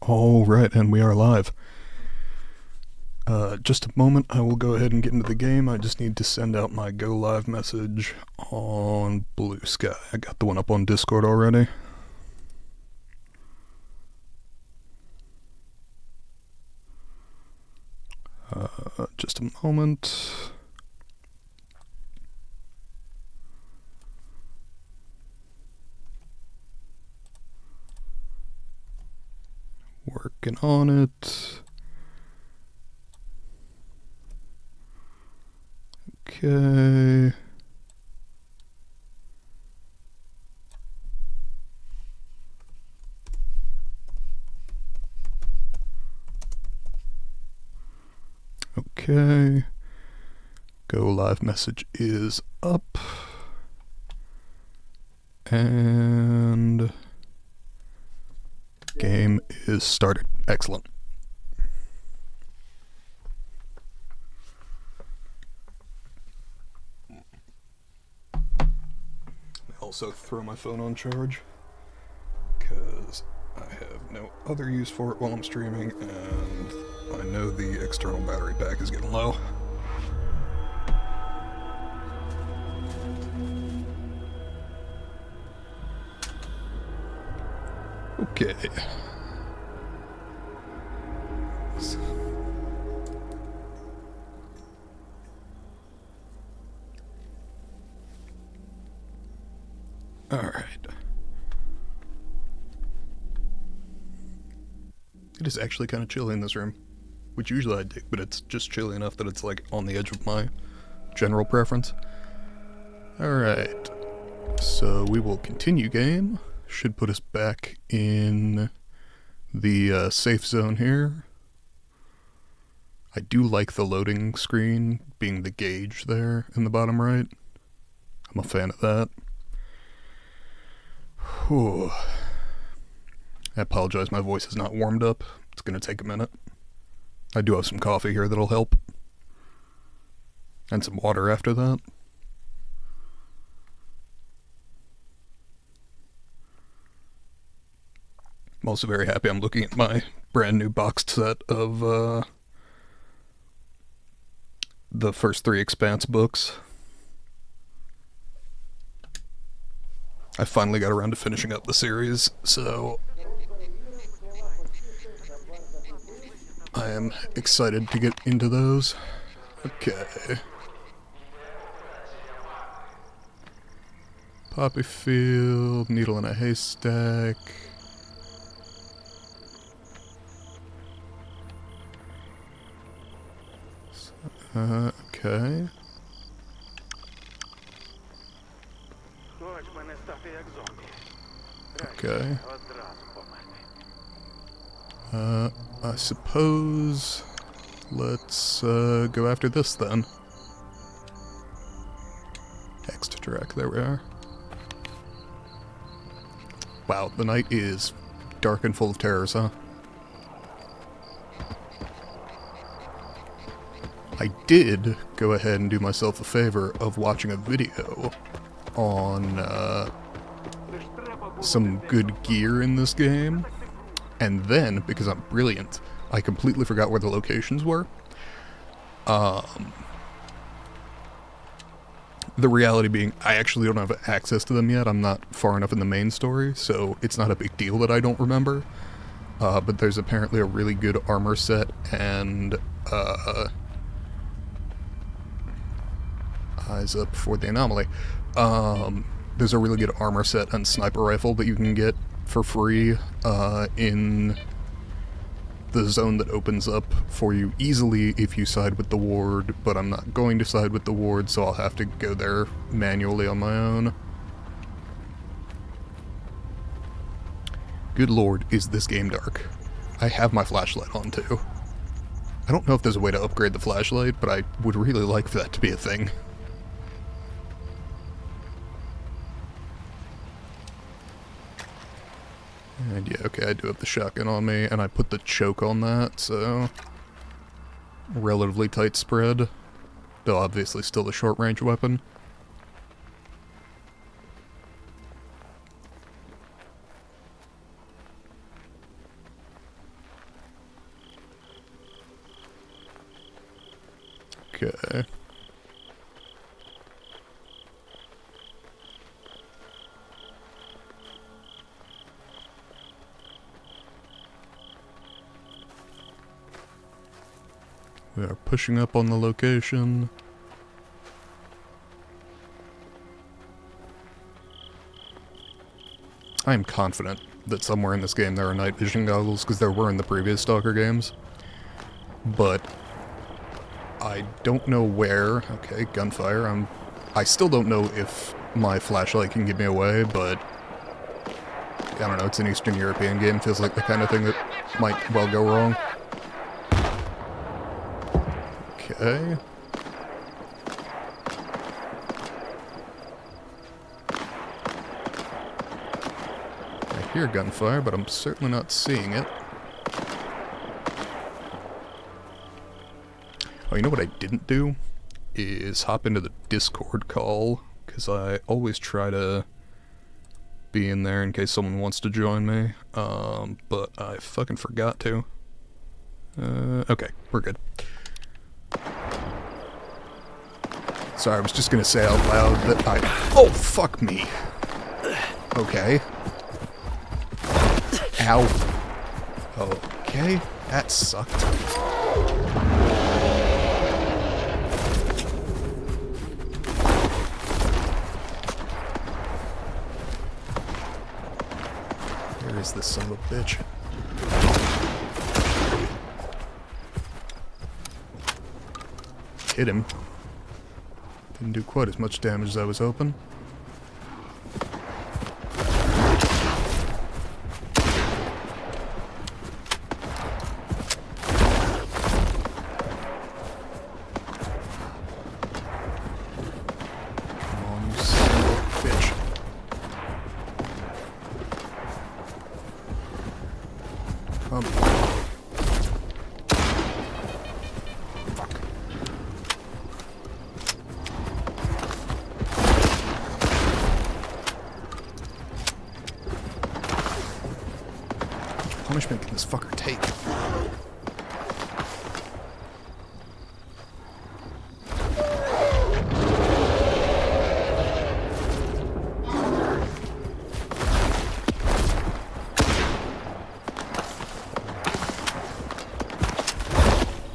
Alright, and we are live. Just a moment, I will go ahead and get into the game. I just need to send out my go live message on Blue Sky. I got the one up on Discord already. Just a moment. Working on it. Okay. Okay. Go live message is up. And game is started. Excellent. Also throw my phone on charge because I have no other use for it while I'm streaming, and I know the external battery pack is getting low. Okay. Alright. It is actually kind of chilly in this room, which usually I dig, but it's just chilly enough that it's like on the edge of my general preference. Alright. So we will continue game. Should put us back in the safe zone here. I do like the loading screen being the gauge there in the bottom right. I'm a fan of that. Whew. I apologize, my voice is not warmed up. It's going to take a minute. I do have some coffee here that'll help. And some water after that. I'm also very happy I'm looking at my brand new boxed set of the first 3 Expanse books. I finally got around to finishing up the series, so I am excited to get into those. Okay. Poppy field, needle in a haystack. Okay. Okay. I suppose let's go after this then. Extract, there we are. Wow, the night is dark and full of terrors, huh? I did go ahead and do myself a favor of watching a video on some good gear in this game, and then, because I'm brilliant, I completely forgot where the locations were. The reality being, I actually don't have access to them yet. I'm not far enough in the main story, so it's not a big deal that I don't remember. But there's apparently a really good armor set and eyes up for the anomaly. There's a really good armor set and sniper rifle that you can get for free in the zone that opens up for you easily if you side with the ward, but I'm not going to side with the ward, so I'll have to go there manually on my own. Good lord, is this game dark. I have my flashlight on too. I don't know if there's a way to upgrade the flashlight, but I would really like for that to be a thing. And yeah, okay, I do have the shotgun on me, and I put the choke on that, so relatively tight spread, though obviously still a short-range weapon. Okay. We are pushing up on the location. I am confident that somewhere in this game there are night vision goggles, because there were in the previous Stalker games. But I don't know where. Okay, gunfire. I still don't know if my flashlight can give me away, but I don't know, it's an Eastern European game. Feels like the kind of thing that might well go wrong. Okay. I hear gunfire, but I'm certainly not seeing it. Oh, you know what I didn't do? Is hop into the Discord call, because I always try to be in there in case someone wants to join me, but I fucking forgot to. Okay, we're good. Sorry, I was just gonna say out loud that oh, fuck me. Okay. Ow. Okay, that sucked. Where is this son of a bitch? Hit him. Didn't do quite as much damage as I was hoping. Come on, you son of a bitch. Fuck. How much punishment can this fucker take?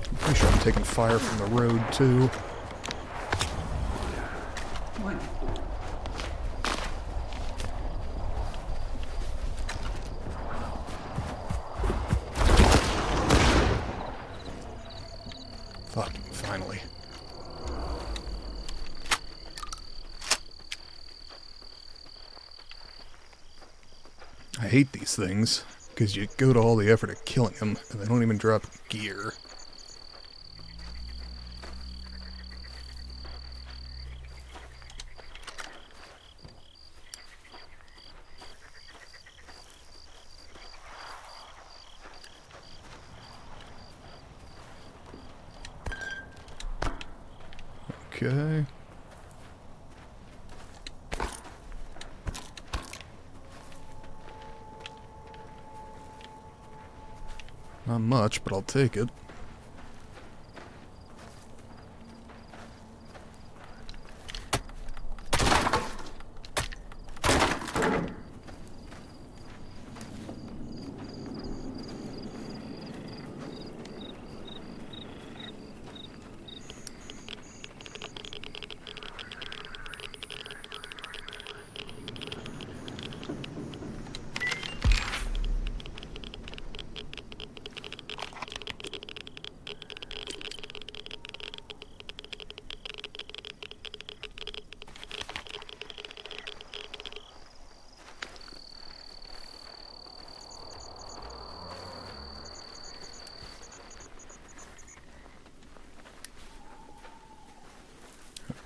I'm pretty sure I'm taking fire from the road, too. Fucking finally. I hate these things, because you go to all the effort of killing them, and they don't even drop gear. Okay. Not much, but I'll take it.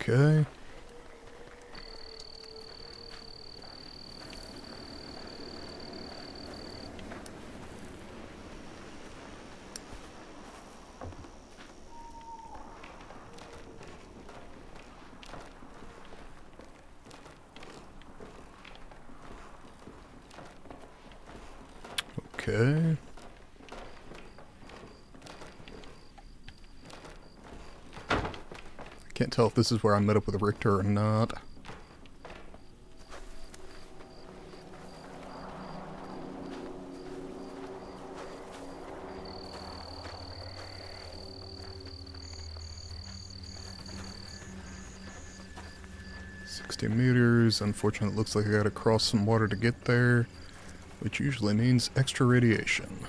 Okay. Okay. Can't tell if this is where I met up with Richter or not. Meters. Unfortunately, it looks like I gotta cross some water to get there, which usually means extra radiation.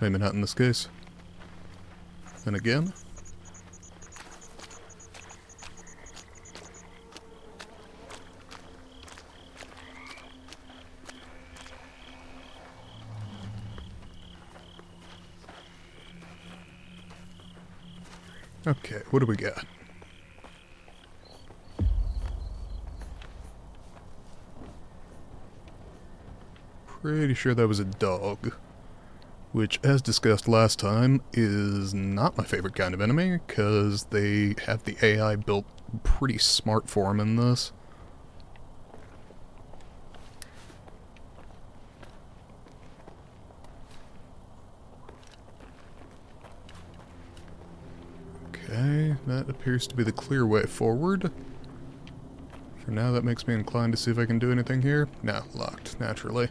Maybe not in this case. And again. Okay, what do we got? Pretty sure that was a dog. Which, as discussed last time, is not my favorite kind of enemy, because they have the AI built pretty smart for him in this. Okay, that appears to be the clear way forward. For now, that makes me inclined to see if I can do anything here. No, locked, naturally.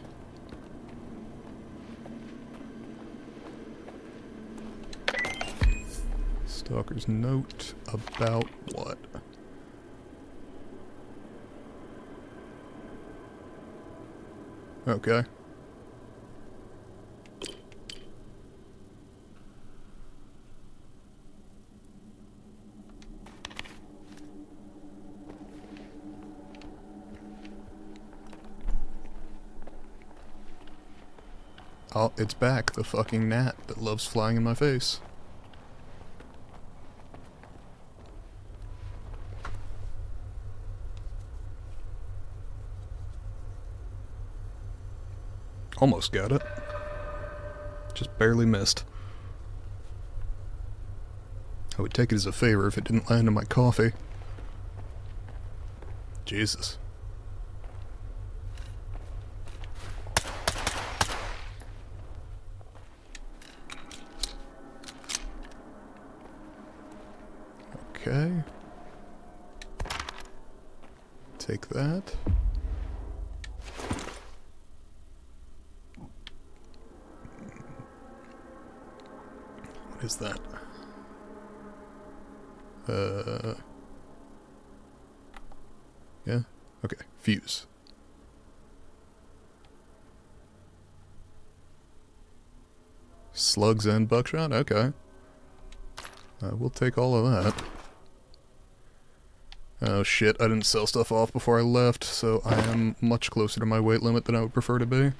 Stalker's note about what? Okay. Oh, it's back, the fucking gnat that loves flying in my face. Almost got it. Just barely missed. I would take it as a favor if it didn't land in my coffee. Jesus. Okay. Take that. What is that? Yeah? Okay. Fuse. Slugs and buckshot? Okay. We'll take all of that. Oh shit, I didn't sell stuff off before I left, so I am much closer to my weight limit than I would prefer to be.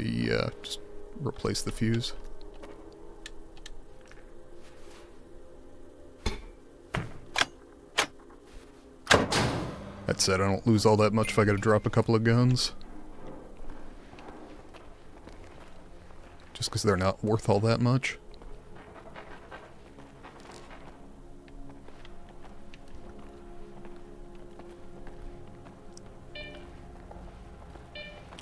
Yeah, just replace the fuse. That said, I don't lose all that much if I gotta drop a couple of guns. Just because they're not worth all that much.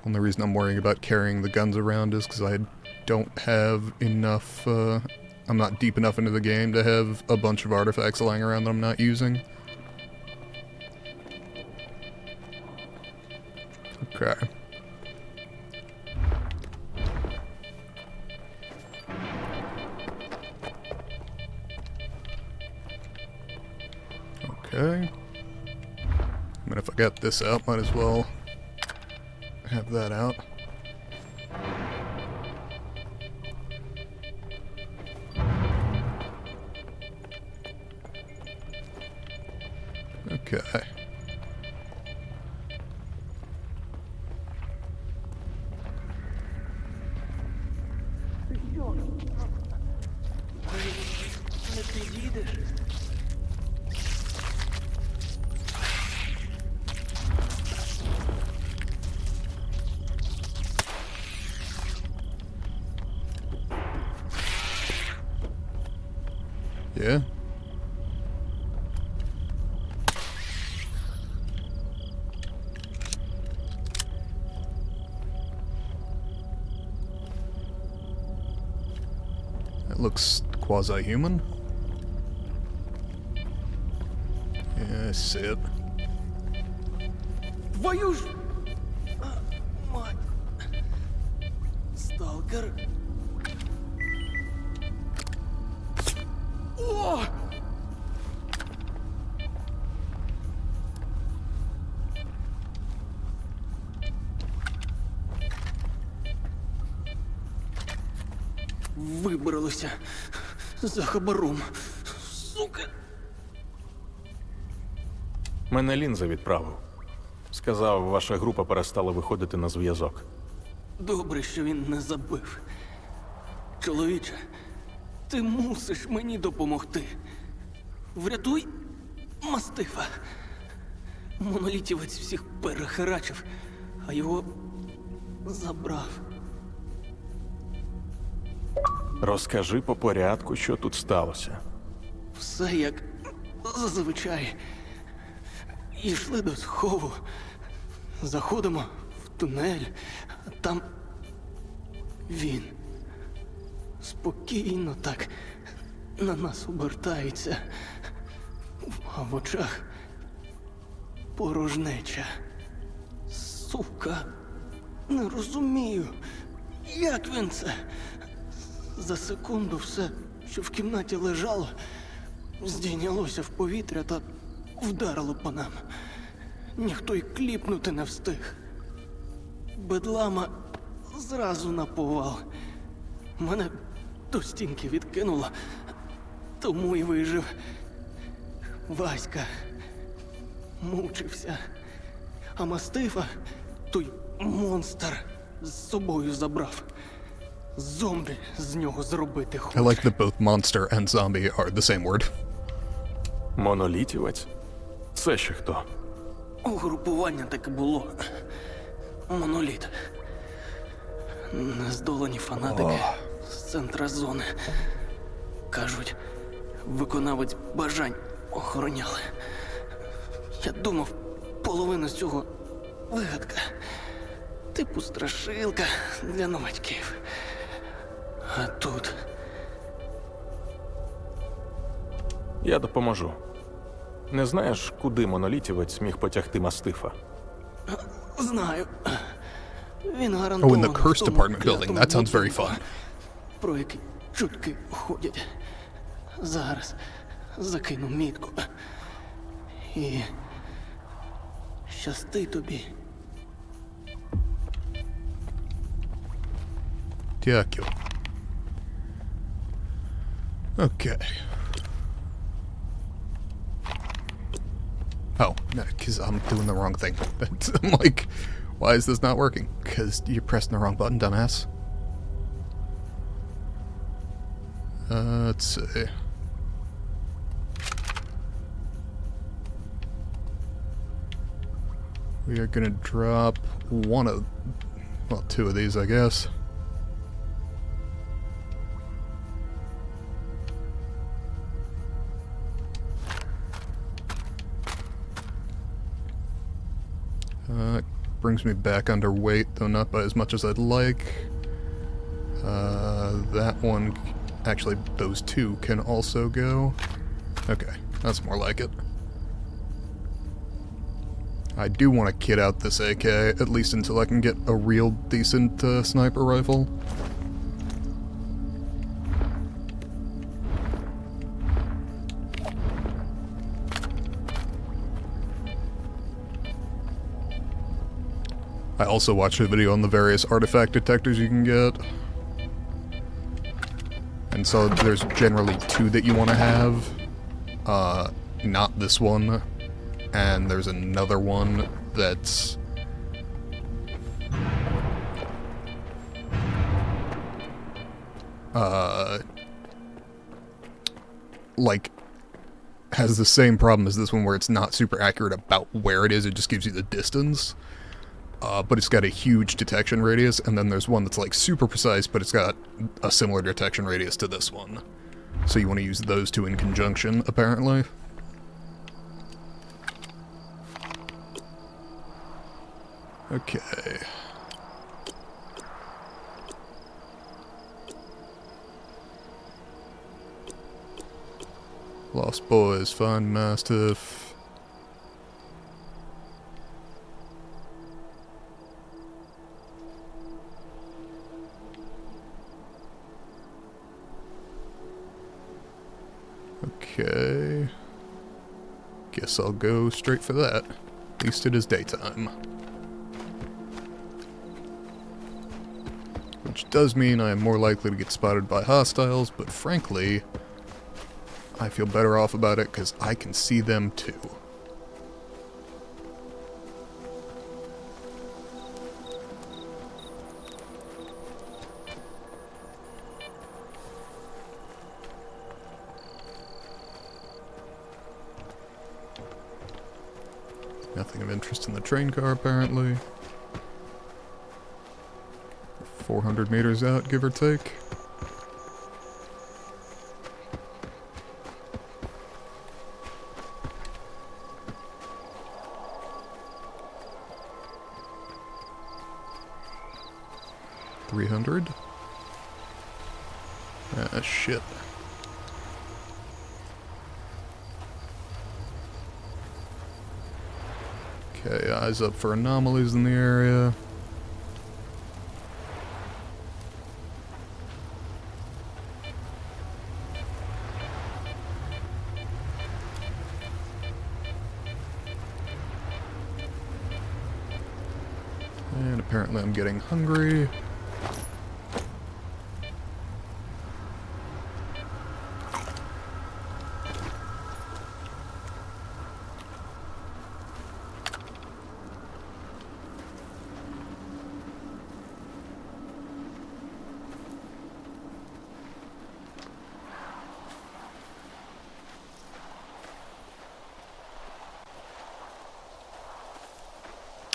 Only reason I'm worrying about carrying the guns around is because I don't have enough, I'm not deep enough into the game to have a bunch of artifacts lying around that I'm not using. Okay. Okay. I mean, if I got this out, might as well have that out. Okay. Yeah. It looks quasi-human. Yeah, I see it. Твою ж... мать. Сталкер. О! Вибралися за хабаром. Сука. Мене лінза відправив. Сказав, ваша група перестала виходити на зв'язок. Добре, що він не забив. Чоловіче, ти мусиш мені допомогти. Врятуй мастифа. Монолітівець всіх перехерачив, а його забрав. Розкажи по порядку, що тут сталося. Все як зазвичай. Йшли до схову. Заходимо в тунель. А там він. Спокійно так на нас обертається. А в очах порожнеча. Сука. Не розумію. Як він це? За секунду все, що в кімнаті лежало, здійнялося в повітря та вдарило по нам. Ніхто й кліпнути не встиг. Бедлама зразу на повал. Мене до стінки відкинуло, тому й вижив. Васька мучився, а мастифа той монстр з собою забрав. Зомбі з нього зробити хоче. I like that both monster and zombie are the same word. Монолітівець? Це ще хто? Угрупування таке було. Моноліт. Нездолані фанатики з центра зони. Кажуть, виконавець бажань охороняли. Я думав, половина з цього вигадка. Типу страшилка для новачків. А тут... Я допоможу. Не знаєш, куди монолітівець міг потягти мастифа? Знаю. Він Oh, гарантовано in the Curse в тому Department building. клятому That sounds very будинку, fun. про який чутки ходять. Зараз закину мітку. І... щасти тобі. Дякую. Okay. Oh, no, because I'm doing the wrong thing. I'm like, why is this not working? Because you're pressing the wrong button, dumbass. Let's see. We are gonna drop one of, well, two of these, I guess. Brings me back underweight, though not by as much as I'd like. That one, actually, those two can also go. Okay, that's more like it. I do want to kit out this AK, at least until I can get a real decent sniper rifle. I also watched a video on the various artifact detectors you can get. And so there's generally two that you want to have. Not this one. And there's another one that's... like, has the same problem as this one where it's not super accurate about where it is, it just gives you the distance. But it's got a huge detection radius, and then there's one that's like super precise, but it's got a similar detection radius to this one. So you want to use those two in conjunction, apparently. Okay. Lost boys, find Mastiff. Okay. Guess I'll go straight for that. At least it is daytime. Which does mean I am more likely to get spotted by hostiles, but frankly, I feel better off about it because I can see them too. Nothing of interest in the train car, apparently. 400 meters out, give or take. $300. Ah, shit. Okay, eyes up for anomalies in the area. And apparently I'm getting hungry.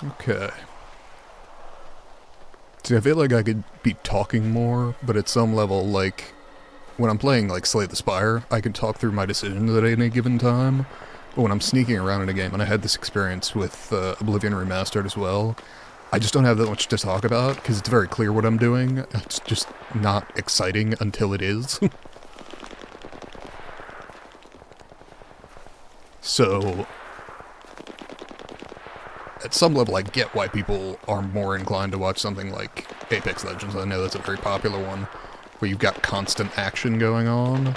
Okay. See, I feel like I could be talking more, but at some level, like, when I'm playing, like, Slay the Spire, I can talk through my decisions at any given time. But when I'm sneaking around in a game, and I had this experience with Oblivion Remastered as well, I just don't have that much to talk about, because it's very clear what I'm doing. It's just not exciting until it is. So, at some level, I get why people are more inclined to watch something like Apex Legends. I know that's a very popular one, where you've got constant action going on.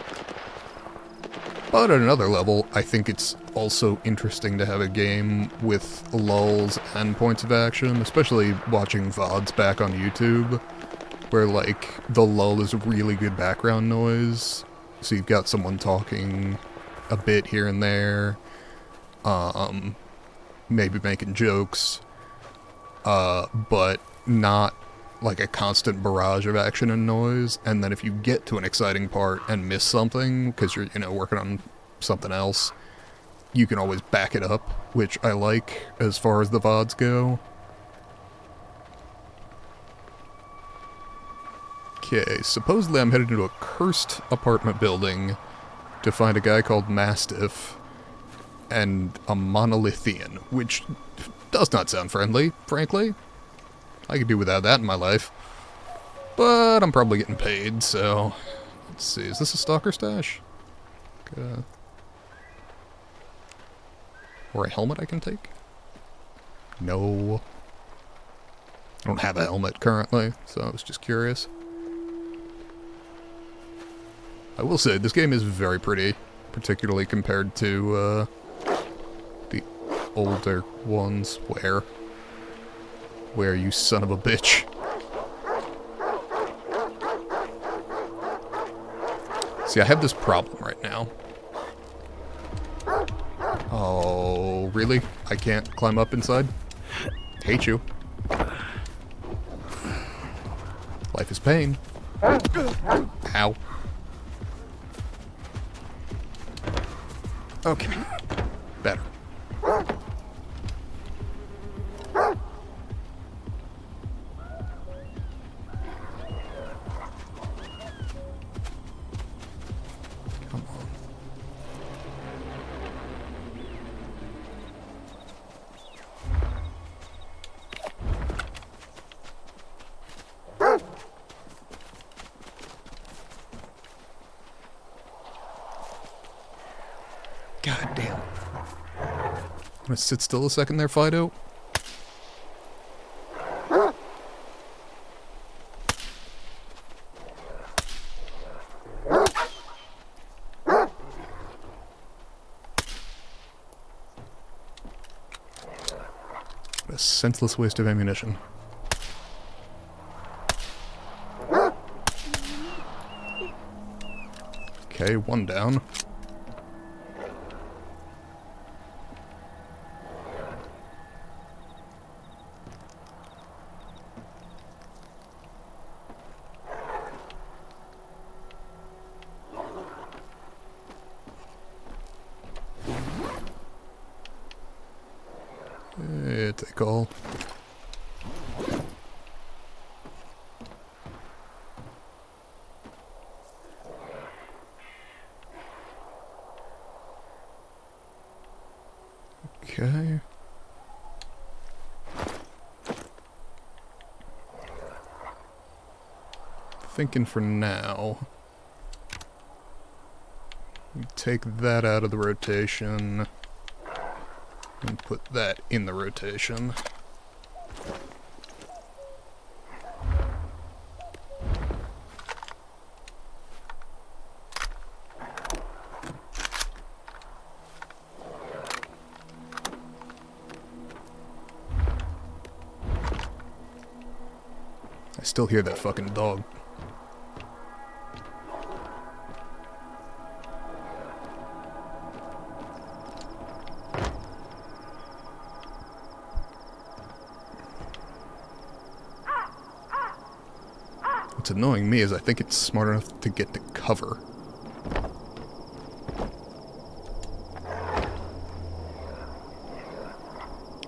But at another level, I think it's also interesting to have a game with lulls and points of action, especially watching VODs back on YouTube, where, like, the lull is really good background noise, so you've got someone talking a bit here and there, maybe making jokes, but not like a constant barrage of action and noise. And then if you get to an exciting part and miss something because you're, working on something else, you can always back it up, which I like as far as the VODs go. Okay, supposedly I'm headed into a cursed apartment building to find a guy called Mastiff and a monolithian, which does not sound friendly, frankly. I could do without that in my life. But I'm probably getting paid, so... Let's see, is this a stalker stash? Or a helmet I can take? No. I don't have a helmet currently, so I was just curious. I will say, this game is very pretty, particularly compared to, the older ones. Where, you son of a bitch. See, I have this problem right now. Oh, really? I can't climb up inside? Hate you. Life is pain. Ow. Okay. Better. Come on. Wanna sit still a second there, Fido? What a senseless waste of ammunition. Okay, one down. Take all. Okay. Thinking for now. We take that out of the rotation. And put that in the rotation. I still hear that fucking dog. What's annoying me is I think it's smart enough to get to cover.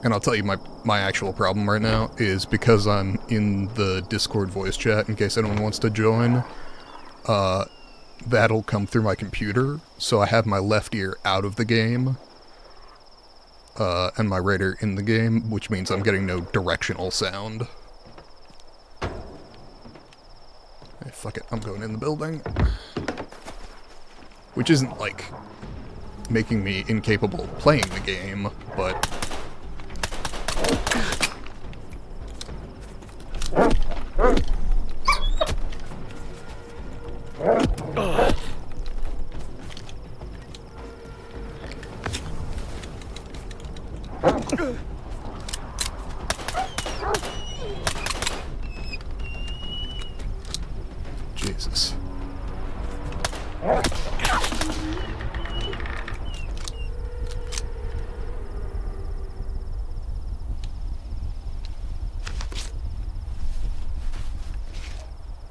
And I'll tell you, my actual problem right now is because I'm in the Discord voice chat, in case anyone wants to join, that'll come through my computer, so I have my left ear out of the game, and my right ear in the game, which means I'm getting no directional sound. Hey, fuck it, I'm going in the building. Which isn't, like, making me incapable of playing the game, but... Jesus.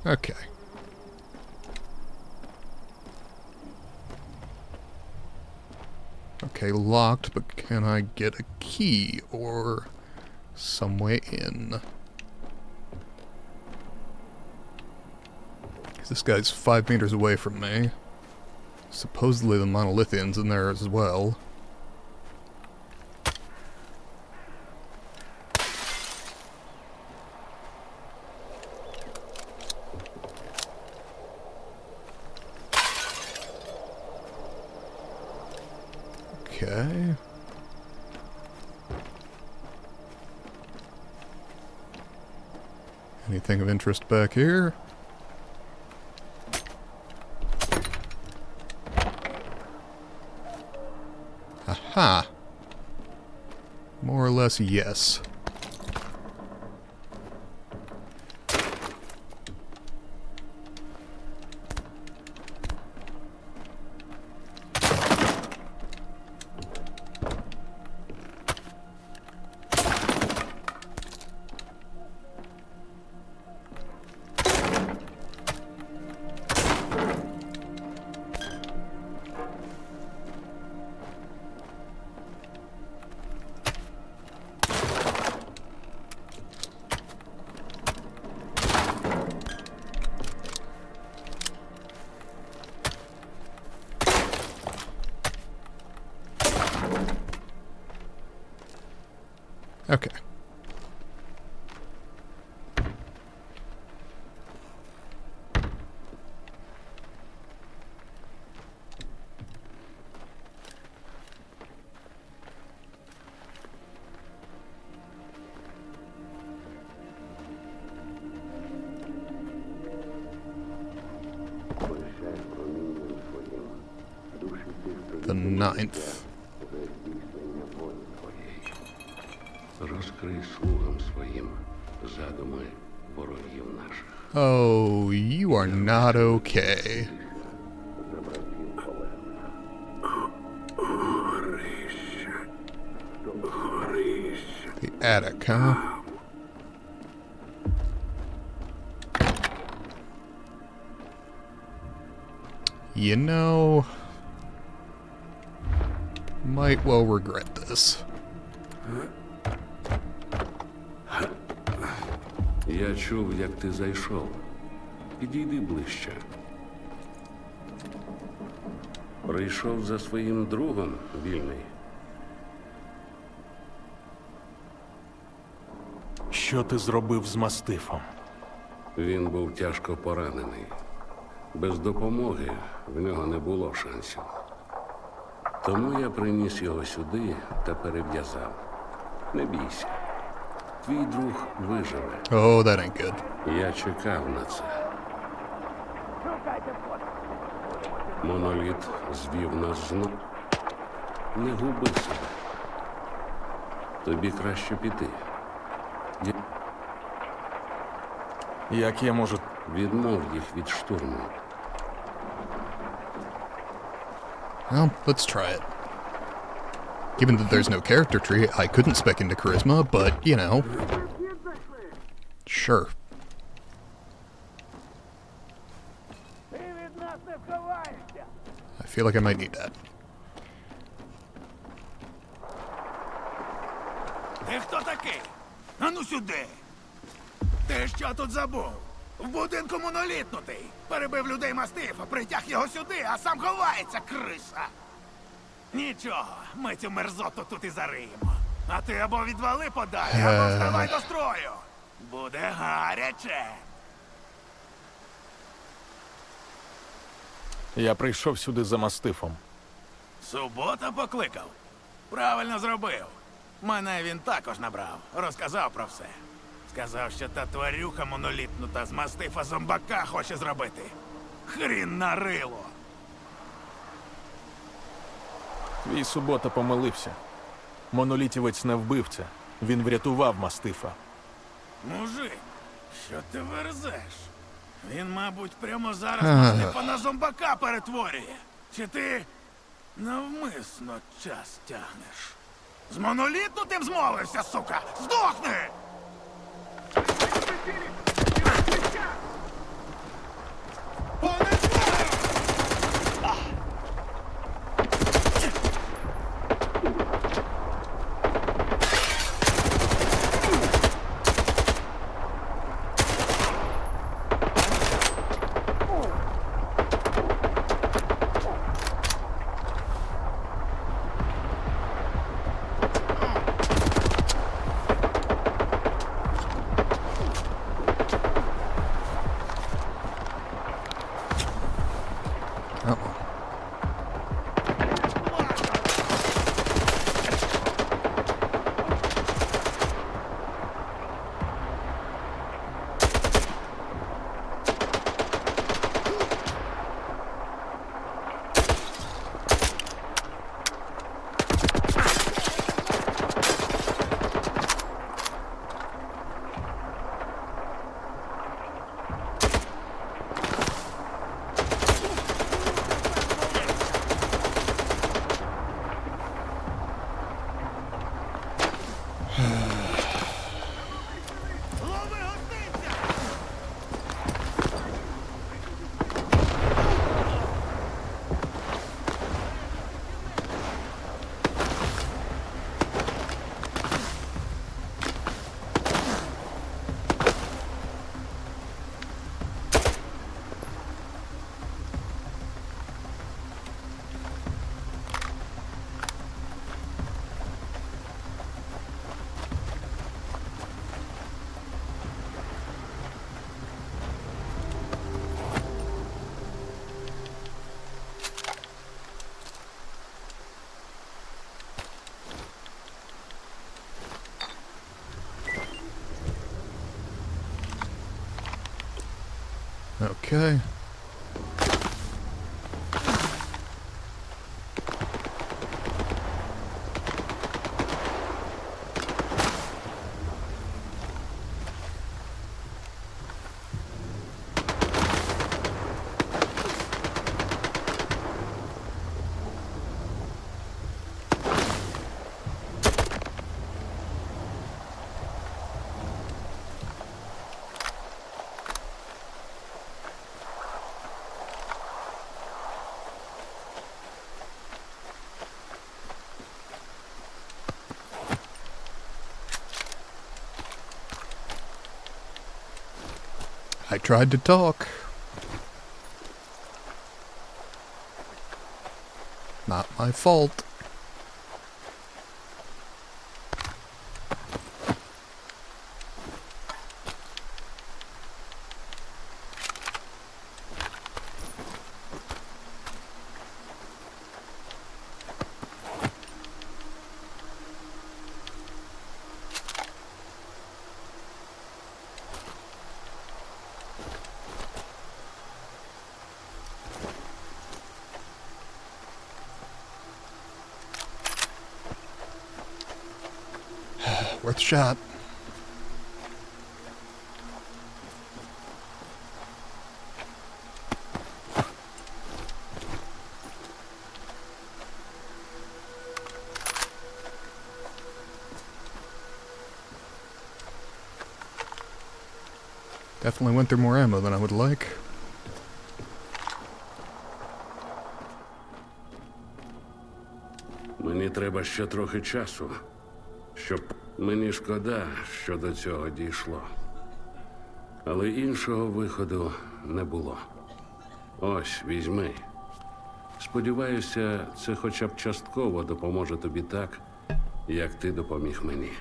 Okay. Okay, locked, but can I get a key or some way in? Because this guy's 5 meters away from me. Supposedly the monolithian's in there as well. Okay. Anything of interest back here? Aha! More or less, yes. Okay. 9th. Розкрий слугам своїм задуми ворогів наших. Oh, you are not okay. The attic, huh? You know, might well regret this. Я чув, як ти зайшов. Підійди ближче. Прийшов за своїм другом, вільний. Що ти зробив з мастифом? Він був тяжко поранений. Без допомоги в нього не було шансів. Тому я приніс його сюди та перев'язав. Не бійся. Твій друг виживе. Oh, that ain't good. Я чекав на це. Моноліт звів нас знов. Не губи себе. Тобі краще піти. Як я можу... Відмов їх від штурму. Well, let's try it. Given that there's no character tree, I couldn't spec into charisma, but, you know. Sure. I feel like I might need that. Ти хто такий? Ану сюди. Ти що тут забув? В будинку монолітнутий. Перебив людей мастифа, притяг його сюди, а сам ховається, криса. Нічого, ми цю мерзоту тут і зариємо. А ти або відвали подалі, або вставай до строю. Буде гаряче. Я прийшов сюди за мастифом. Субота покликав. Правильно зробив. Мене він також набрав. Розказав про все. Сказав, що та тварюха монолітнута з мастифа зомбака хоче зробити. Хрін на рило. Твій субота помилився. Монолітівець не вбивця. Він врятував мастифа. Мужик, що ти верзеш? Він, мабуть, прямо зараз мастифа на зомбака перетворює. Чи ти навмисно час тягнеш? З монолітнутим змовився, сука! Здохни! Uh-oh. Лови гостинця! Okay. I tried to talk. Not my fault. Worth a shot. Definitely went through more ammo than I would like. Мені треба ще трохи часу, щоб... Мені шкода, що до цього дійшло. Але іншого виходу не було. Ось, візьми. Сподіваюся, це хоча б частково допоможе тобі так, як ти допоміг мені.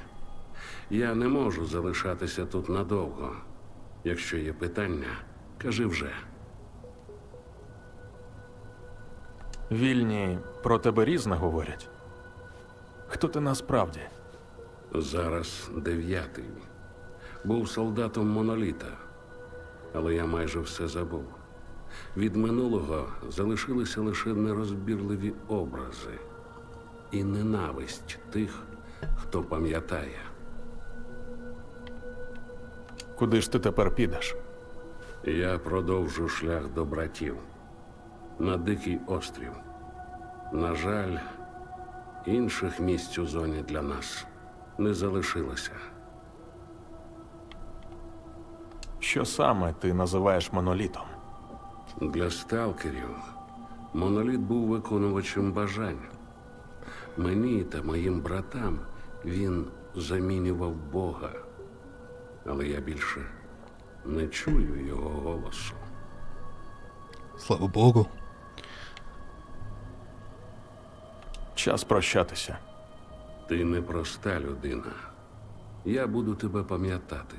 Я не можу залишатися тут надовго. Якщо є питання, кажи вже. Вільні про тебе різне говорять. Хто ти насправді? Зараз 9-й. Був солдатом моноліта, але я майже все забув. Від минулого залишилися лише нерозбірливі образи і ненависть тих, хто пам'ятає. Куди ж ти тепер підеш? Я продовжу шлях до братів на Дикий острів. На жаль, інших місць у зоні для нас не залишилося. Що саме ти називаєш монолітом? Для сталкерів моноліт був виконувачем бажань. Мені та моїм братам він замінював Бога. Але я більше не чую його голосу. Слава Богу. Час прощатися. Ти непроста людина. Я буду тебе пам'ятати.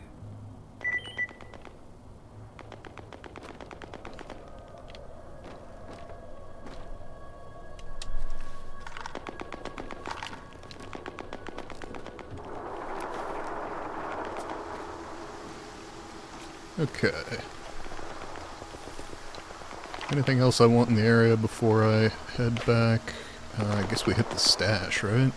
Okay. Anything else I want in the area before I head back? I guess we hit the stash, right?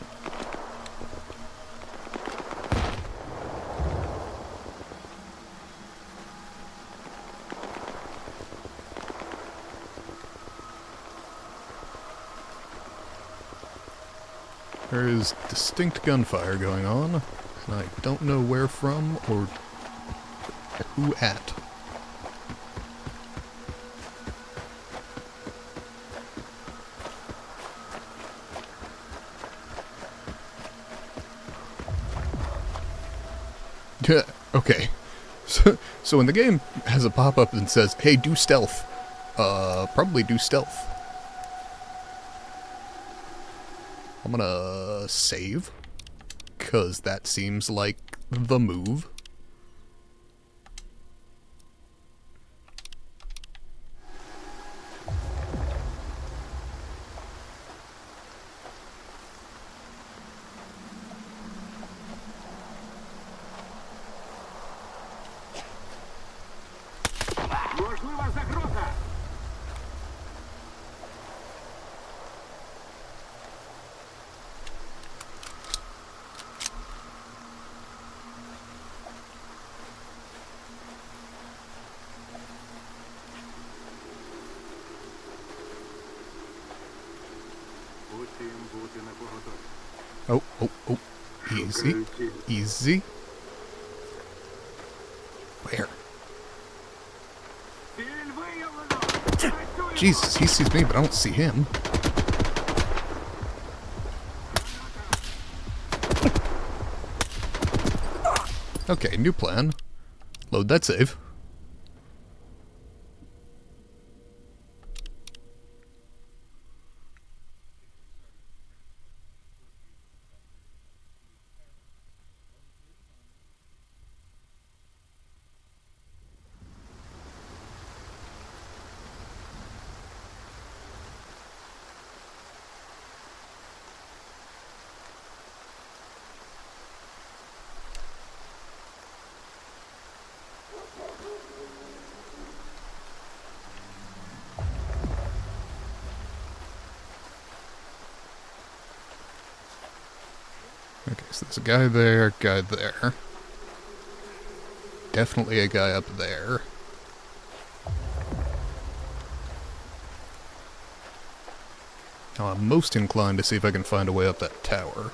There is distinct gunfire going on, and I don't know where from or who at. Yeah, okay. So when the game has a pop-up and says, hey, do stealth, probably do stealth. I'm gonna save, 'cause that seems like the move. Можлива загроза! Усім бути на поготові. Oh. Easy. Easy. Where? Ціль виявлено! Працюємо! Jesus, he sees me, but I don't see him. Okay, new plan. Load that save. Okay, so there's a guy there, guy there. Definitely a guy up there. Now I'm most inclined to see if I can find a way up that tower.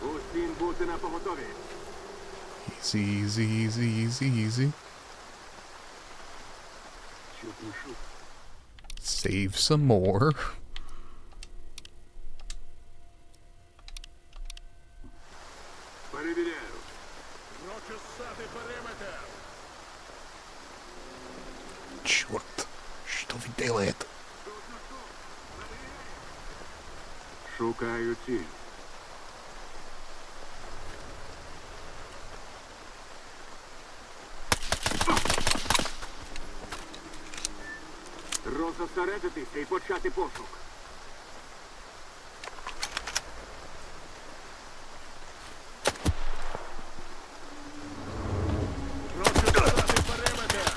Усім бути на поготові. Easy, easy, easy, easy, easy. Чутно шум. Save some more. Перевіряю. Прочесати периметр. Черт, что вы делаете? Шукаю ціль. Розосередитися і почати пошук. Прочесати периметр.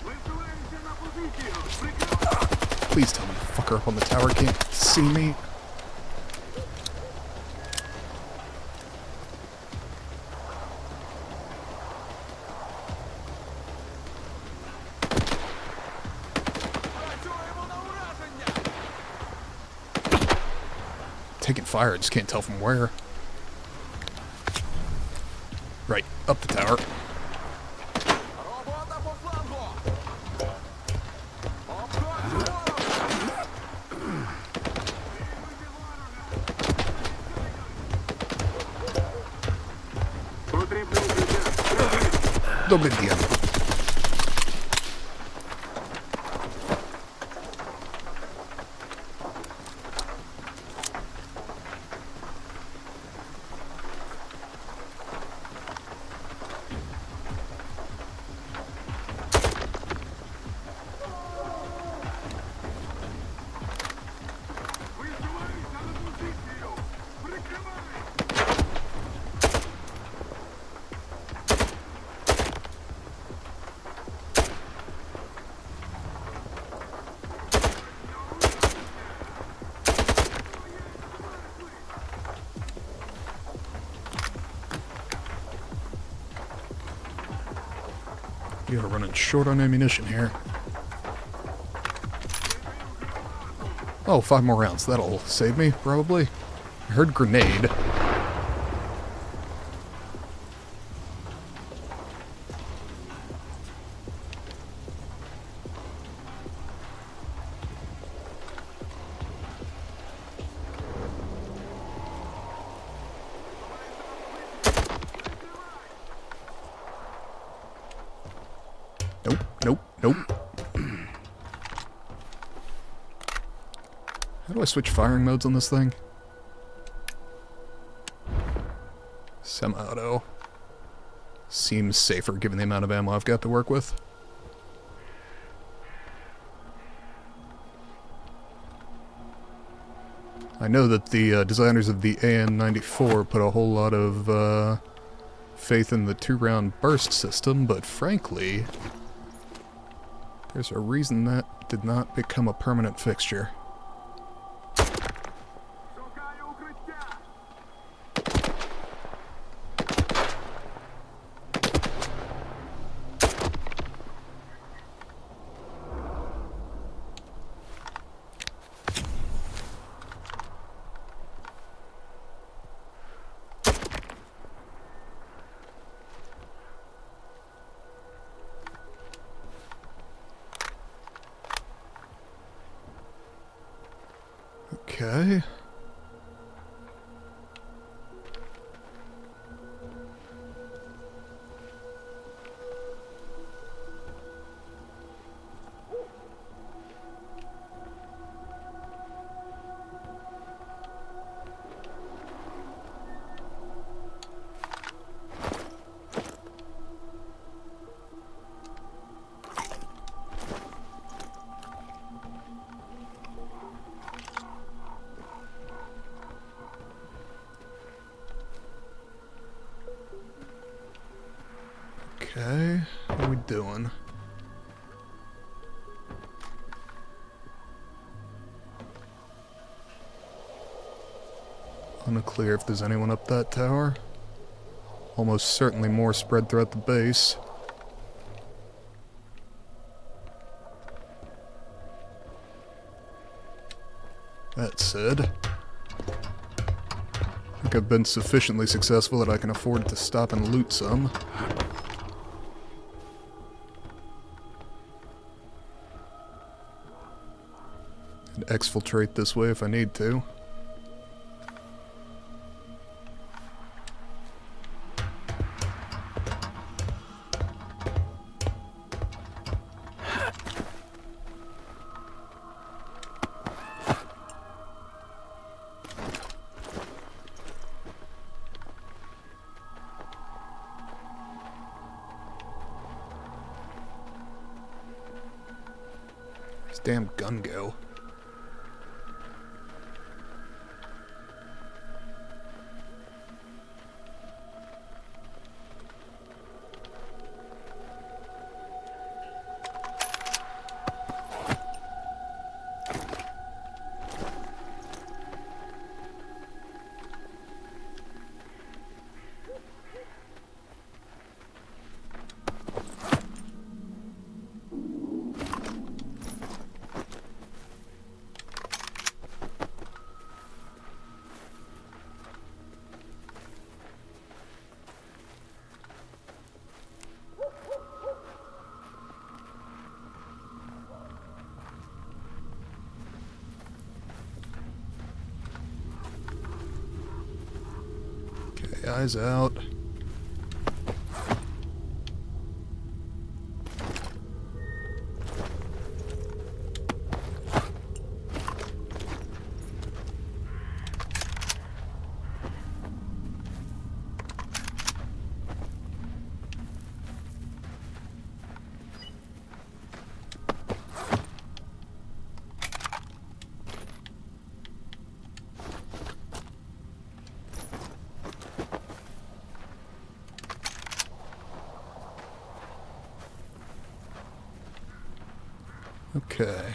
Висуваємося на позицію. Прикривай. Please tell me the fucker up on the tower can't see me. Працюємо на ураження. Taking fire, I just can't tell from where. Right, up the tower. Робота по флангу. Обходь ворога. Потрібно укриття. Добрый день. Висуваємося на позицію. Прикривай. We are running short on ammunition here. Oh, 5 more rounds. That'll save me, probably. I heard grenade. Nope, nope, nope. How do I switch firing modes on this thing? Semi-auto. Seems safer given the amount of ammo I've got to work with. I know that the designers of the AN-94 put a whole lot of faith in the 2-round burst system, but frankly, there's a reason that did not become a permanent fixture. Шукаю укриття. Okay. What are we doing? Unclear if there's anyone up that tower. Almost certainly more spread throughout the base. That said, I think I've been sufficiently successful that I can afford to stop and loot some. And exfiltrate this way if I need to. This damn gun go. Okay, eyes out. Okay.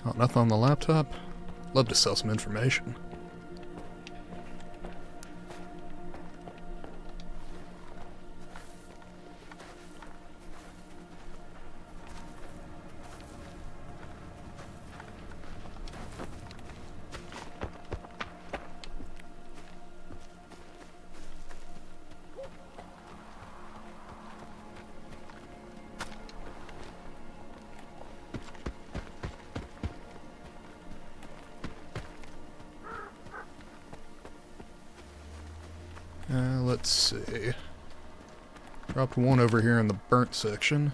Oh, nothing on the laptop? Love to sell some information. Let's see. Dropped one over here in the burnt section.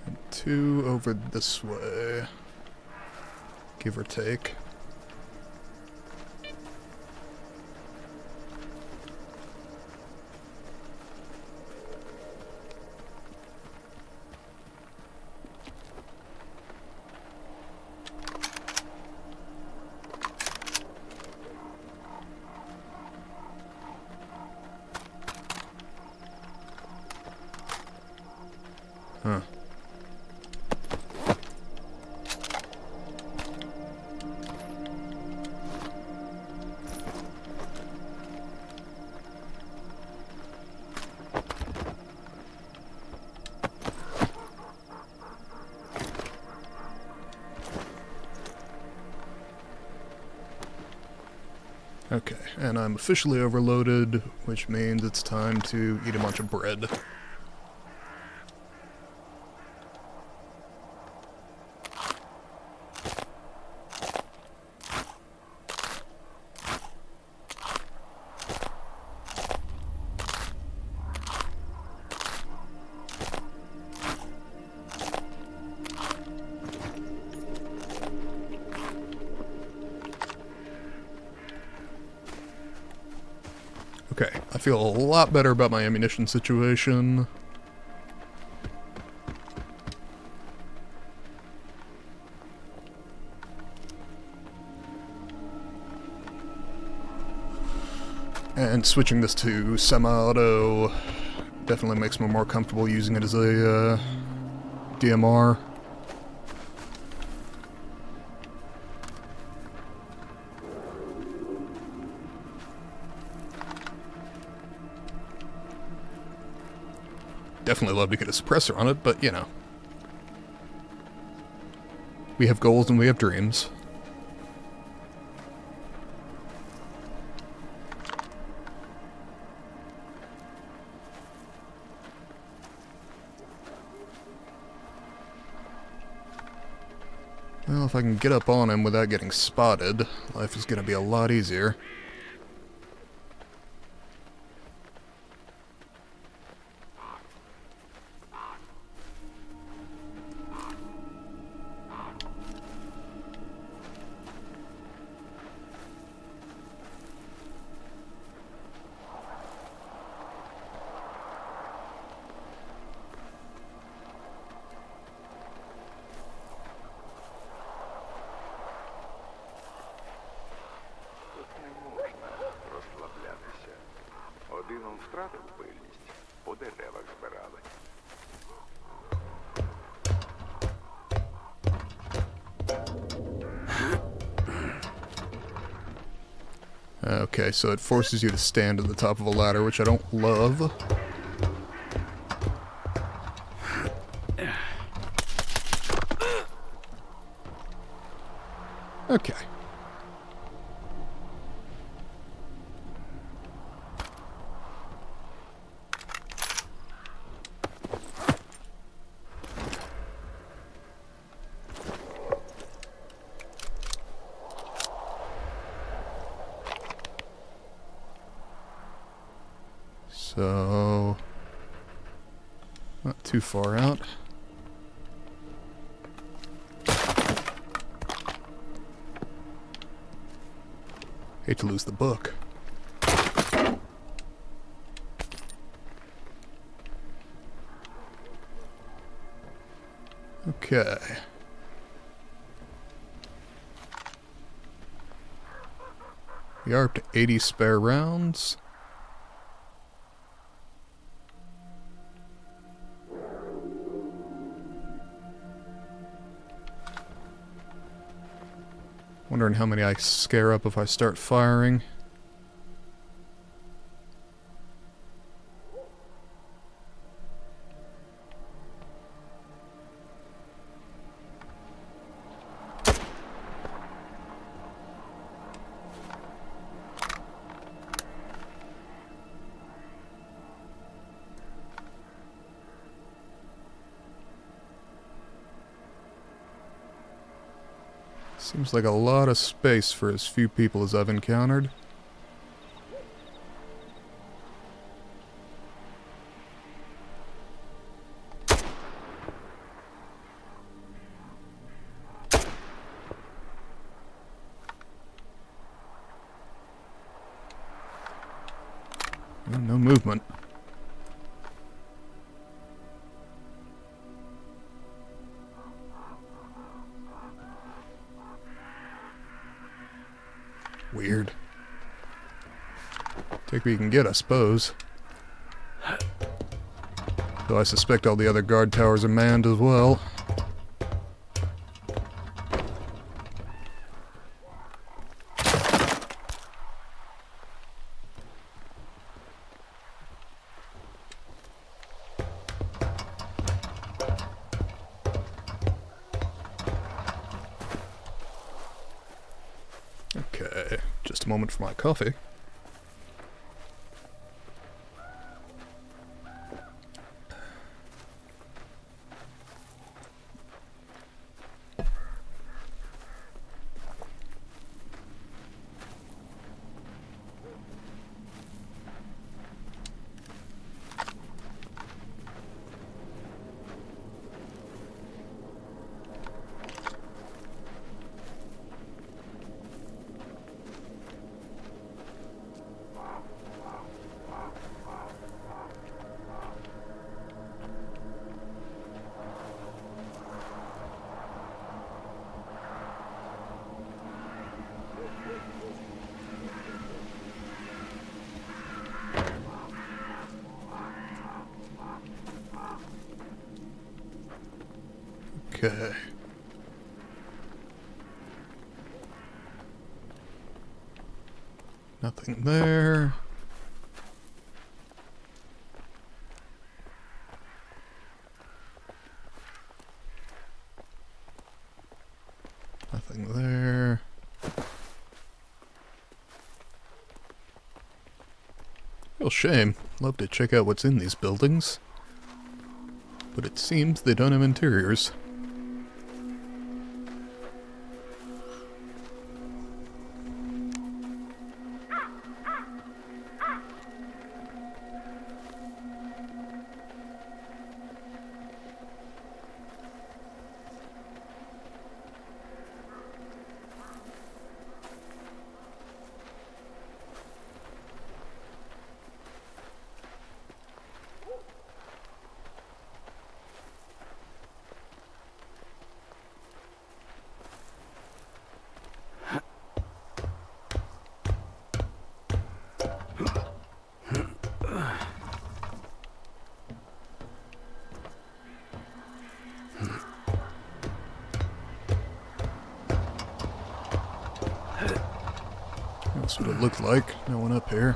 And two over this way, give or take. Huh. Okay, and I'm officially overloaded, which means it's time to eat a bunch of bread. feel a lot better about my ammunition situation. And switching this to semi-auto definitely makes me more comfortable using it as a DMR. Definitely love to get a suppressor on it, but you know. We have goals and we have dreams. Well, if I can get up on him without getting spotted, life is going to be a lot easier. Розслаблятися. Один он втратив пильність, по деревах збирали. Okay, so it forces you to stand at the top of a ladder, which I don't love. Okay. So, not too far out. Hate to lose the book. Okay. We are up to 80 spare rounds. Wondering how many I scare up if I start firing. Seems like a lot of space for as few people as I've encountered. And no movement. Weird. Take what you can get, I suppose. Though I suspect all the other guard towers are manned as well. Okay, just a moment for my coffee. Okay. Nothing there. Nothing there. Real shame. Love to check out what's in these buildings. But it seems they don't have interiors. That's what it looked like. No one up here.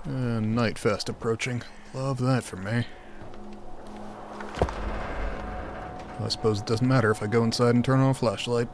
And night fast approaching. Love that for me. I suppose it doesn't matter if I go inside and turn on a flashlight.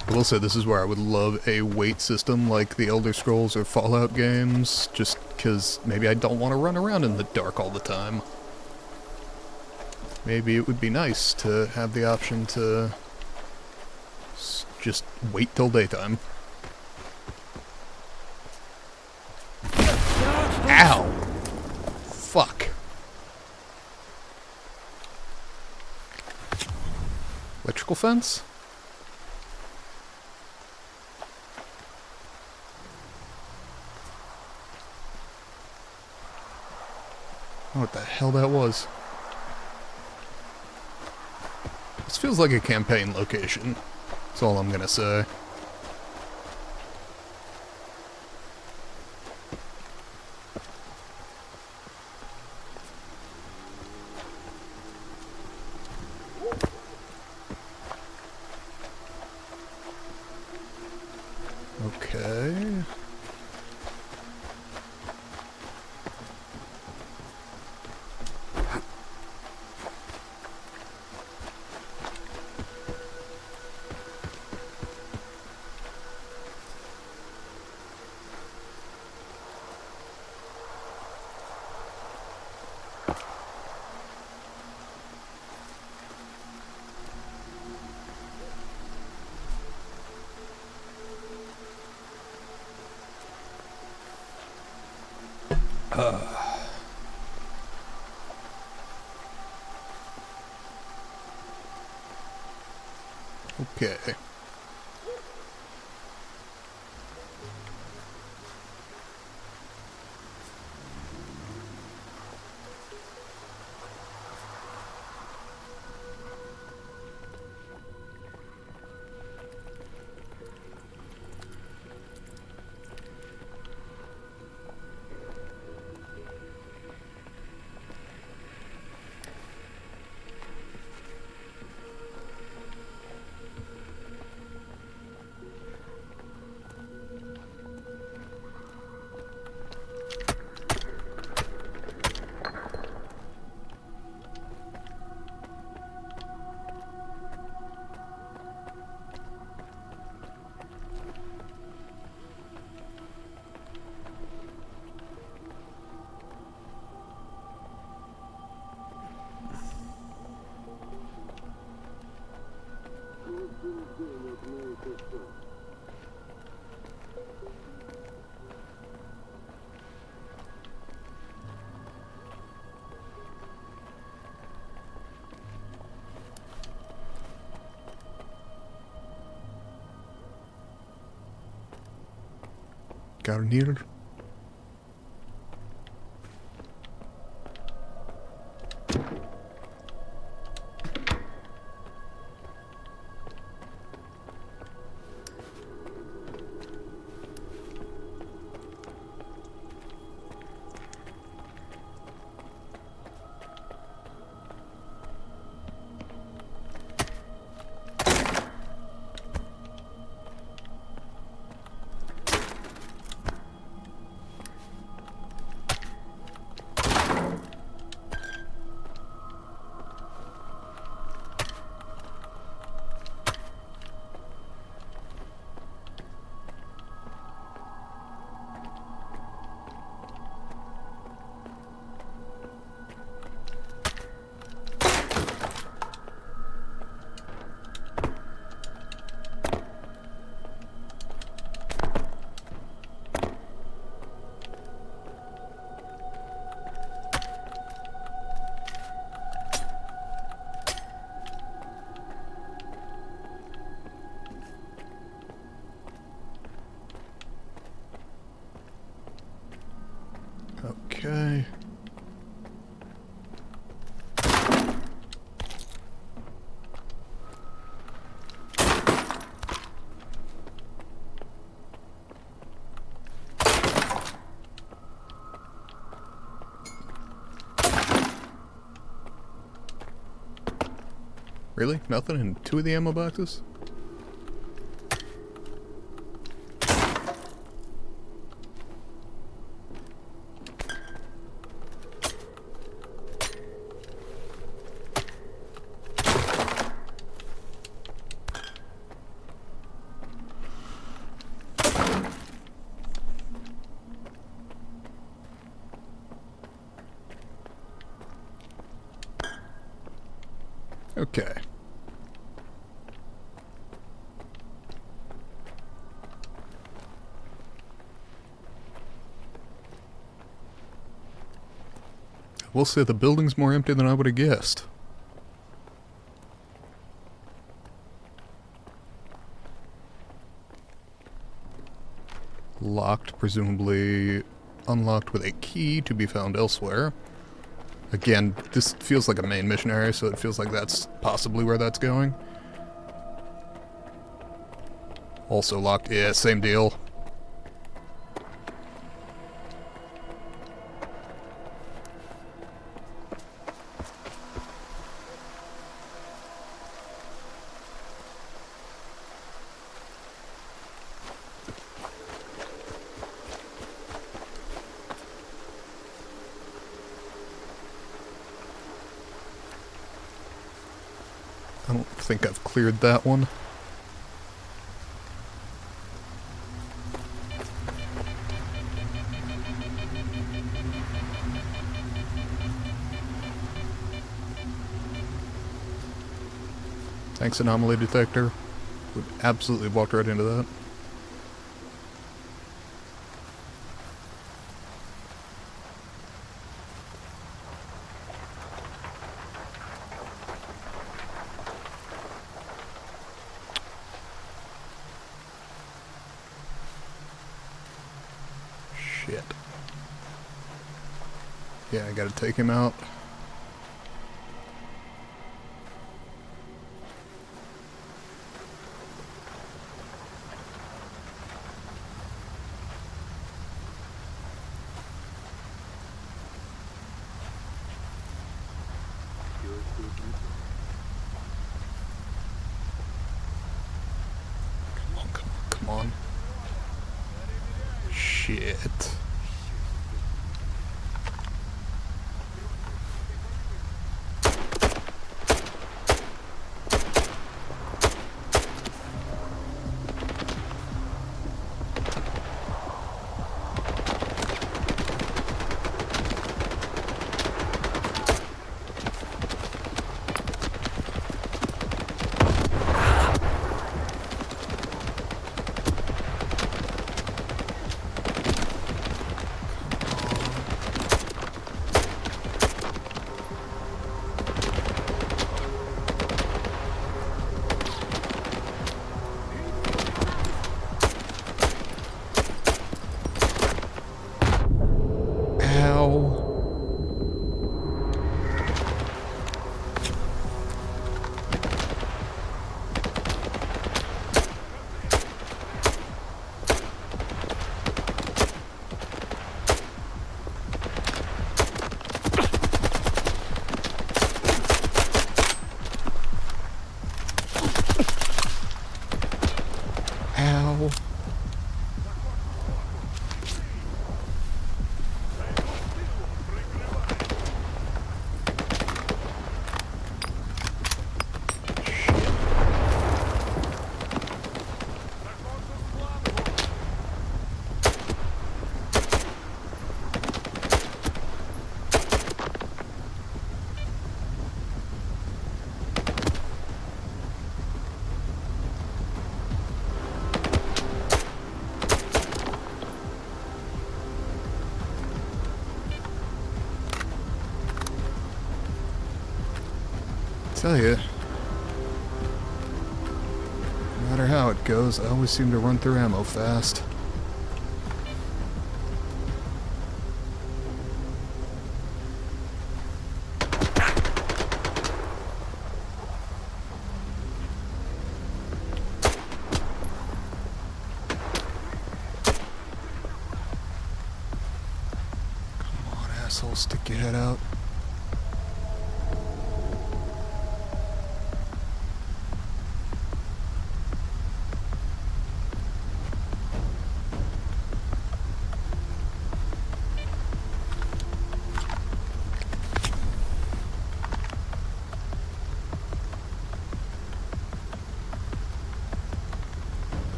I will say this is where I would love a wait system like the Elder Scrolls or Fallout games, just because maybe I don't want to run around in the dark all the time. Maybe it would be nice to have the option to just wait till daytime. Ow! Fuck. Electrical fence? What the hell that was. This feels like a campaign location. That's all I'm gonna say. Okay. Okay. Garnier. Okay. Really? Nothing in 2 of the ammo boxes? Okay. I will say the building's more empty than I would have guessed. Locked, presumably unlocked with a key to be found elsewhere. Again, this feels like a main mission area, so it feels like that's possibly where that's going. Also locked. Yeah, same deal. I don't think I've cleared that one. Thanks, anomaly detector. Would absolutely walk right into that. Shit. Yeah, I gotta take him out. Come on, come on, come on. Shit. Ow. Ow. Tell you, no matter how it goes, I always seem to run through ammo fast. Come on, asshole, stick your head out.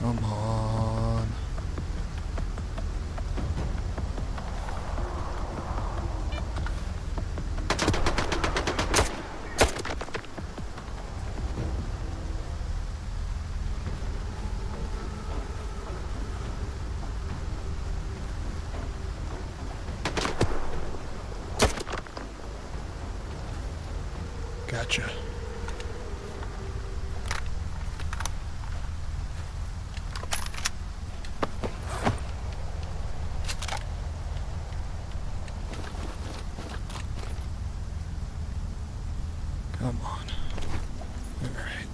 Come on. Gotcha. Come on. All right.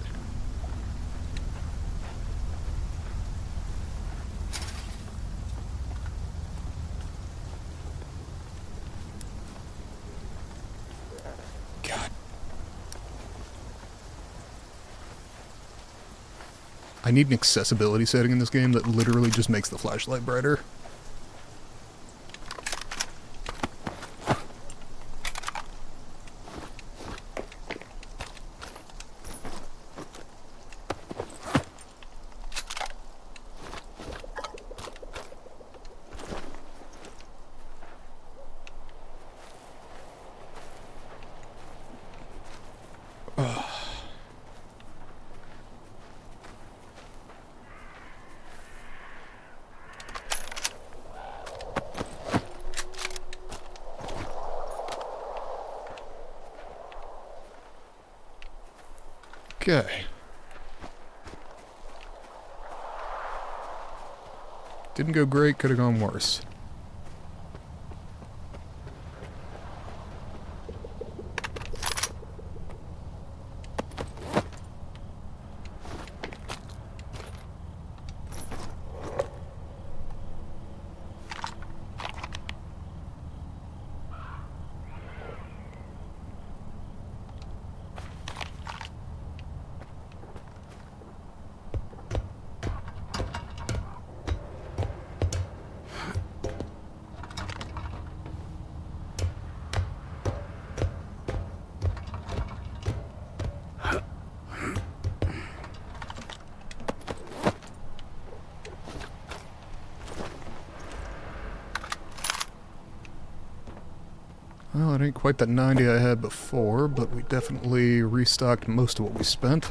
God. I need an accessibility setting in this game that literally just makes the flashlight brighter. Okay. Didn't go great, could have gone worse. Well, it ain't quite that 90 I had before, but we definitely restocked most of what we spent.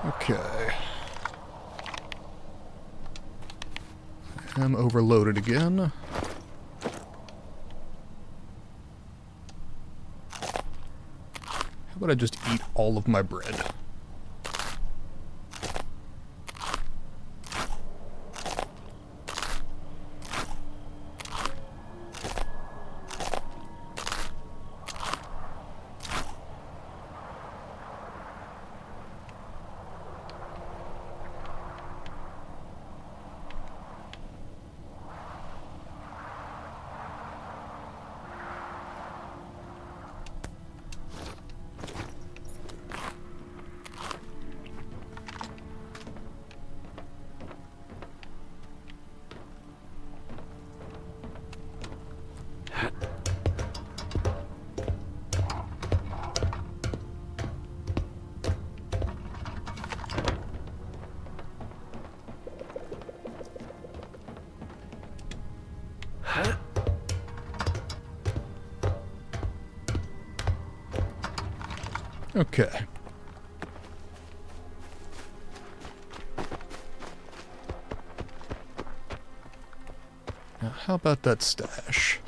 Okay. I'm overloaded again. How about I just eat all of my bread? Okay. Now, how about that stash?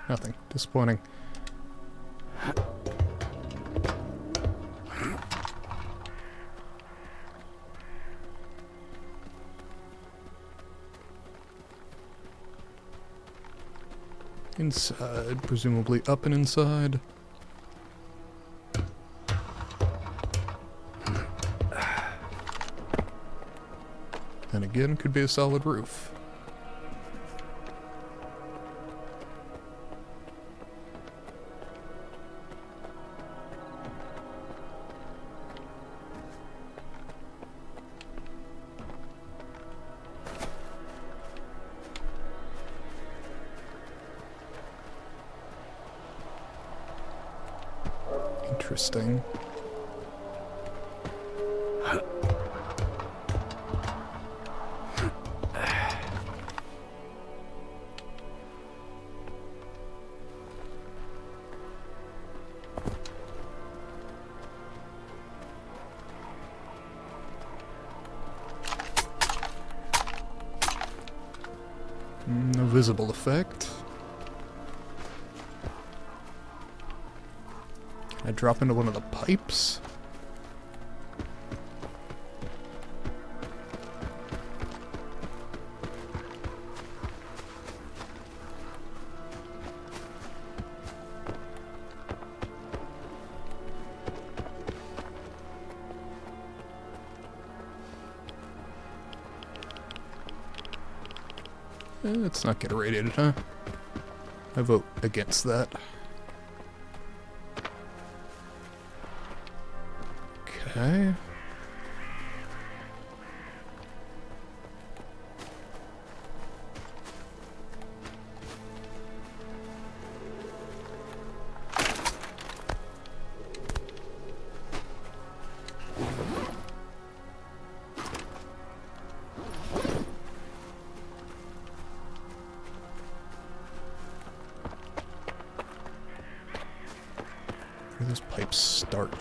Nothing. Disappointing. Inside, presumably up and inside. Then again, could be a solid roof. Interesting. No visible effect. Can I drop into one of the pipes? Let's not get irradiated, huh? I vote against that. Okay. Where do those pipes start?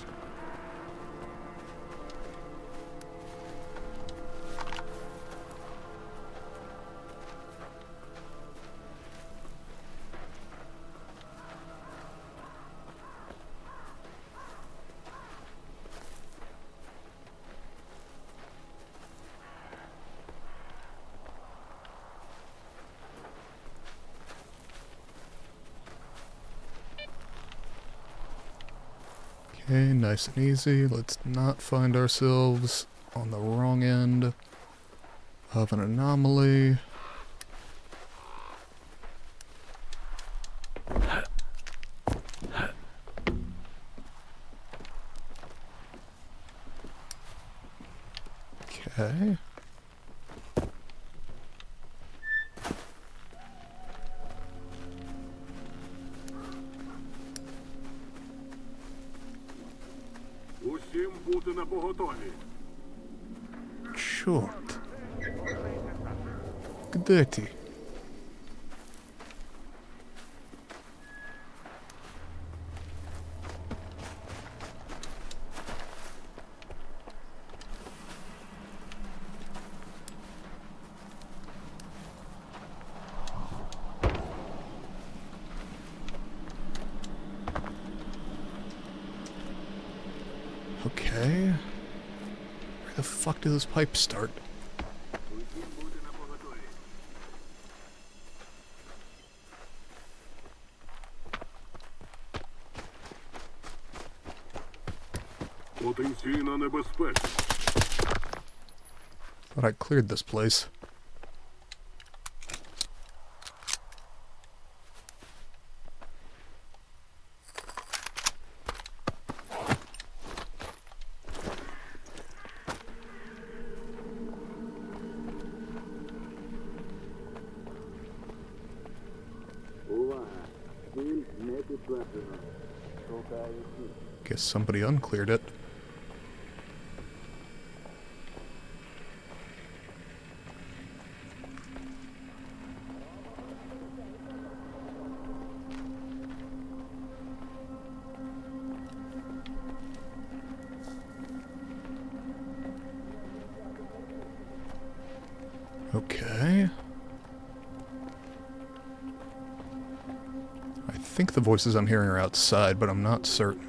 Okay, nice and easy. Let's not find ourselves on the wrong end of an anomaly. Okay. Усім бути на поготові. Черт. Где ты? fuck do those pipes start? Усім бути на поготові. Потенційна небезпека. Thought I cleared this place. Guess somebody uncleared it. Okay. I think the voices I'm hearing are outside, but I'm not certain.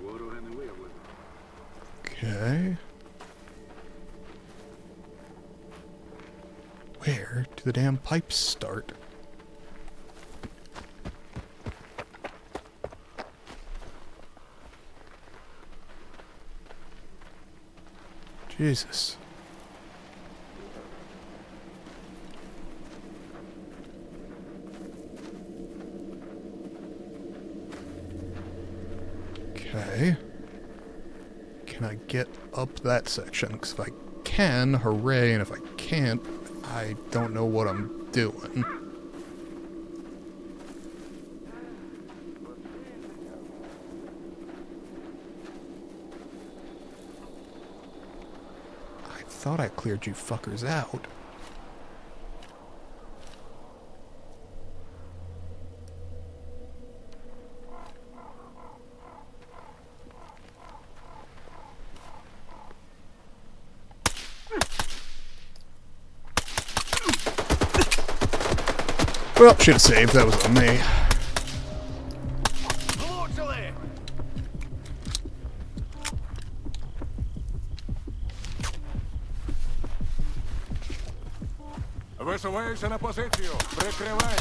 Ворога не виявлено. Okay. Where do the damn pipes start? Jesus. Okay. Can I get up that section? Because if I can, hooray, and if I can't, I don't know what I'm doing. I thought I cleared you fuckers out. Well, should have saved. That was on me. Влучили! Висуваюся на позицію. Прикривай.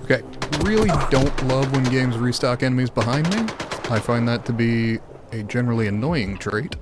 Okay, really don't love when games restock enemies behind me. I find that to be a generally annoying trait.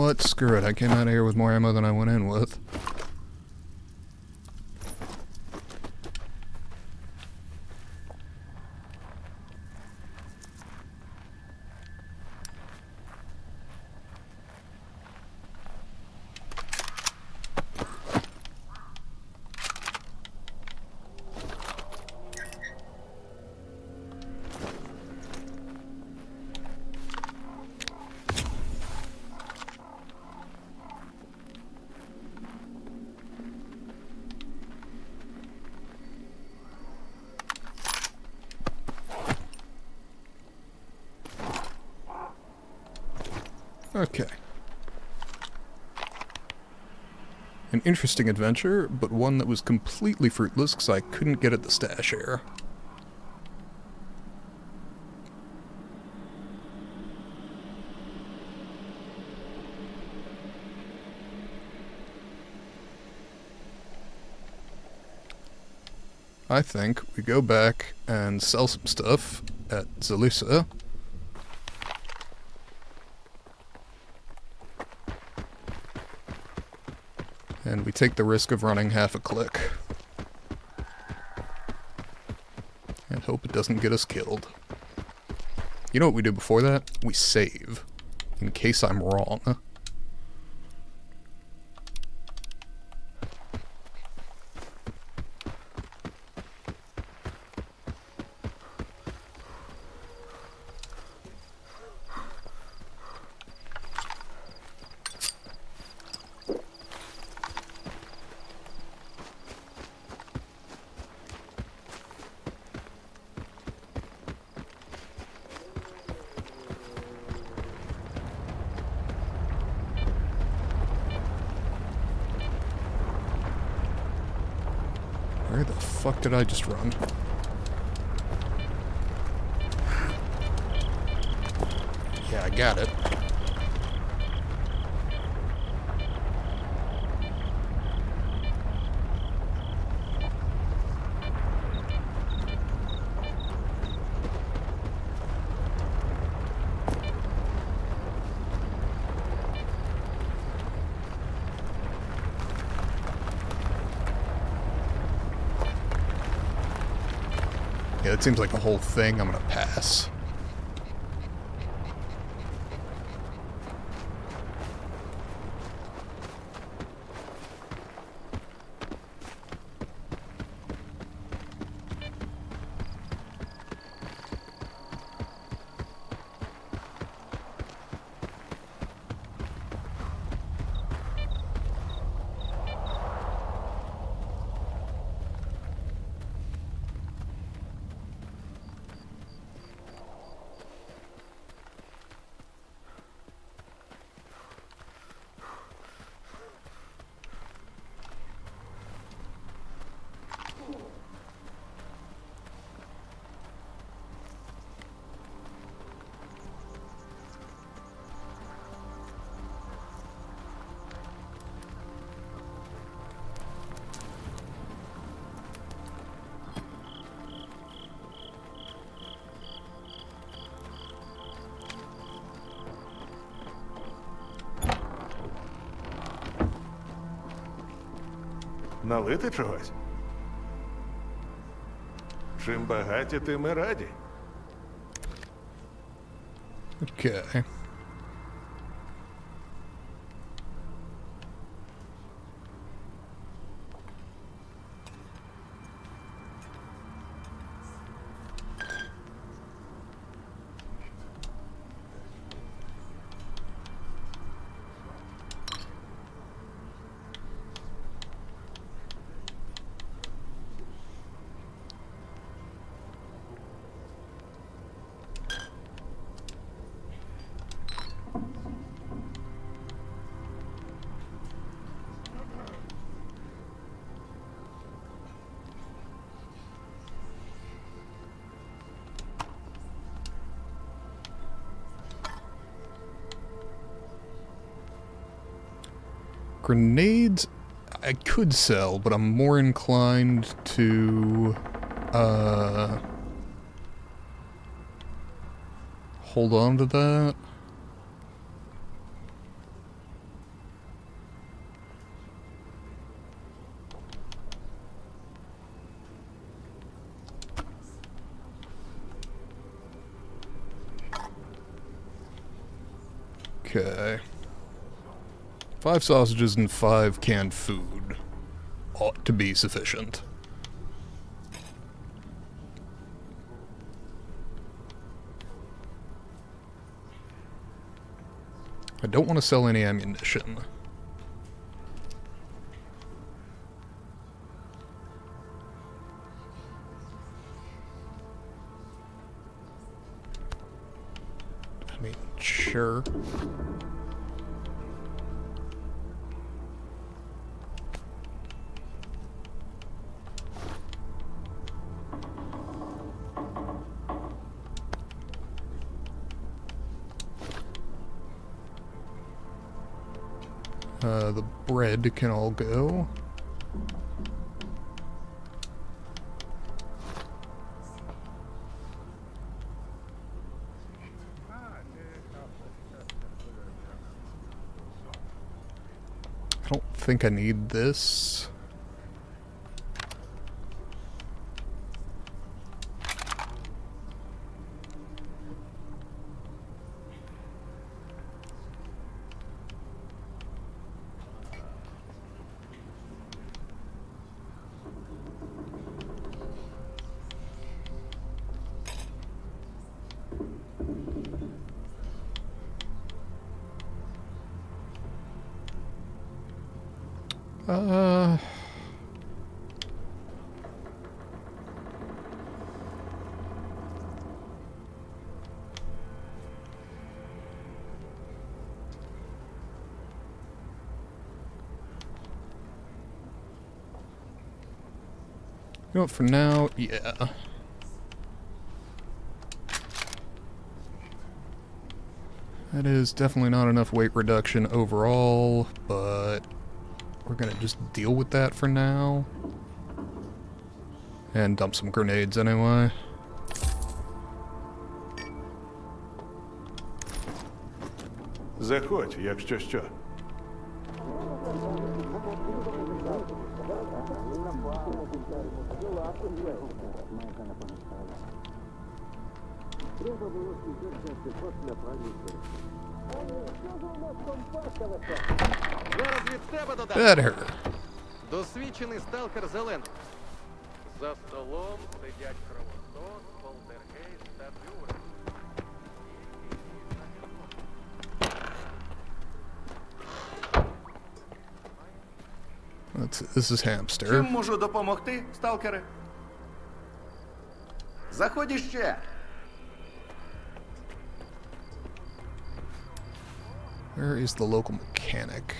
what? Screw it. I came out of here with more ammo than I went in with. Okay. An interesting adventure, but one that was completely fruitless because I couldn't get at the stash area. I think we go back and sell some stuff at Zalisa. And we take the risk of running half a click. And hope it doesn't get us killed. You know what we do before that? We save. In case I'm wrong. Where the fuck did I just run? Yeah, I got it. Yeah, it seems like a whole thing. I'm gonna pass. Налити чогось? Чим багаті, тим і раді. Okay. Grenades, I could sell, but I'm more inclined to, hold on to that. Okay. 5 sausages and 5 canned food ought to be sufficient. I don't want to sell any ammunition. I mean, sure. The bread can all go. I don't think I need this. Uh... You know what, for now, yeah. That is definitely not enough weight reduction overall, but we're gonna just deal with that for now. And dump some grenades anyway. Заходь, якщо що. Зараз від себе додам. Better. Досвідчений сталкер зелений. За столом сидять кровосос, полтергейст та дюрер. This is Hamster. Чим можу допомогти, сталкери? Заходь іще. Where is the local mechanic?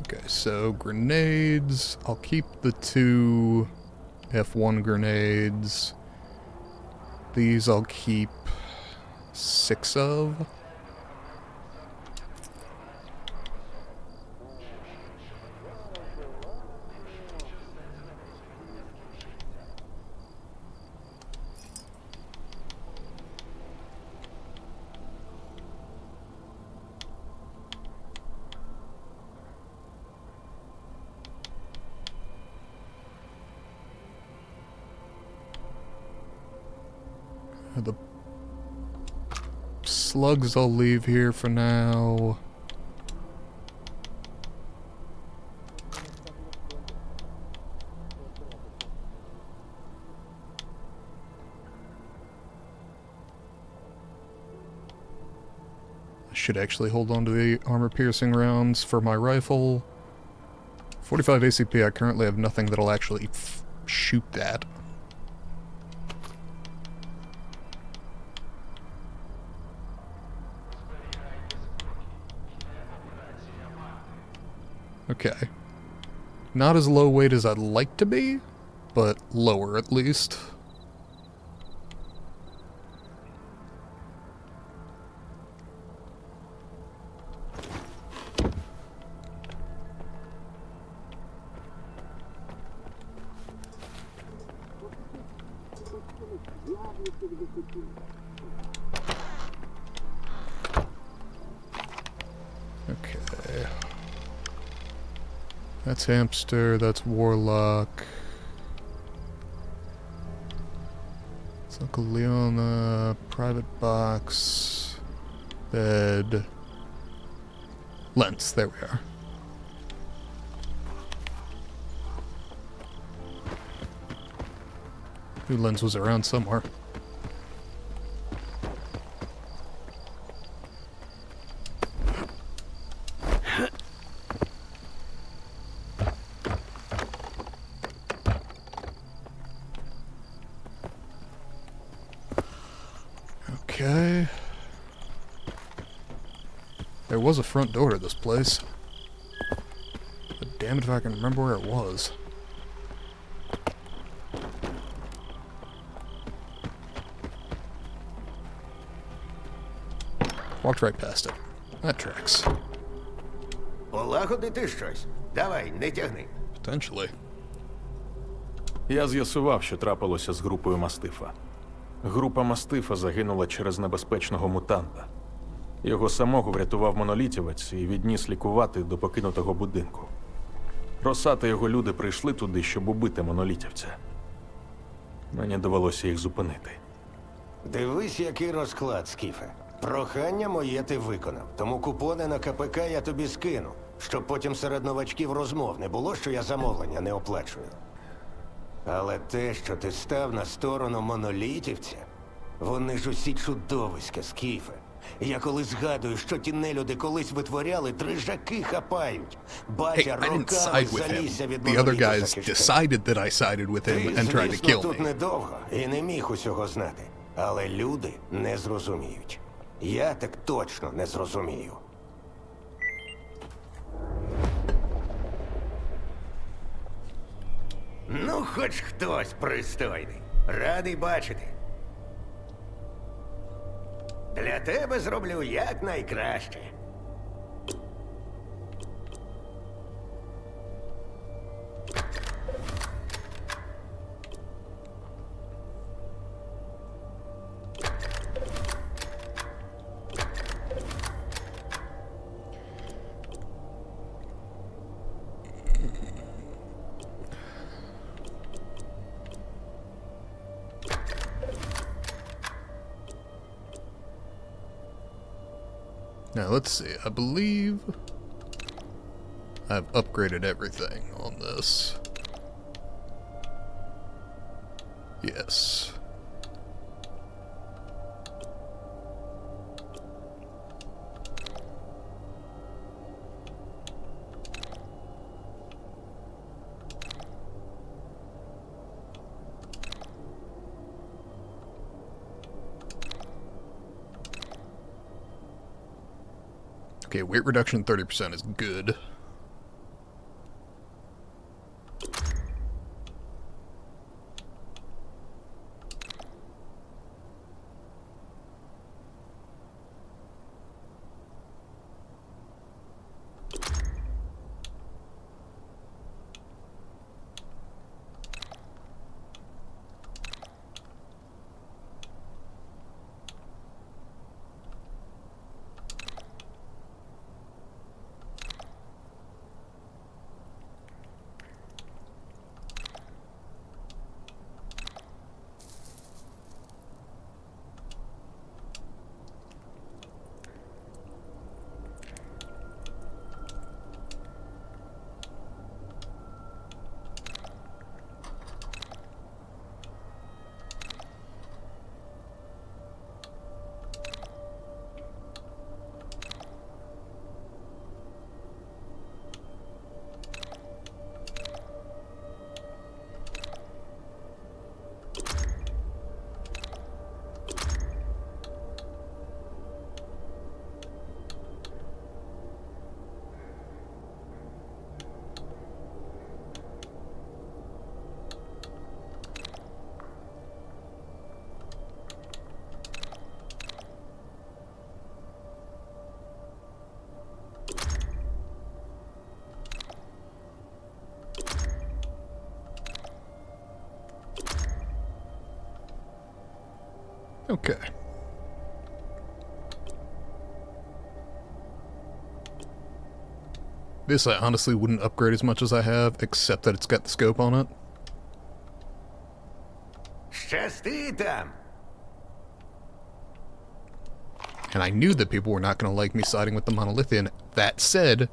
Okay, so grenades. I'll keep the 2 F1 grenades. These I'll keep 6 of. The slugs I'll leave here for now. I should actually hold on to the armor-piercing rounds for my rifle. 45 ACP, I currently have nothing that'll actually shoot that. Okay. Not as low weight as I'd like to be, but lower at least. Okay. That's Hamster, that's Warlock. Leona, private box, bed, lens. There we are. New lens was around somewhere. Okay. There was a front door to this place. But damn it if I can remember where it was. Walked right past it. That tracks. Полагодити щось? Давай, не тягни. Potentially. Я з'ясував, що трапилося з групою мастифа. Група мастифа загинула через небезпечного мутанта. Його самого врятував монолітівець і відніс лікувати до покинутого будинку. Роса та його люди прийшли туди, щоб убити монолітівця. Мені довелося їх зупинити. Дивись, який розклад, Скіфе. Прохання моє ти виконав, тому купони на КПК я тобі скину, щоб потім серед новачків розмов не було, що я замовлення не оплачую. Але те, що ти став на сторону монолітівця, вони ж усі чудовиська, Скіфе. Я коли згадую, що ті нелюди колись витворяли, трижаки хапають. Hey, Батя I didn't роками side with залізся him. від The other моноліту guys захищати. decided that I sided with him Ти, and tried to звісно, kill тут me. недовго і не міг усього знати. Але люди не зрозуміють. Я так точно не зрозумію. Ну, хоч хтось пристойний. Радий бачити. Для тебе зроблю якнайкраще. Now let's see, I believe I've upgraded everything on this. Yes. Okay, weight reduction 30% is good. Okay. This I honestly wouldn't upgrade as much as I have, except that it's got the scope on it. Щасти там. And I knew that people were not going to like me siding with the Monolithian. That said,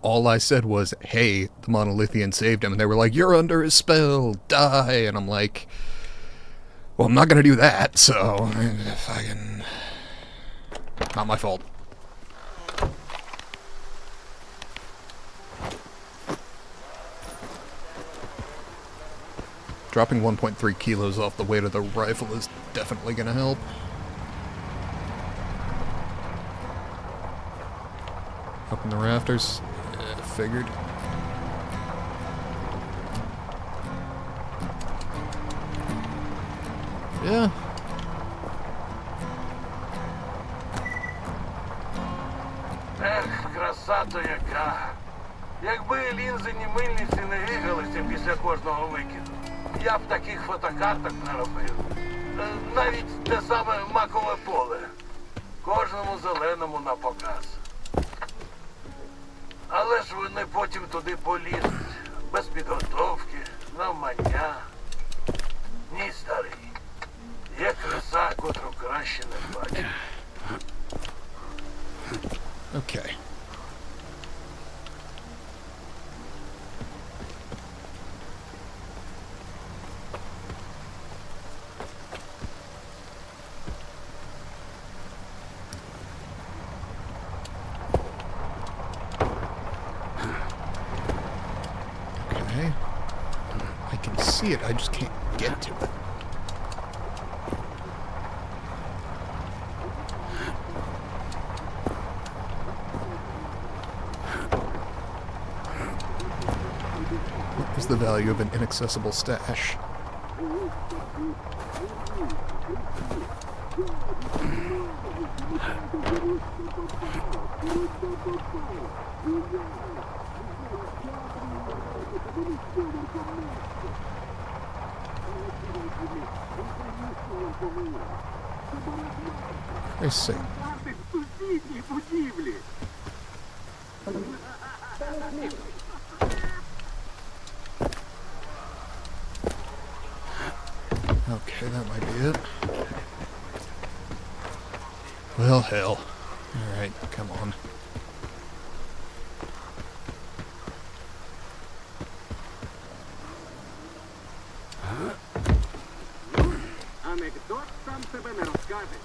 all I said was, hey, the Monolithian saved him. And they were like, you're under his spell, die. And I'm like, well, I'm not going to do that, so fucking not my fault. Dropping 1.3 kilos off the weight of the rifle is definitely going to help. Up in the rafters. Yeah, figured. Yeah. Ех, краса то яка. Якби лінзині мильниці не гигалися після кожного викиду, я б таких фотокарток не робив. Навіть те саме макове поле. Кожному зеленому на показ. Але ж вони потім туди полізуть. Без підготовки, навмання. Ні, старий. Є краса, котру краще не бачити. Okay. Okay. I can see it, I just can't get to it. What is the value of an inaccessible stash? I see. Okay, that might be it. Well, hell. Alright, come on. Анекдот сам себе не розкаже.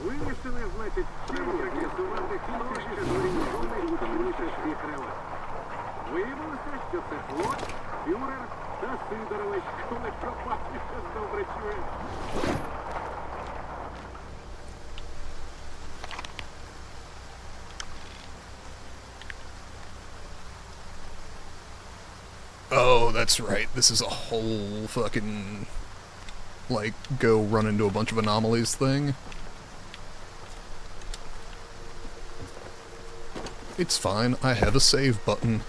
Вирішили, значить, з'ясувати, хто ще зорієнтований у таємничості крила. Виявилося, що це флот, фюрер та Сидорович, коли пропався, добре чує. Oh, that's right. This is a whole fucking, like, go run into a bunch of anomalies thing. It's fine. I have a save button.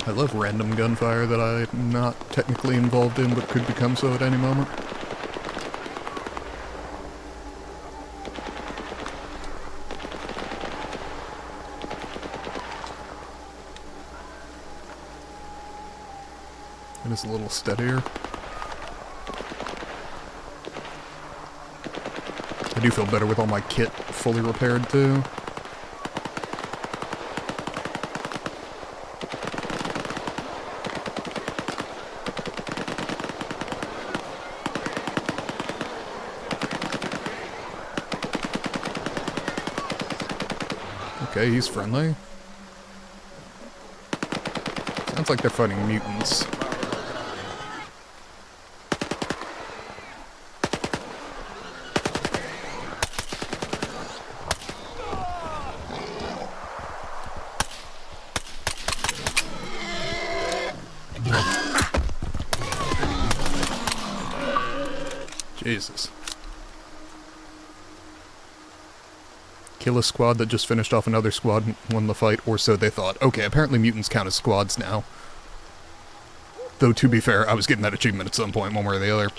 I love random gunfire that I'm not technically involved in but could become so at any moment. It is a little steadier. I do feel better with all my kit fully repaired too. Okay, he's friendly. Sounds like they're fighting mutants. Jesus. Kill a squad that just finished off another squad and won the fight, or so they thought. Okay, apparently mutants count as squads now. Though, to be fair, I was getting that achievement at some point, one way or the other.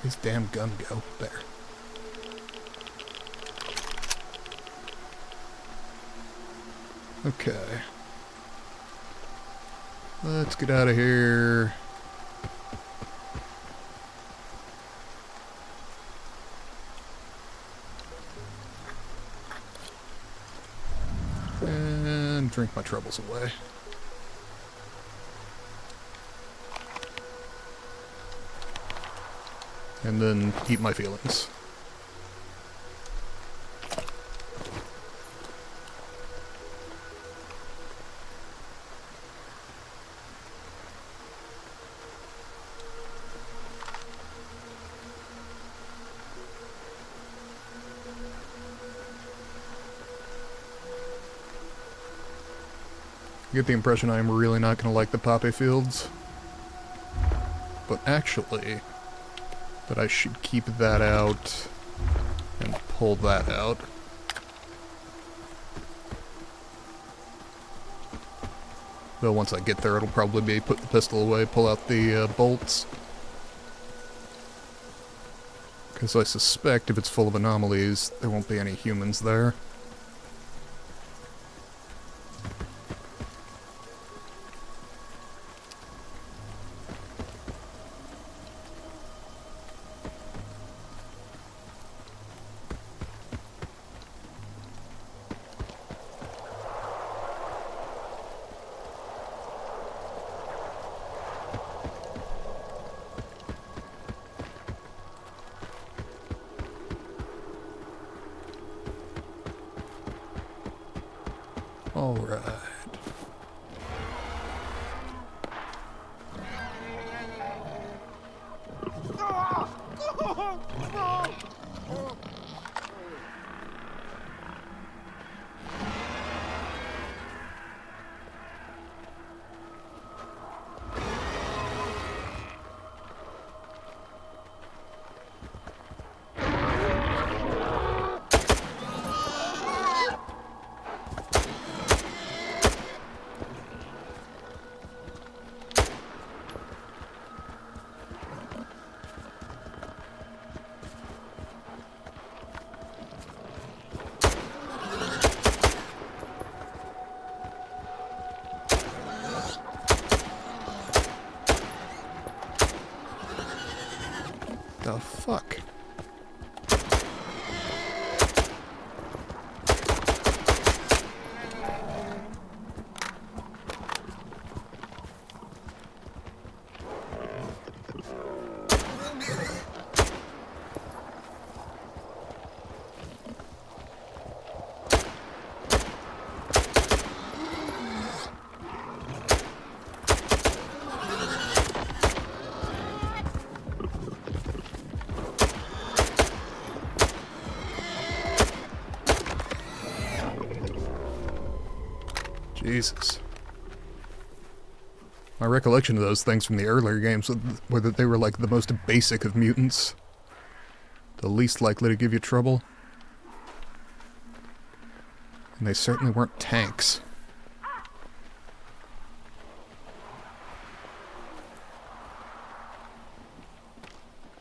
His damn gun go? There. Okay. Let's get out of here. And drink my troubles away. And then eat my feelings. I get the impression I'm really not going to like the poppy fields. But actually, that I should keep that out and pull that out. Though once I get there, it'll probably be put the pistol away, pull out the bolts. Because I suspect if it's full of anomalies, there won't be any humans there. Alright. The fuck? Jesus. My recollection of those things from the earlier games were that they were like the most basic of mutants. The least likely to give you trouble. And they certainly weren't tanks.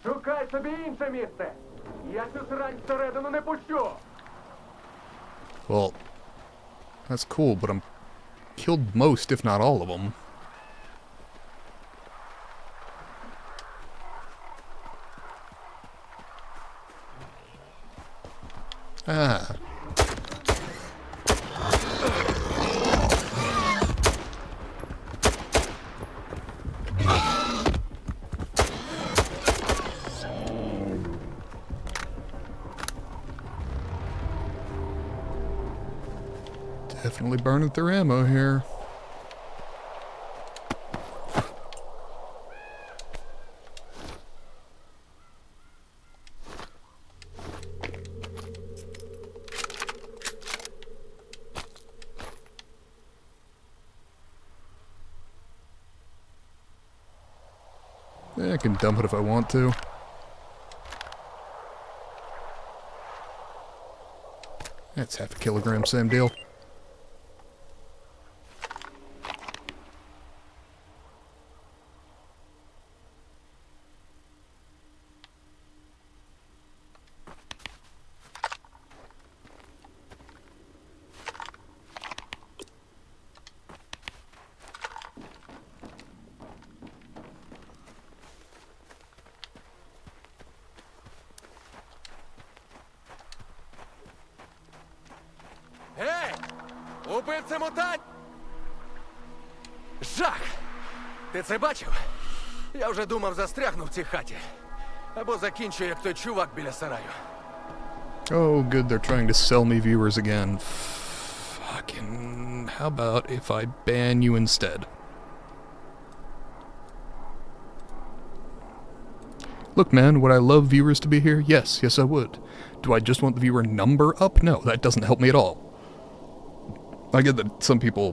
Шукай собі інше місце. Я цю срань всередину не пущу. Well, that's cool, but I'm killed most, if not all of them. Ah. Definitely burning through ammo here. I can dump it if I want to. That's half a kilogram, same deal. Гей! Убивця мутант! Жах! Ти це бачив? Я вже думав, застрягну в цій хаті. Або закінчу, як той чувак біля сараю. Oh, good, they're trying to sell me viewers again. Fucking... How about if I ban you instead? Look, man, would I love viewers to be here? Yes, yes I would. Do I just want the viewer number up? No, that doesn't help me at all. I get that some people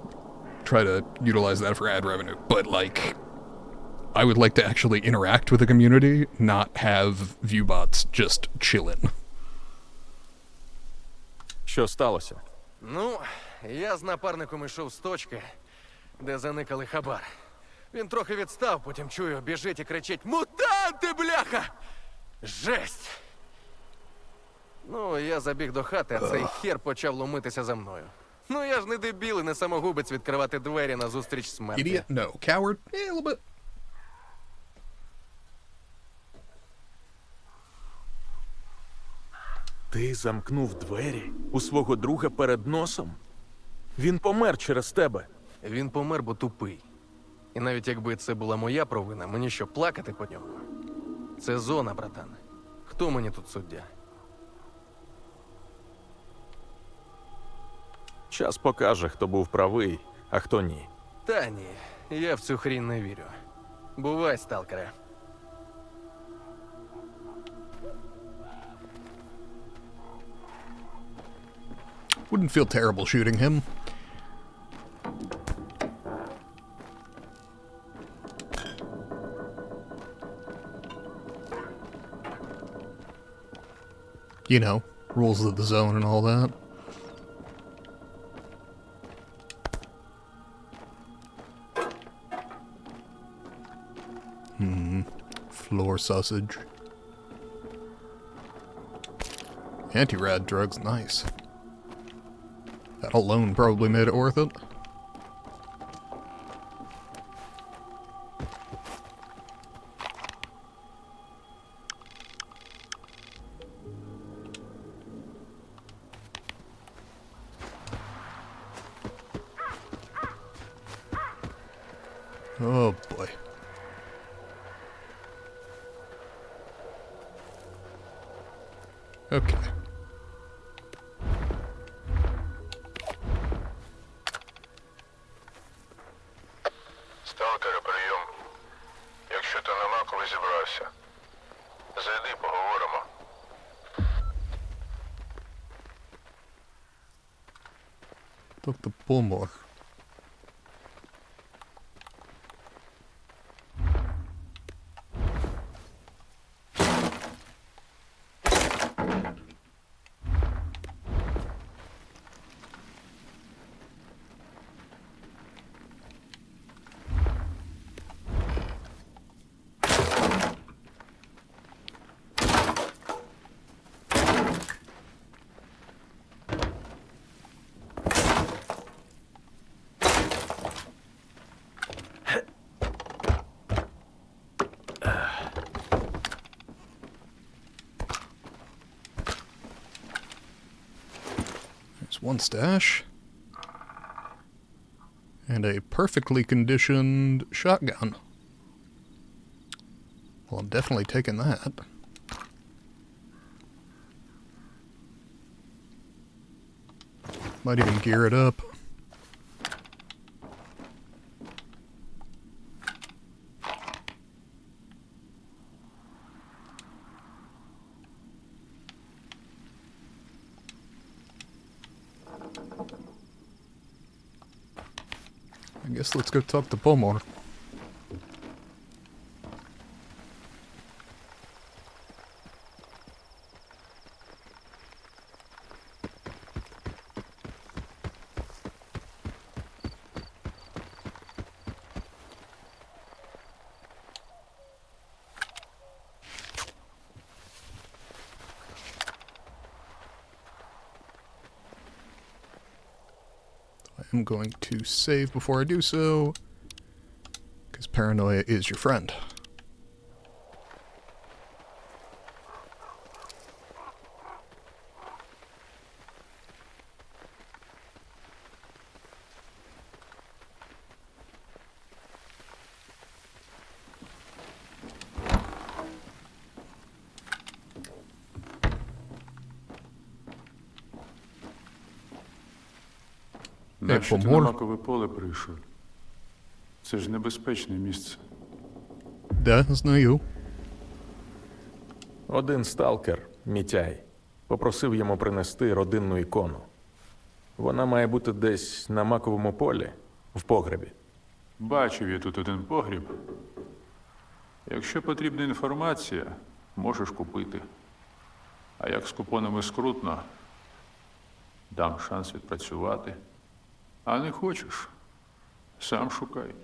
try to utilize that for ad revenue, but, like, I would like to actually interact with the community, not have viewbots just chillin'. Що сталося? Ну, я з напарником йшов з точки, де заникали хабар. Він трохи відстав, потім чую, біжить і кричить: «Мутанти, бляха!» Жесть! Ну, я забіг до хати, а цей хер почав ломитися за мною. Ну, я ж не дебіл і не самогубець відкривати двері назустріч смерті. Idiot? No. Coward? A little bit. Ти замкнув двері у свого друга перед носом? Він помер через тебе. Він помер, бо тупий. І навіть якби це була моя провина, мені що, плакати по ньому? Це зона, братан. Хто мені тут суддя? Час покаже, хто був правий, а хто ні. Та ні, я в цю хрінь не вірю. Бувай, сталкере. Wouldn't feel terrible shooting him. You know, rules of the zone and all that. Floor sausage. Anti-rad drugs, nice. That alone probably made it worth it. Oh boy. Okay. Сталкера, прийом. Якщо ти нема, коли зібрався, зайди, поговоримо. Тобто помог. one stash. And a perfectly conditioned shotgun. Well, I'm definitely taking that. Might even gear it up. I guess let's go talk to Pomor. I'm going to save before I do so, because paranoia is your friend. Нащо ти на Помор. макове поле прийшов? Це ж небезпечне місце. Да, знаю. Один сталкер, Мітяй, попросив йому принести родинну ікону. Вона має бути десь на маковому полі, в погребі. Бачив я тут один погріб. Якщо потрібна інформація, можеш купити. А як з купонами скрутно, дам шанс відпрацювати. А не хочеш, сам шукай.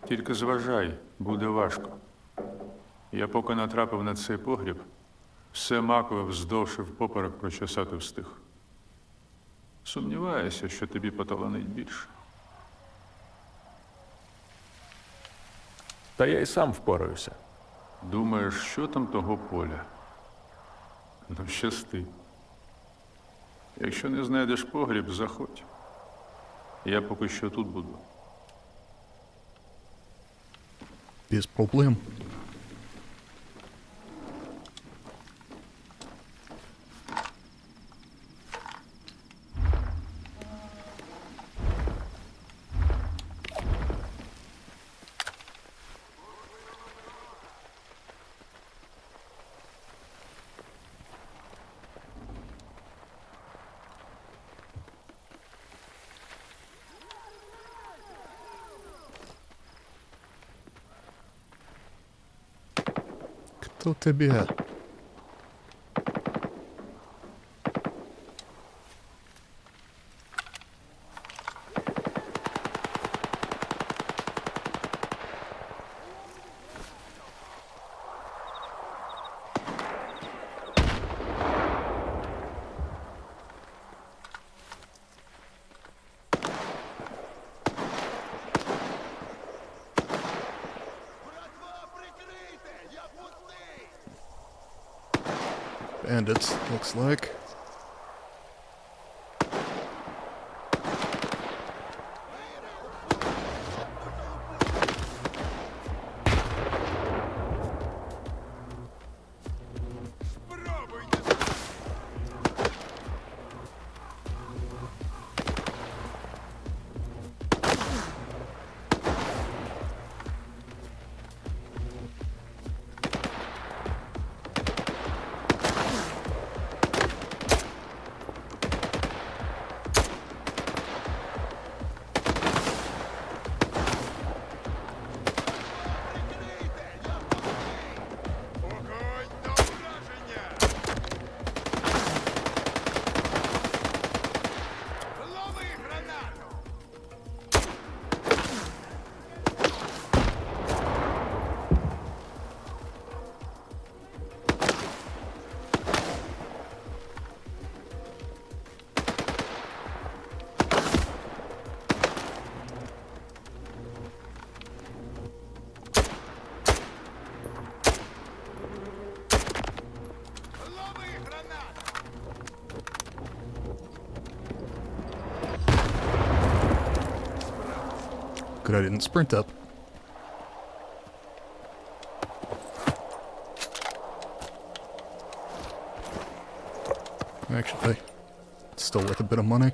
Тільки зважай, буде важко. Я поки натрапив на цей погріб, все макове вздовж і впоперек прочесати встиг. Сумніваюся, що тобі поталанить більше. Та я й сам впораюся. Думаєш, що там того поля? Ну, щасти. Якщо не знайдеш погріб, заходь. Я поки що тут буду. Без проблем. Кто тебе? Bandits, looks like. Good, I didn't sprint up. Actually, it's still worth a bit of money.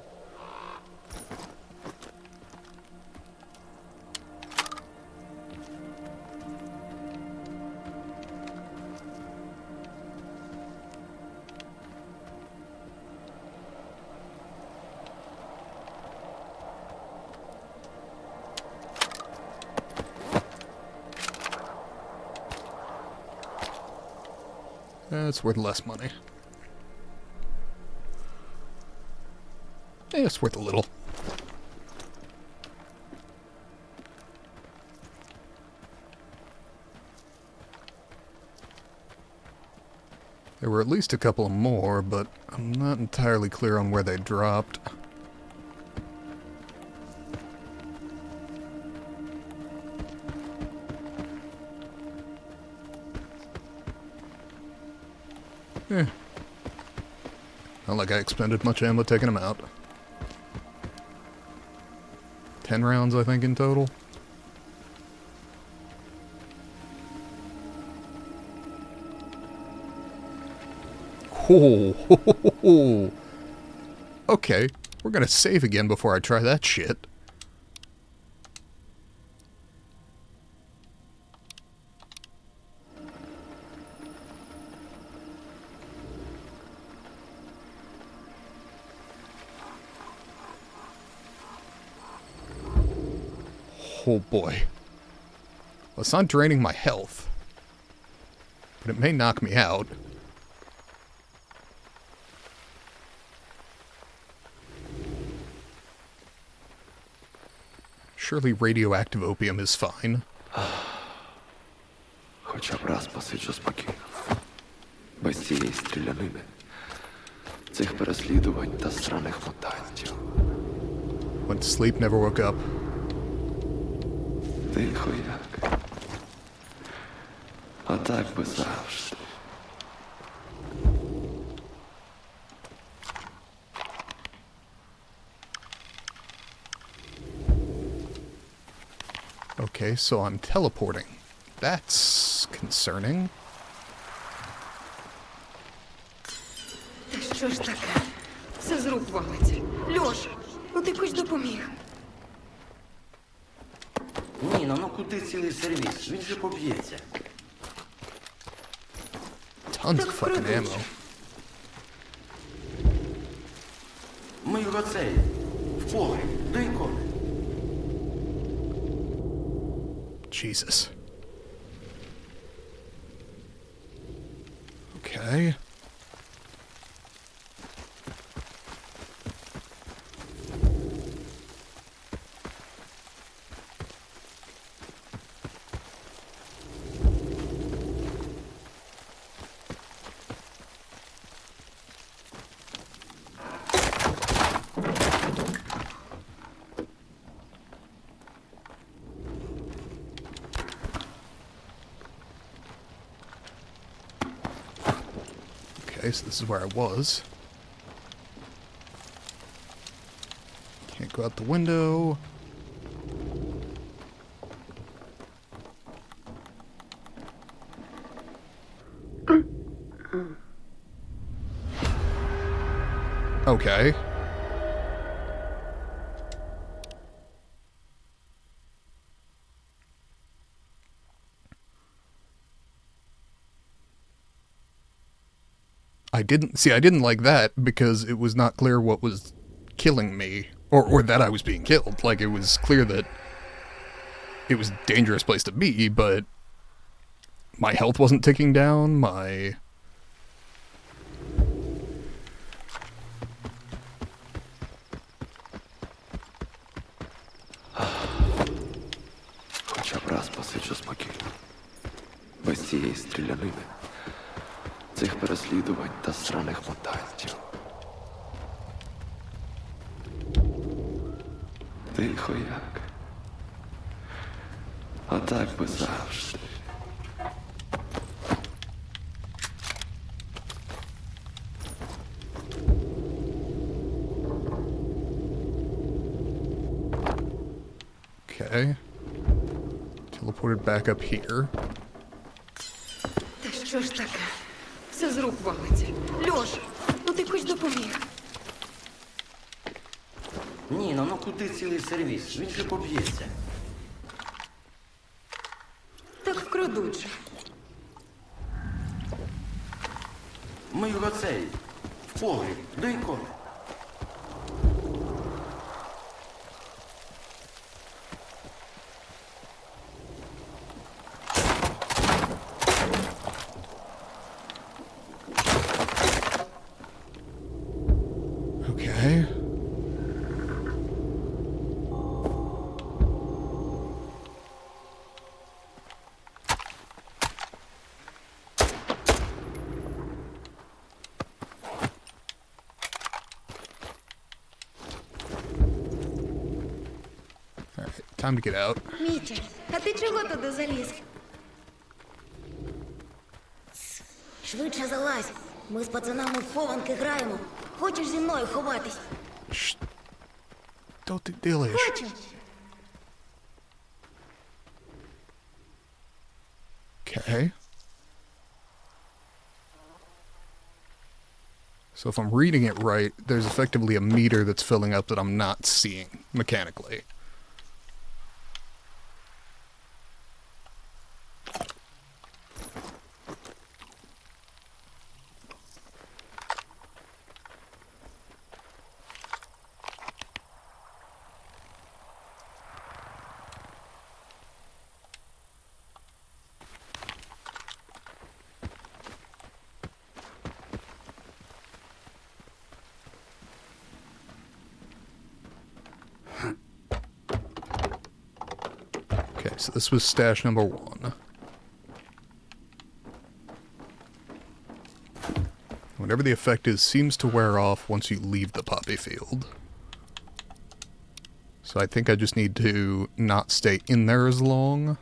It's worth less money. Yeah, it's worth a little. There were at least a couple more, but I'm not entirely clear on where they dropped. Eh. Not like I expended much ammo taking them out. 10 rounds, I think, in total. Oh, okay, we're gonna save again before I try that shit. Oh boy. Well, it's not draining my health, but it may knock me out. Surely radioactive opium is fine. Хоча б раз посиджу спокійно. Без цієї стрілянини. Цих переслідувань та сраних мутантів. Went to sleep, never woke up. Тихо як. А так би завжди. Okay, so I'm teleporting. That's concerning. Та що ж таке? Все з рук валиться. Льоша, ну ти хоч допоміг. Ніно, ну куди цілий сервіс? Він же поб'ється. Tons of fucking ammo. Ми його цей, в погріб, до ікони. Jesus. Okay. Okay, so this is where I was. Can't go out the window. Okay. I didn't like that because it was not clear what was killing me, or that I was being killed. Like, it was clear that it was a dangerous place to be, but my health wasn't ticking down, my... Хоча б раз посиджу спокійно. Без цієї стрілянини. Цих переслідувань та сраних мутантів. Тихо як. А так би завжди. Okay. Teleported back up here. Та що ж таке? Все з рук валиться. Льоша, ну ти хоч допоміг. Ніно, ну куди цілий сервіс? Він же поб'ється. Так вкрадуть же. Ми його цей, в погріб, до ікони. Okay. Alright, time to get out. Мітя, а ти чого туди заліз? Швидше залазь. Ми з пацанами в хованки граємо. Хочеш зі мною ховатись? Що ти делаєш? Хочу. Okay. So if I'm reading it right, there's effectively a meter that's filling up that I'm not seeing mechanically. Okay, so this was stash number 1. Whatever the effect is seems to wear off once you leave the poppy field. So I think I just need to not stay in there as long.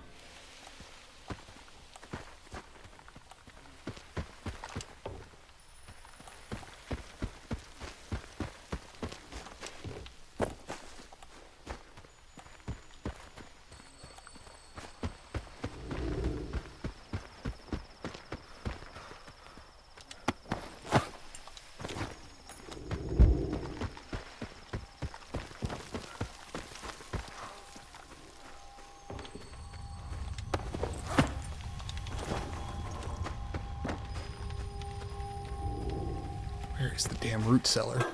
Where's the damn root cellar?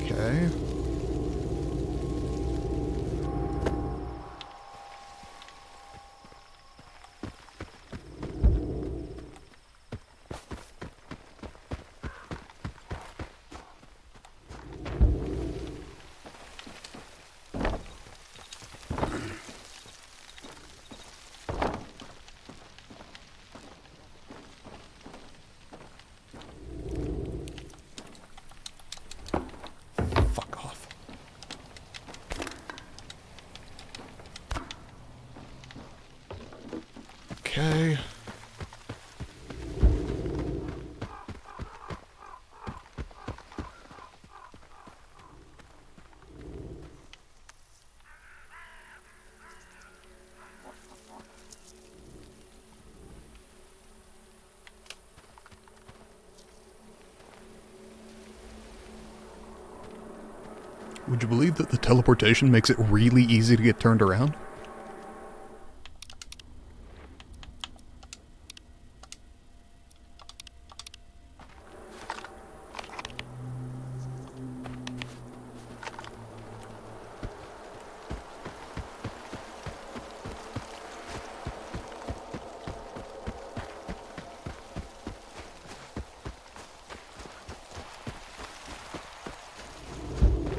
Okay. Fuck off. Okay. Would you believe that the teleportation makes it really easy to get turned around?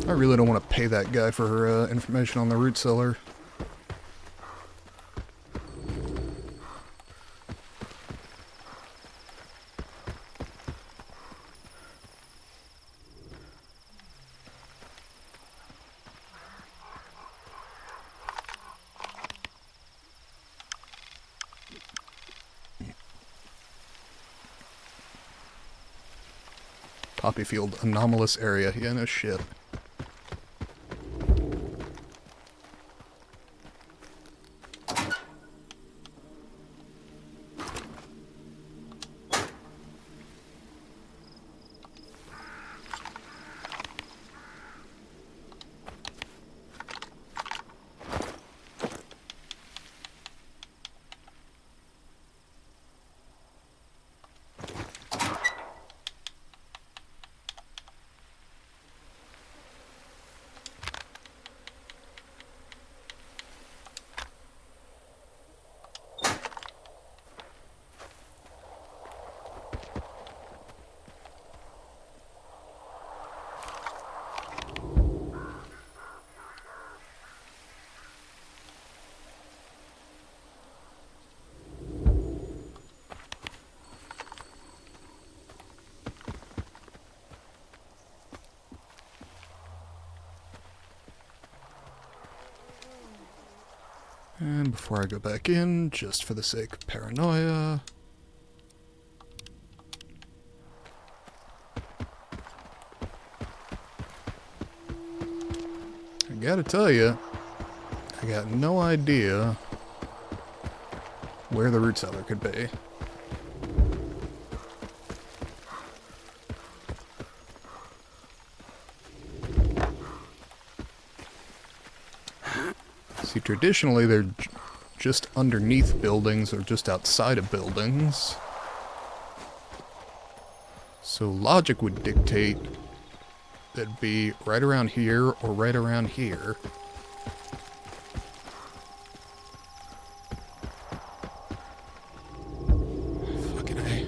I really don't want to pay that guy for information on the root cellar. Poppy field, anomalous area. Yeah, no shit. And before I go back in, just for the sake of paranoia... I gotta tell you, I got no idea where the root cellar could be. See, traditionally they're just underneath buildings or just outside of buildings. So logic would dictate that'd be right around here or right around here. Fucking A.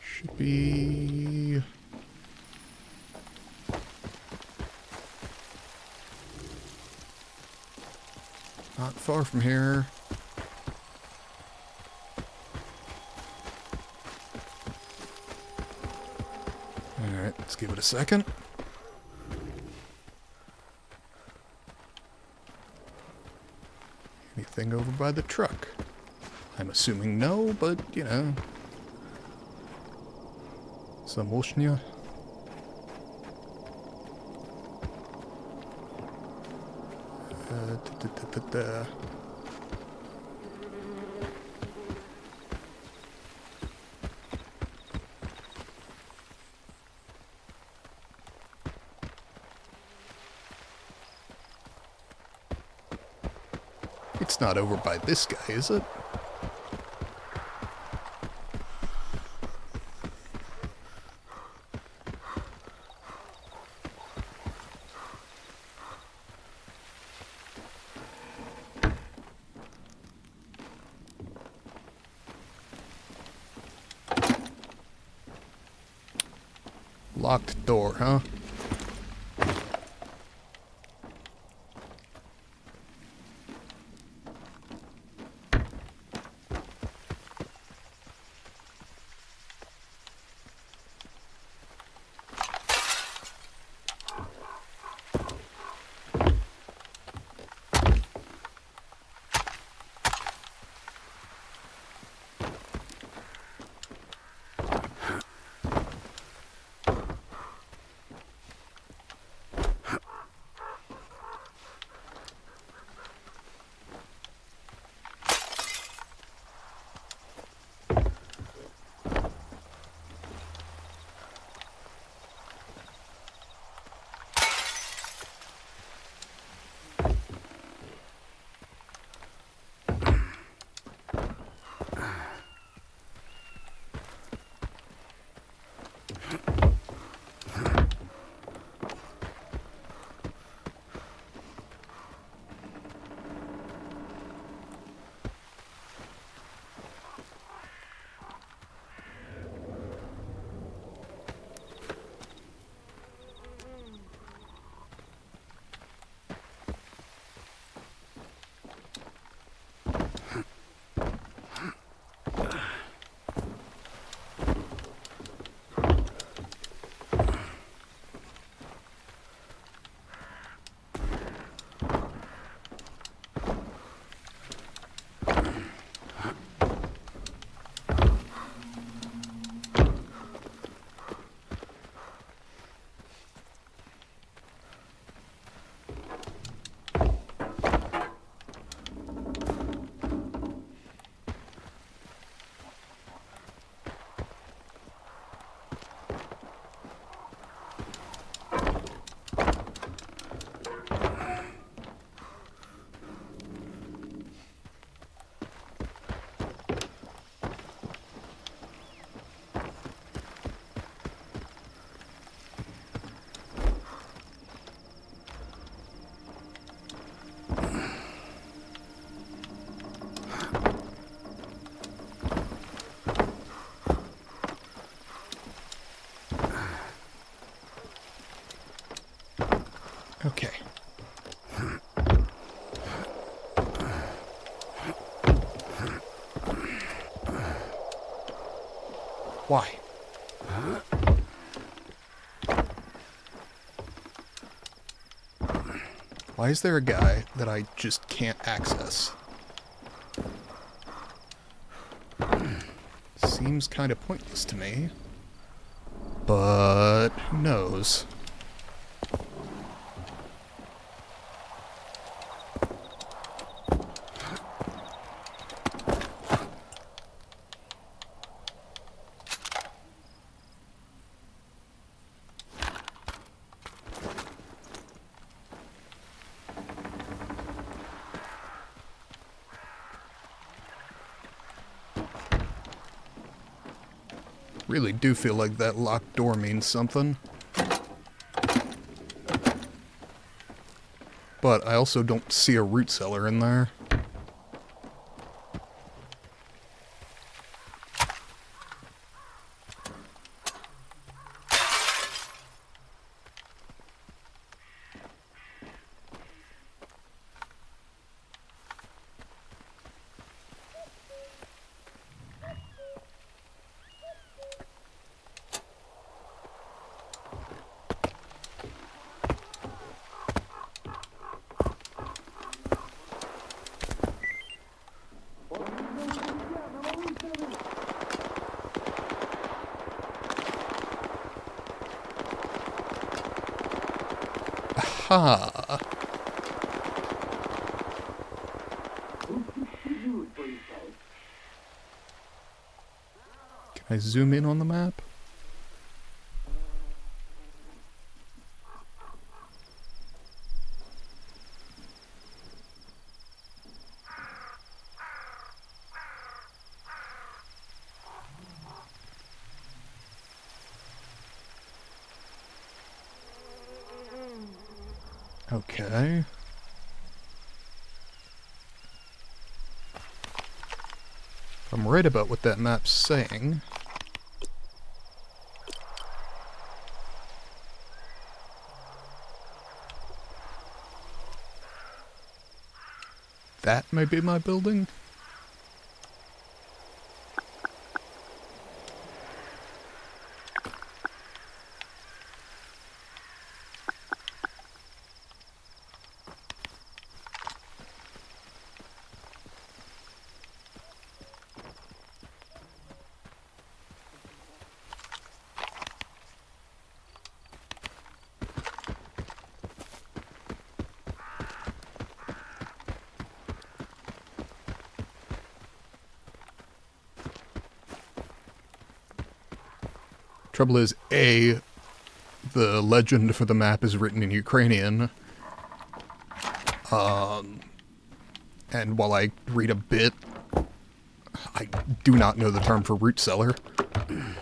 Should be... not far from here. Alright, let's give it a second. Anything over by the truck? I'm assuming no, but, you know... Zamoshnia. It's not over by this guy, is it? Locked door, huh? Okay. Why? Why is there a guy that I just can't access? Seems kind of pointless to me. But who knows? Really do feel like that locked door means something. But I also don't see a root cellar in there. Aha! Can I zoom in on the map? Okay. If I'm right about what that map's saying, that may be my building? Trouble is, A, the legend for the map is written in Ukrainian. And while I read a bit, I do not know the term for root cellar. You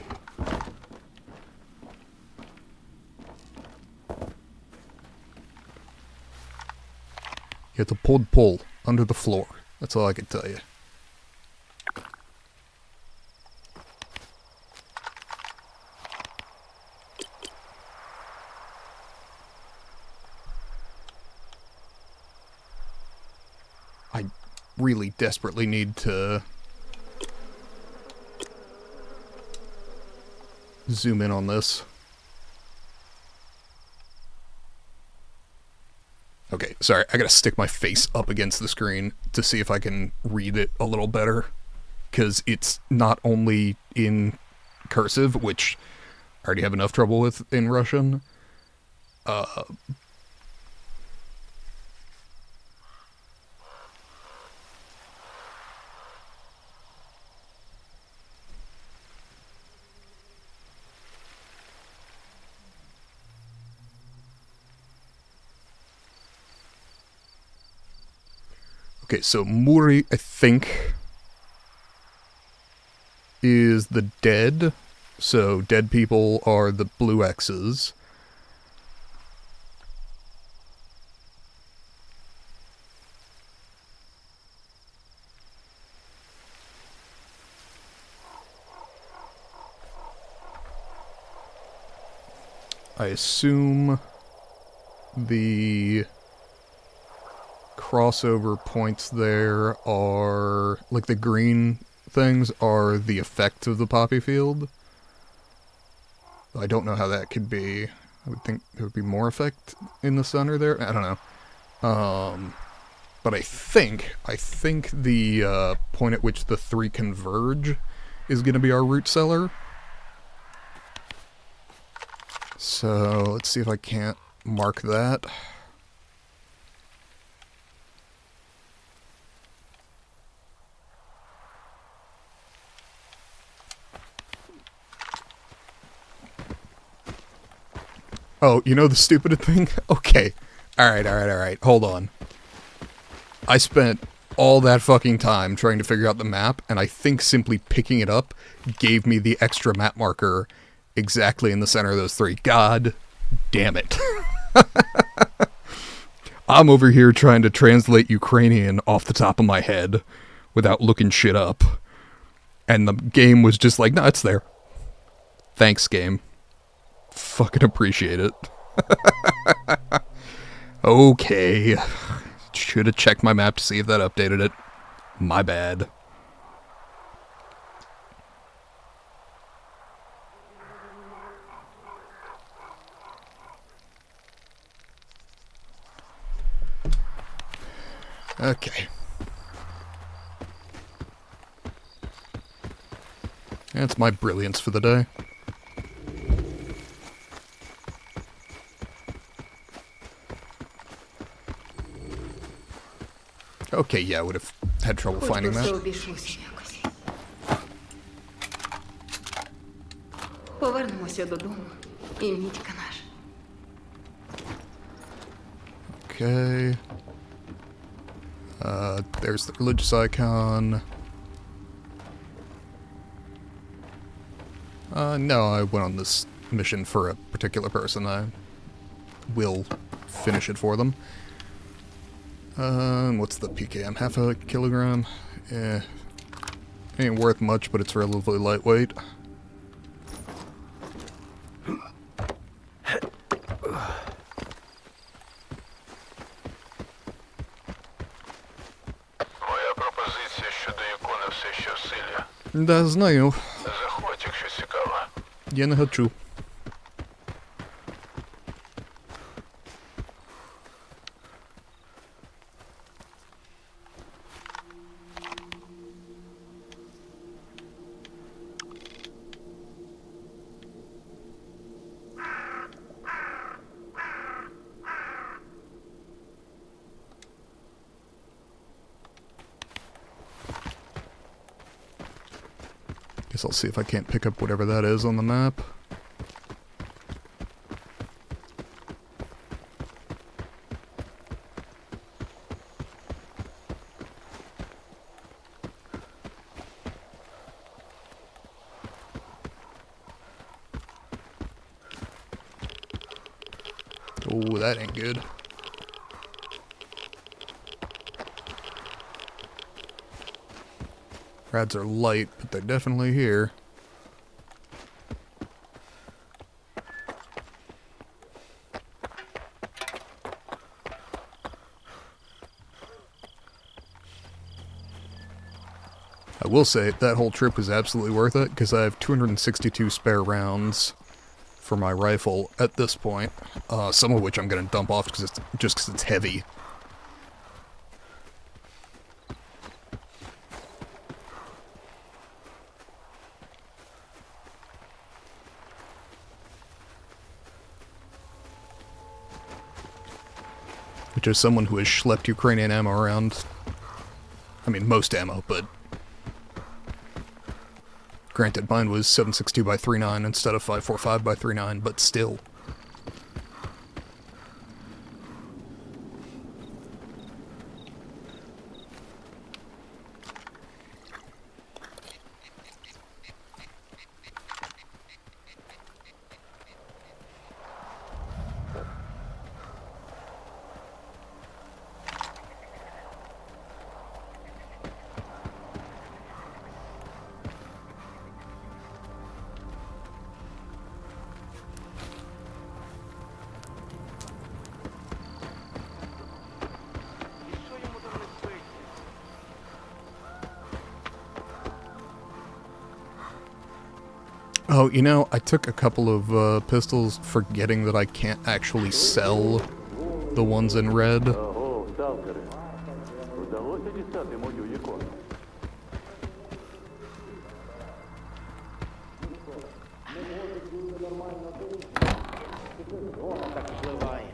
have to pull under the floor. That's all I can tell you. I really desperately need to zoom in on this. Okay, sorry, I gotta stick my face up against the screen to see if I can read it a little better. Because it's not only in cursive, which I already have enough trouble with in Russian. Okay, so Muri, I think, is the dead. So dead people are the blue X's. I assume the crossover points there are, like, the green things are the effect of the poppy field. I don't know how that could be. I would think there would be more effect in the center there. I don't know. But I think the point at which the three converge is going to be our root cellar. So let's see if I can't mark that. Oh, you know the stupid thing? Okay. Alright. Hold on. I spent all that fucking time trying to figure out the map, and I think simply picking it up gave me the extra map marker exactly in the center of those three. God damn it. I'm over here trying to translate Ukrainian off the top of my head without looking shit up. And the game was just like, no, it's there. Thanks, game. Fucking appreciate it. Okay. Should have checked my map to see if that updated it. My bad. Okay. That's my brilliance for the day. Okay, yeah, I would have had trouble finding that. Повернемося додому і Мітька наш. Okay. There's the religious icon. No, I went on this mission for a particular person. I will finish it for them. What's the PKM? Half a kilogram? Eh. Ain't worth much, but it's relatively lightweight. Моя пропозиція щодо ікони все ще в силі. Да, знаю. Заходь, якщо цікаво. Я не хочу. Guess I'll see if I can't pick up whatever that is on the map. Oh, that ain't good. Rads are light, but they're definitely here. I will say, that whole trip was absolutely worth it, because I have 262 spare rounds for my rifle at this point, some of which I'm going to dump off just because it's heavy. Which, as someone who has schlepped Ukrainian ammo around, I mean, most ammo, but granted, mine was 7.62 by 3.9 instead of 5.45 by 3.9, but still. Oh, you know, I took a couple of pistols forgetting that I can't actually sell the ones in red. Ого, сталкери. Вдалося дістати мою ікону? Так впливає.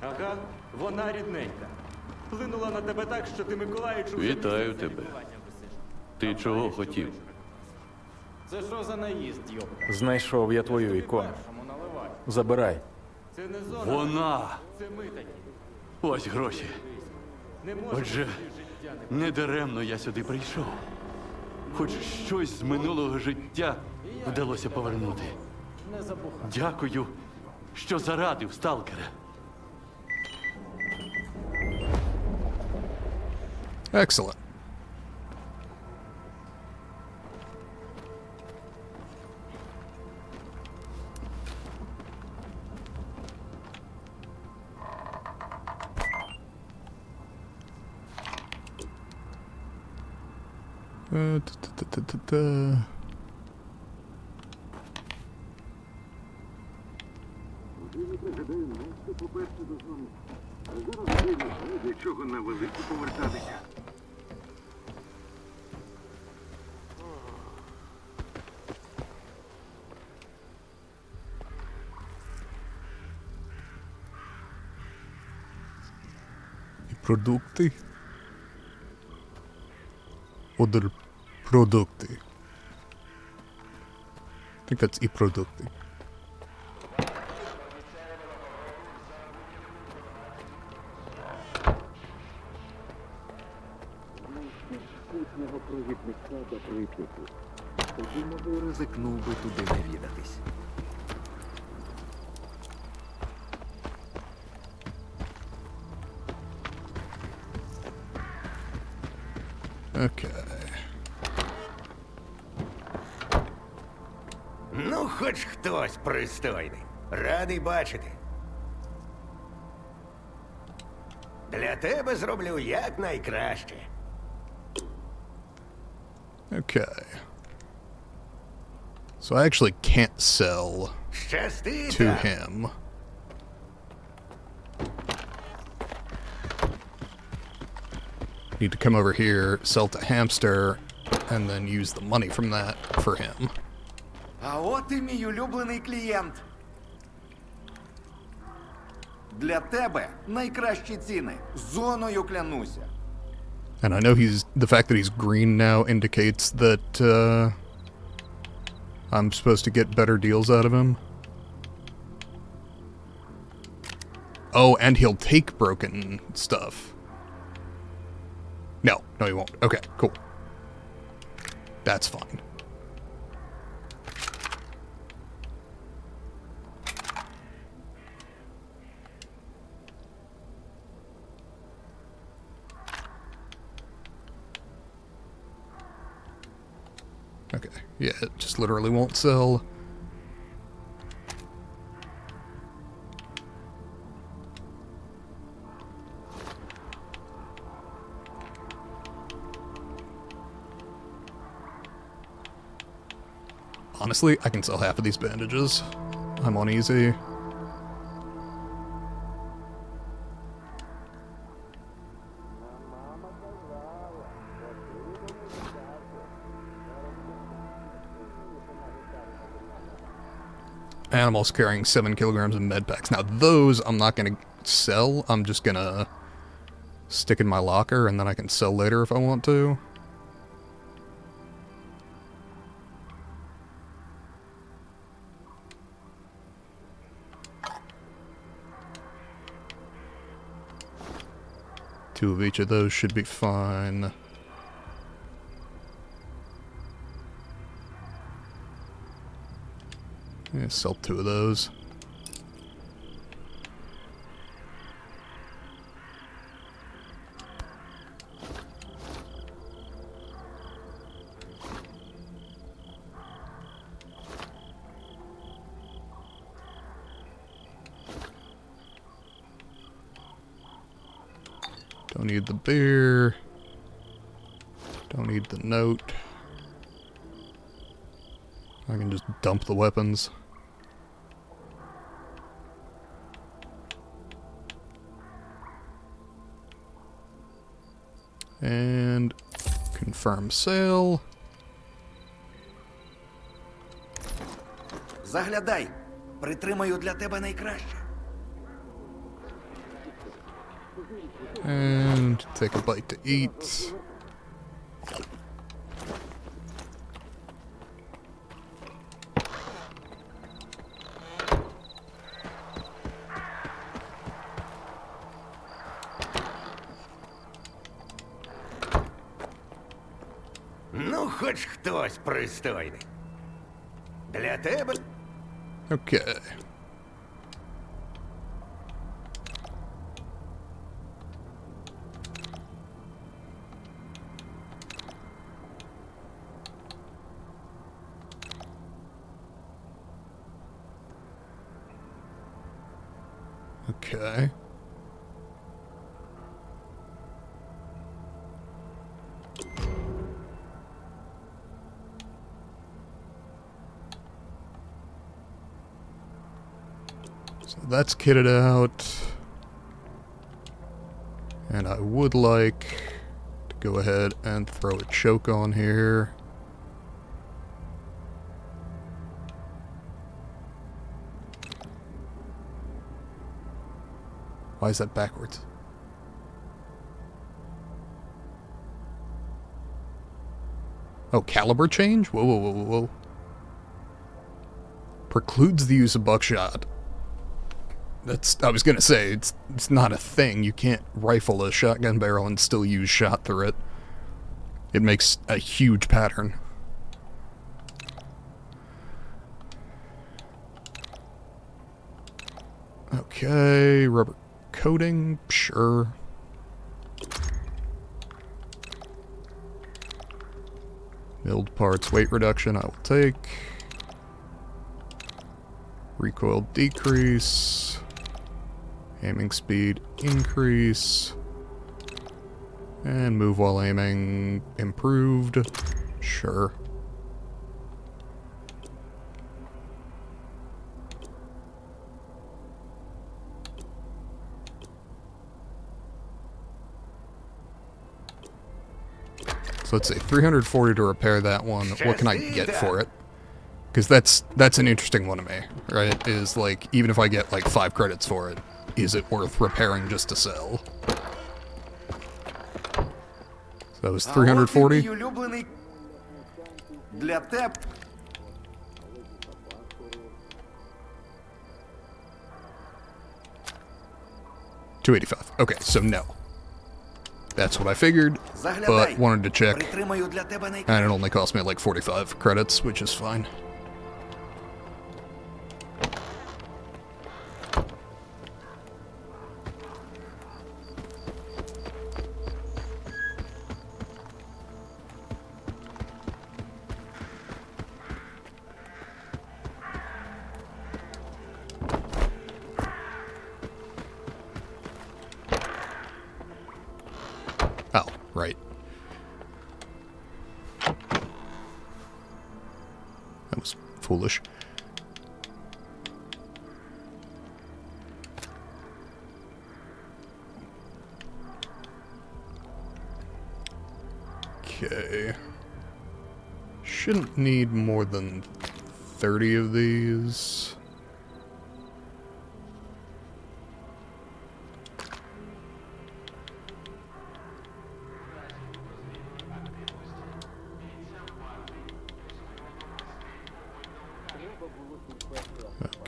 Ага, вона рідненька. Вплинула на тебе так, що ти Миколаївичу... Вітаю тебе. Ти чого хотів? Це що за наїзд, йопта? Знайшов я твою ікону. Забирай. Це не зона. Вона! Це ми такі. Ось гроші. Не можемо Отже, життя не... недаремно я сюди прийшов. Хоч щось з минулого життя вдалося повернути. Не забухай. Дякую, що зарадив, сталкера. Excellent. По-перше, до зони. А зараз я не знаю, для чого на велику повертатися. І продукти. Other продукти. I think that's і продукти. Кутнього провідника до припеку. Тоді, може, ризикнув би туди навідатись. Окей. Ну, хоч хтось пристойний. Радий бачити. Для тебе зроблю якнайкраще. Okay. So I actually can't sell to him. Need to come over here, sell to Hamster, and then use the money from that for him. А от і мій улюблений клієнт. Для тебе найкращі ціни. Зоною клянуся. And I know the fact that he's green now indicates that I'm supposed to get better deals out of him. Oh, and he'll take broken stuff. No, he won't. Okay, cool. That's fine. Okay, yeah, it just literally won't sell. Honestly, I can sell half of these bandages. I'm on easy. Animals carrying 7 kilograms of med packs. Now those I'm not going to sell. I'm just going to stick in my locker and then I can sell later if I want to. Two of each of those should be fine. Yeah, sell 2 of those. Don't need the beer. Don't need the note. I can just dump the weapons. And confirm sale. Заглядай. Притримаю для тебе найкраще. And take a bite to eat. Ну, хоч хтось пристойний. Для тебе. Okay. Okay. So that's kitted out. And I would like to go ahead and throw a choke on here. Why is that backwards? Oh, caliber change? Whoa, whoa, whoa, whoa, whoa. Precludes the use of buckshot. I was gonna say, it's not a thing. You can't rifle a shotgun barrel and still use shot through it. It makes a huge pattern. Okay, rubber coating, sure. Milled parts, weight reduction, I will take. Recoil decrease. Aiming speed increase. And move while aiming improved. Sure. So let's see, 340 to repair that one. What can I get for it? Because that's an interesting one to me, right? Is like, even if I get like 5 credits for it, is it worth repairing just to sell? So that was 340. Для тебе. 285. Okay, so no. That's what I figured, but wanted to check. And it only cost me like 45 credits, which is fine. Oh, right. That was foolish. Okay. Shouldn't need more than 30 of these.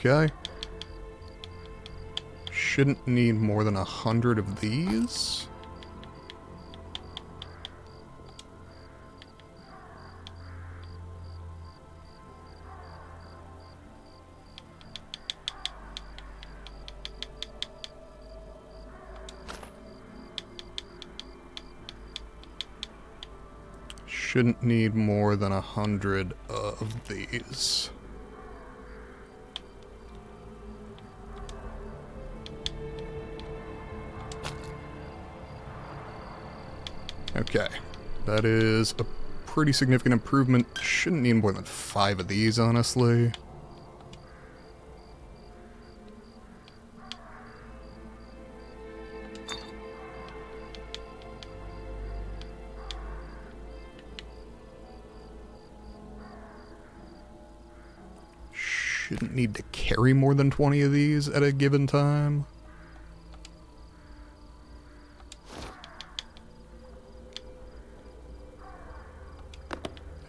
Okay. Shouldn't need more than 100 of these. Shouldn't need more than 100 of these. Okay, that is pretty significant improvement. Shouldn't need more than 5 of these, honestly. Shouldn't need to carry more than 20 of these at a given time.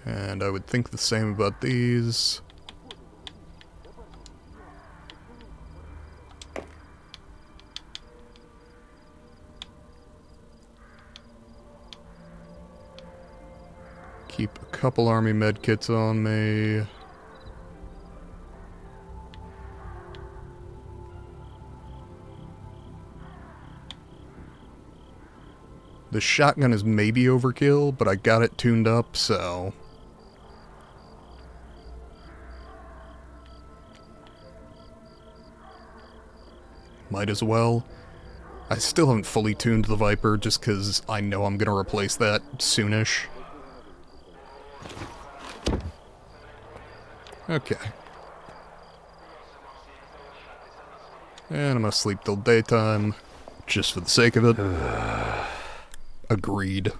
And I would think the same about these. Keep a couple army medkits on me. The shotgun is maybe overkill, but I got it tuned up, so... might as well. I still haven't fully tuned the Viper, just because I know I'm going to replace that soonish. Okay. And I'm going to sleep till daytime, just for the sake of it. Agreed.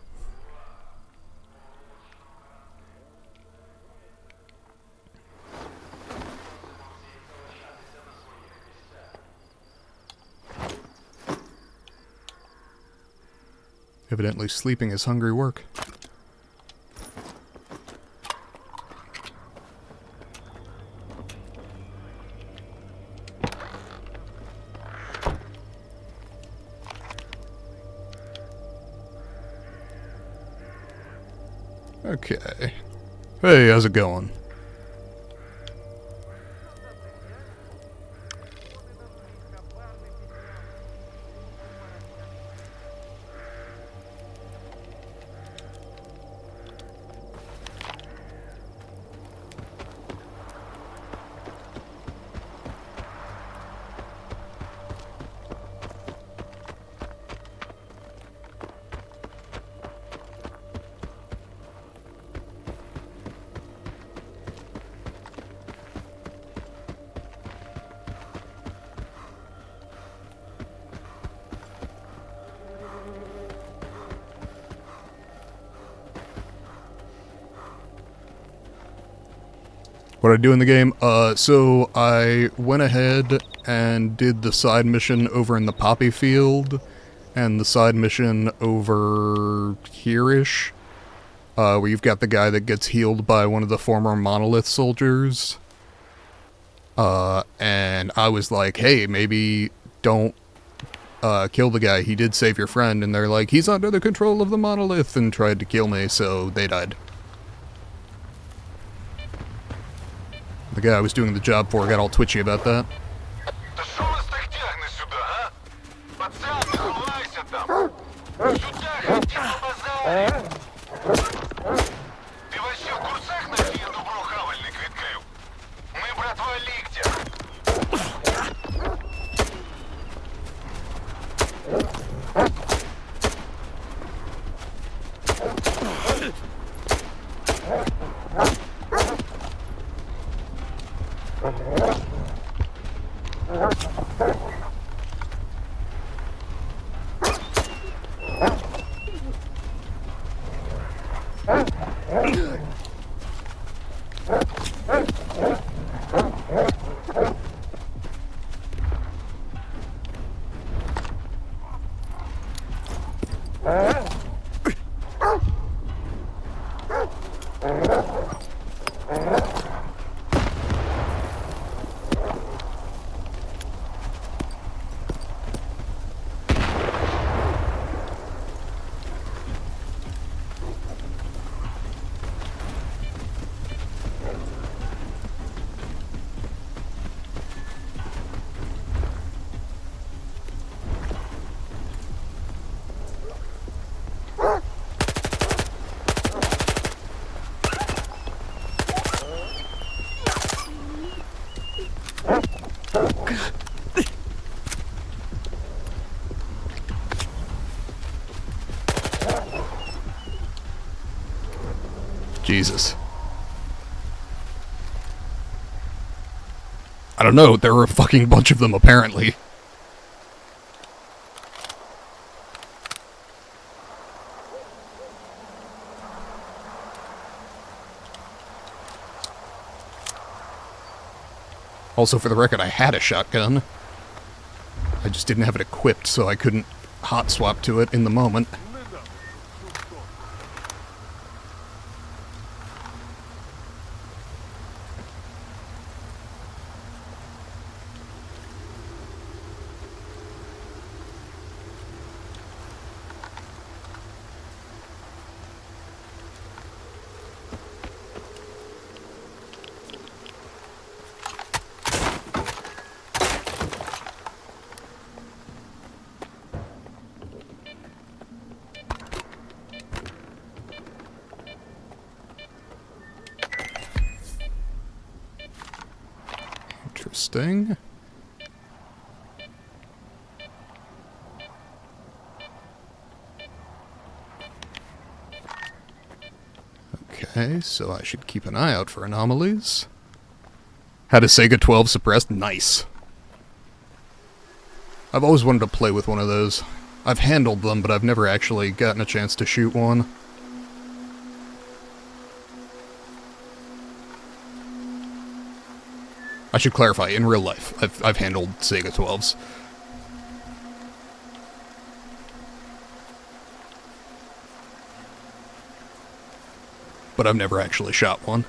Evidently sleeping is hungry work. Okay. Hey, how's it going? What I do in the game? So I went ahead and did the side mission over in the poppy field, and the side mission over here-ish, where you've got the guy that gets healed by one of the former Monolith soldiers. And I was like, hey, maybe don't kill the guy, he did save your friend, and they're like, he's under the control of the Monolith, and tried to kill me, so they died. The guy I was doing the job for got all twitchy about that. Jesus. I don't know, there were a fucking bunch of them apparently. Also, for the record, I had a shotgun. I just didn't have it equipped, so I couldn't hot swap to it in the moment. Interesting. Okay, so I should keep an eye out for anomalies. Had a Sega 12 suppressed? Nice. I've always wanted to play with one of those. I've handled them, but I've never actually gotten a chance to shoot one. I should clarify, in real life, I've handled Sega 12s. But I've never actually shot one.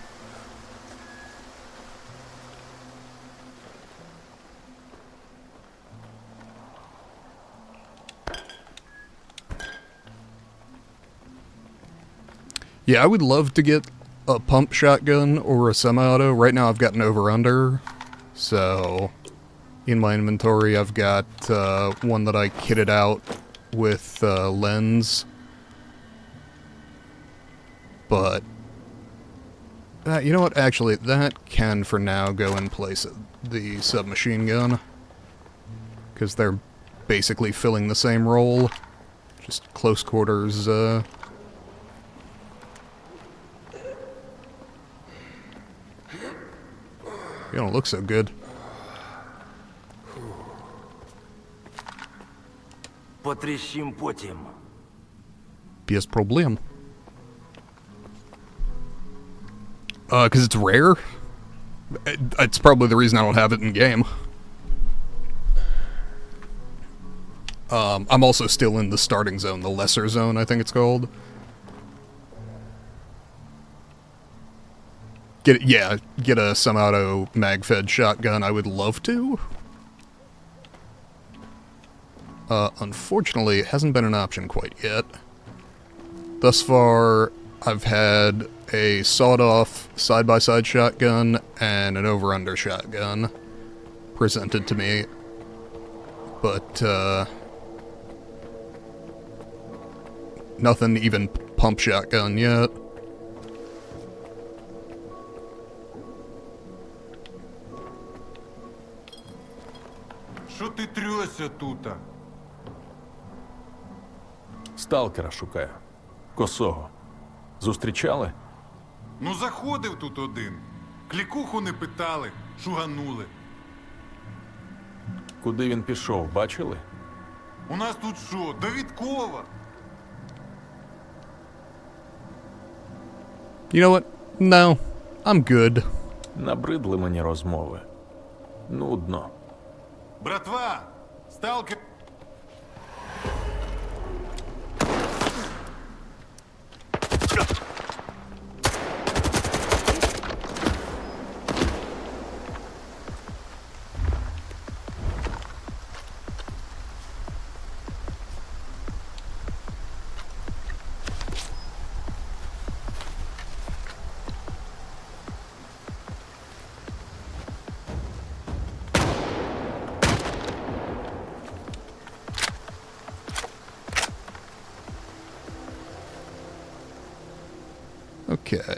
Yeah, I would love to get a pump shotgun or a semi-auto. Right now I've got an over-under, so in my inventory I've got one that I kitted out with lens, but you know what, actually that can for now go in place of the submachine gun, because they're basically filling the same role, just close quarters. You don't look so good. Потрещим потім. Без проблем. Because it's rare? It's probably the reason I don't have it in game. I'm also still in the starting zone, the lesser zone, I think it's called. Get a semi-auto mag-fed shotgun. I would love to. Unfortunately, it hasn't been an option quite yet. Thus far, I've had a sawed-off side-by-side shotgun and an over-under shotgun presented to me. But, nothing even pump shotgun yet. Що ти трьося тута? Сталкера шукаю. Косого. Зустрічали? Ну заходив тут один. Клікуху не питали, шуганули. Куди він пішов, бачили? У нас тут що, довідкова? You know what? No. I'm good. Набридли мені розмови. Нудно. Братва, сталкер... Okay.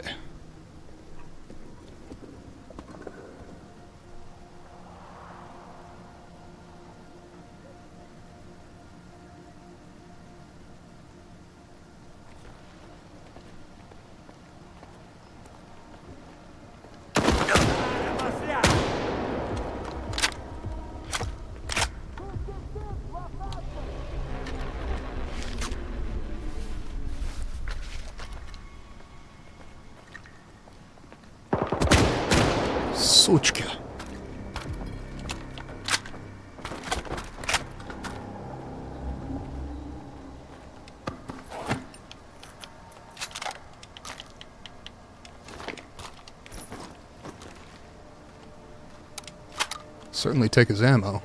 Сучка. Certainly take his ammo.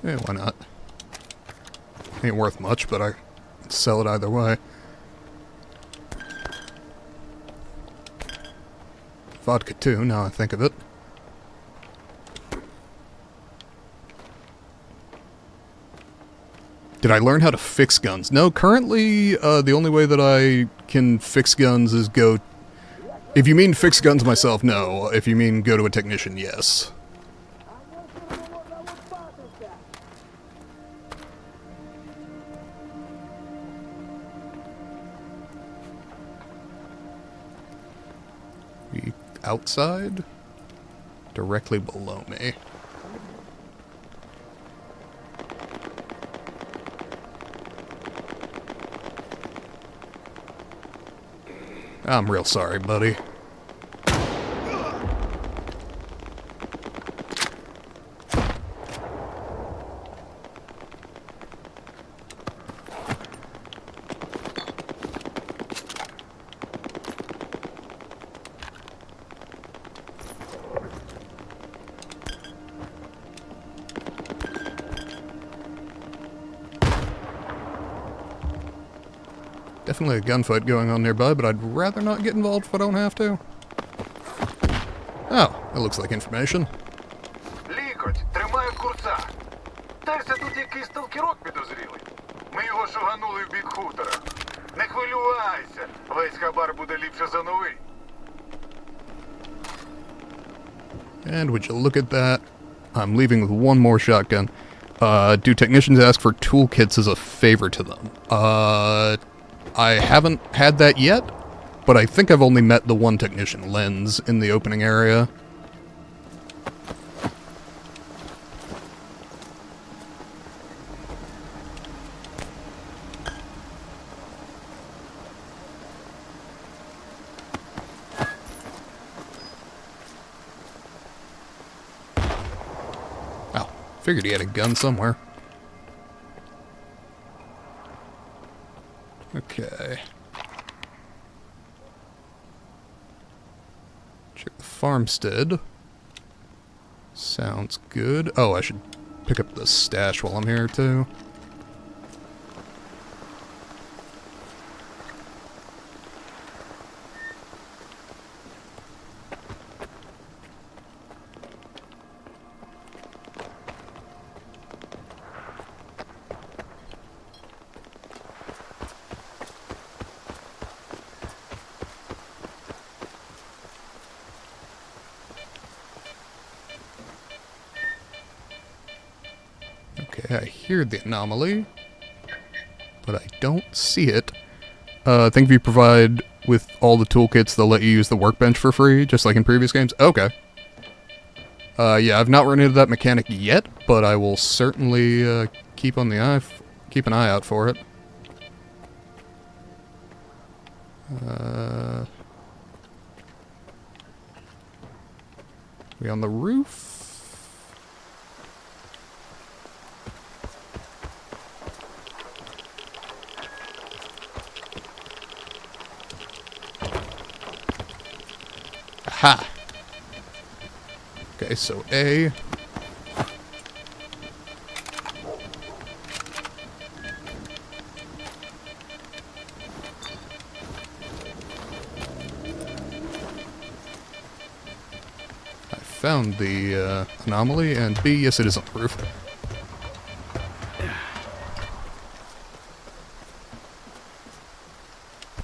Yeah, why not? Ain't worth much, but I sell it either way. Vodka too, now I think of it. Did I learn how to fix guns? No, currently, the only way that I can fix guns is go... If you mean fix guns myself, no. If you mean go to a technician, yes. Outside? Directly below me. I'm real sorry, buddy. Definitely a gunfight going on nearby, but I'd rather not get involved if I don't have to. Oh, that looks like information. Лікоть, тримаю курса. Терся тут якийсь сталкерок підозрілий. Ми його шуганули в бік хутора. Не хвилювайся, весь хабар буде ліпше за новий. And would you look at that? I'm leaving with one more shotgun. Do technicians ask for toolkits as a favor to them? I haven't had that yet, but I think I've only met the one technician, Lens, in the opening area. Oh, figured he had a gun somewhere. Okay. Check the farmstead. Sounds good. Oh, I should pick up the stash while I'm here, too. I hear the anomaly, but I don't see it. I think if you provide with all the toolkits, they'll let you use the workbench for free, just like in previous games. Okay. Yeah, I've not run into that mechanic yet, but I will certainly keep an eye out for it. We on the roof? Ha! Okay, so A. I found the anomaly, and B, yes, it is on the roof.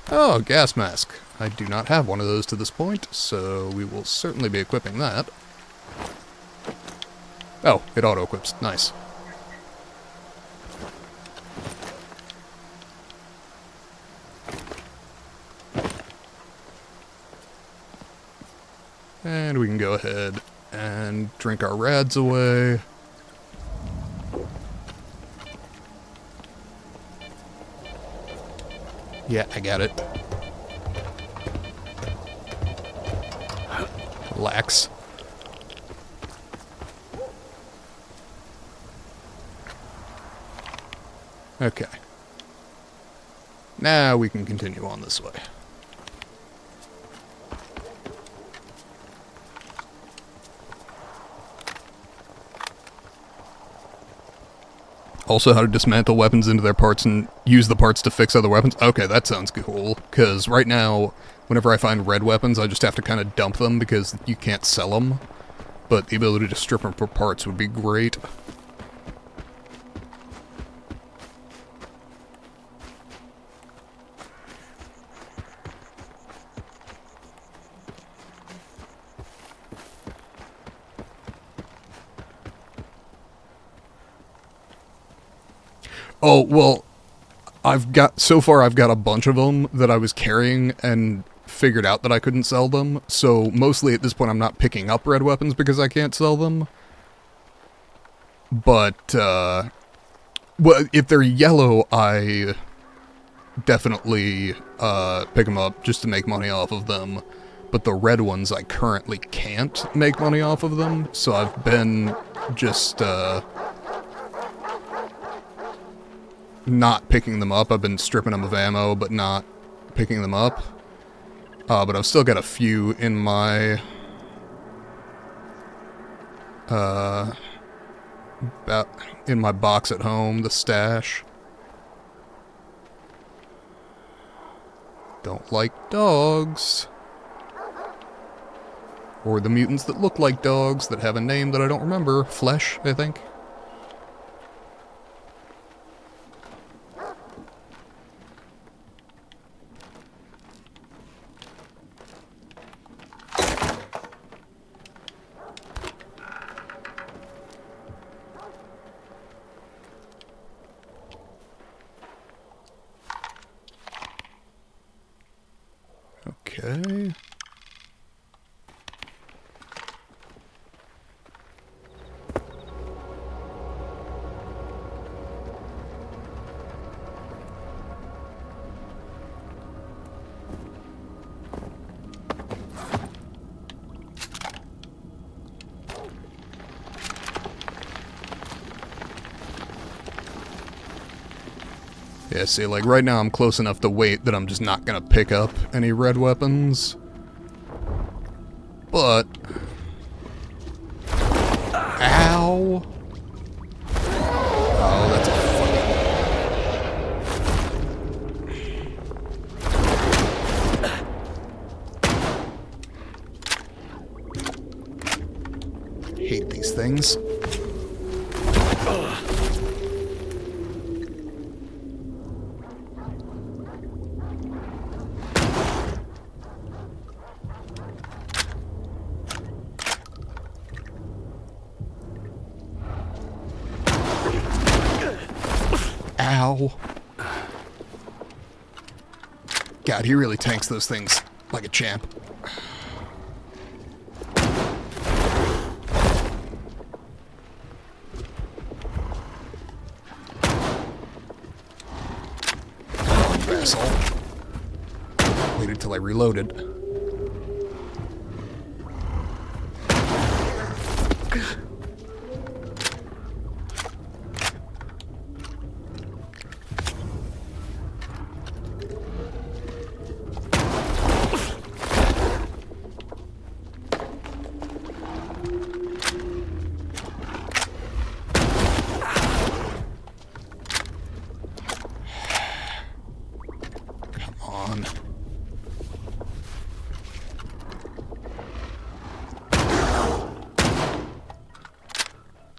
Oh, gas mask. I do not have one of those to this point, so we will certainly be equipping that. Oh, it auto-equips. Nice. And we can go ahead and drink our rads away. Yeah, I got it. Relax. Okay. Now we can continue on this way. Also, how to dismantle weapons into their parts and use the parts to fix other weapons. Okay, that sounds cool. Because right now, whenever I find red weapons, I just have to kind of dump them because you can't sell them. But the ability to strip them for parts would be great. Oh, well, so far I've got a bunch of them that I was carrying and figured out that I couldn't sell them. So mostly at this point I'm not picking up red weapons because I can't sell them. But, well, if they're yellow, I definitely, pick them up just to make money off of them. But the red ones I currently can't make money off of them. So I've been just, not picking them up. I've been stripping them of ammo, but not picking them up. But I've still got a few in my, in my box at home, the stash. Don't like dogs. Or the mutants that look like dogs that have a name that I don't remember. Flesh, I think. Okay. Yeah, see, like, right now I'm close enough to wait that I'm just not gonna pick up any red weapons. But... Ow! Oh, that's a fucking... Hate these things. Ow. God, he really tanks those things like a champ. Asshole. Waited till I reloaded.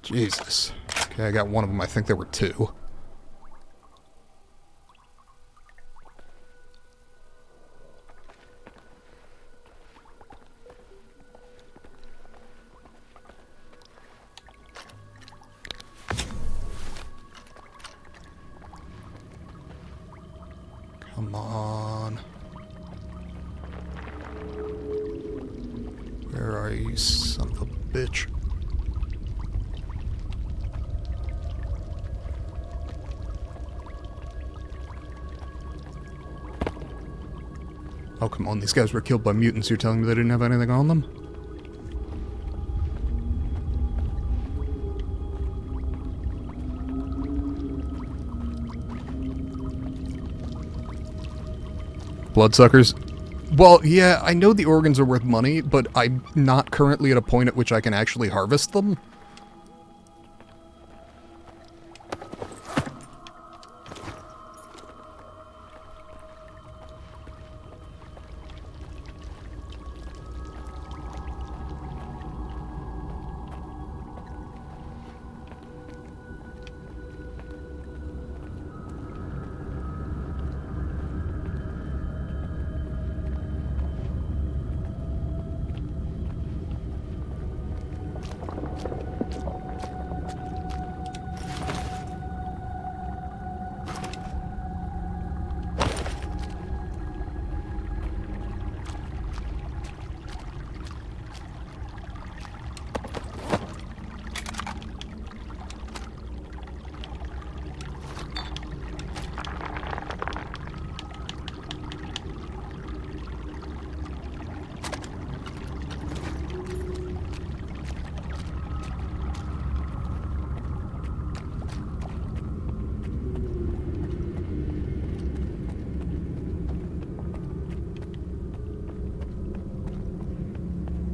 Jesus. Okay, I got one of them. I think there were two. Come on. Where are you, son of a bitch? Oh, come on, these guys were killed by mutants. You're telling me they didn't have anything on them? Bloodsuckers? Well, yeah, I know the organs are worth money, but I'm not currently at a point at which I can actually harvest them.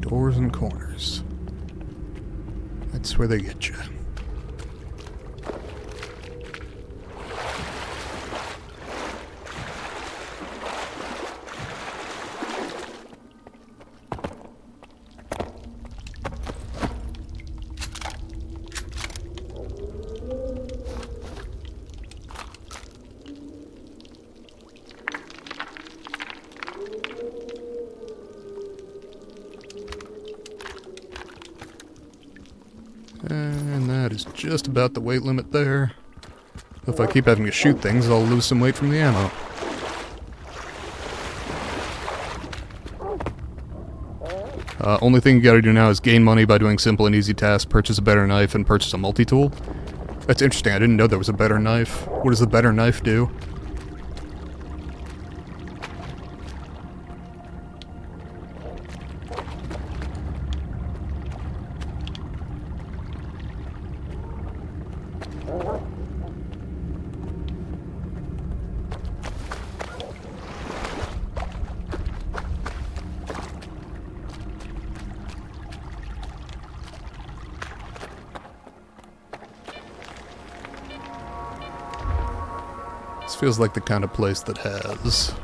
Doors and corners. That's where they get you. And that is just about the weight limit there. If I keep having to shoot things, I'll lose some weight from the ammo. Only thing you gotta do now is gain money by doing simple and easy tasks, purchase a better knife, and purchase a multi-tool. That's interesting, I didn't know there was a better knife. What does the better knife do? This feels like the kind of place that has...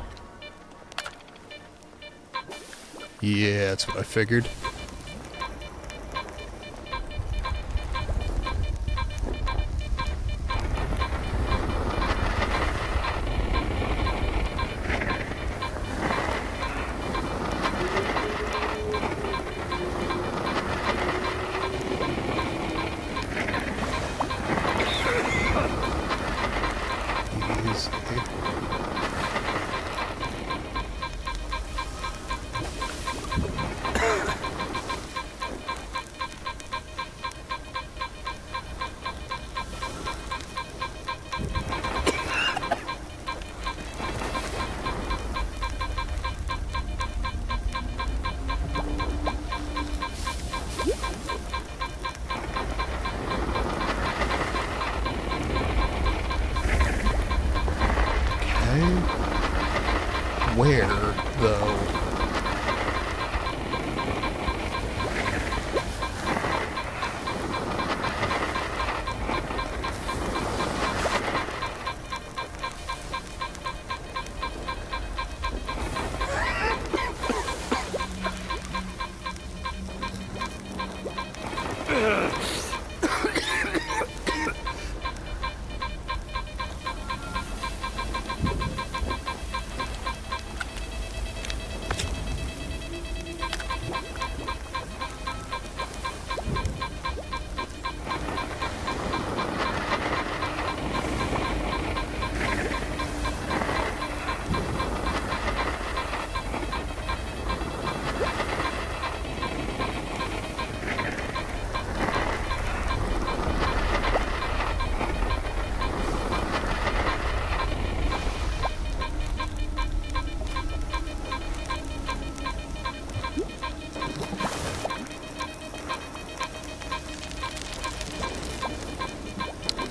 Yeah, that's what I figured.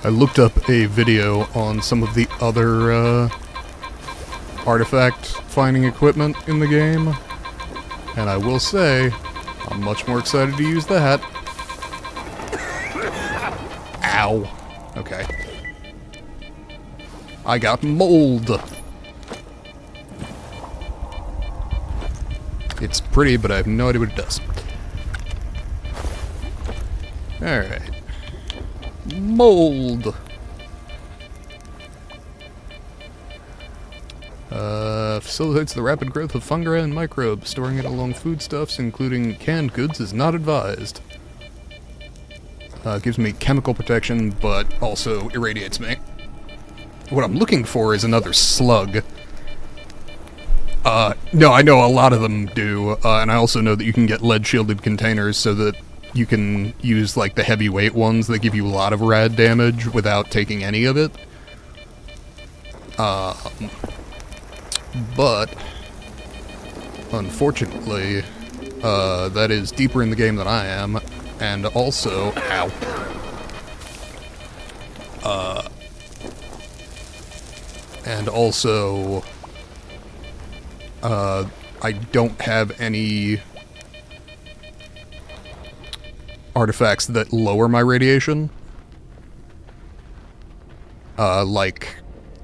I looked up a video on some of the other artifact finding equipment in the game, and I will say, I'm much more excited to use that. Ow. Okay. I got mold. It's pretty, but I have no idea what it does. Alright. Mold. Facilitates the rapid growth of fungi and microbes. Storing it along foodstuffs, including canned goods, is not advised. Gives me chemical protection, but also irradiates me. What I'm looking for is another slug. No, I know a lot of them do, and I also know that you can get lead-shielded containers so that you can use, like, the heavyweight ones that give you a lot of rad damage without taking any of it. But, unfortunately, that is deeper in the game than I am, and also, ow. And also, I don't have any artifacts that lower my radiation. Like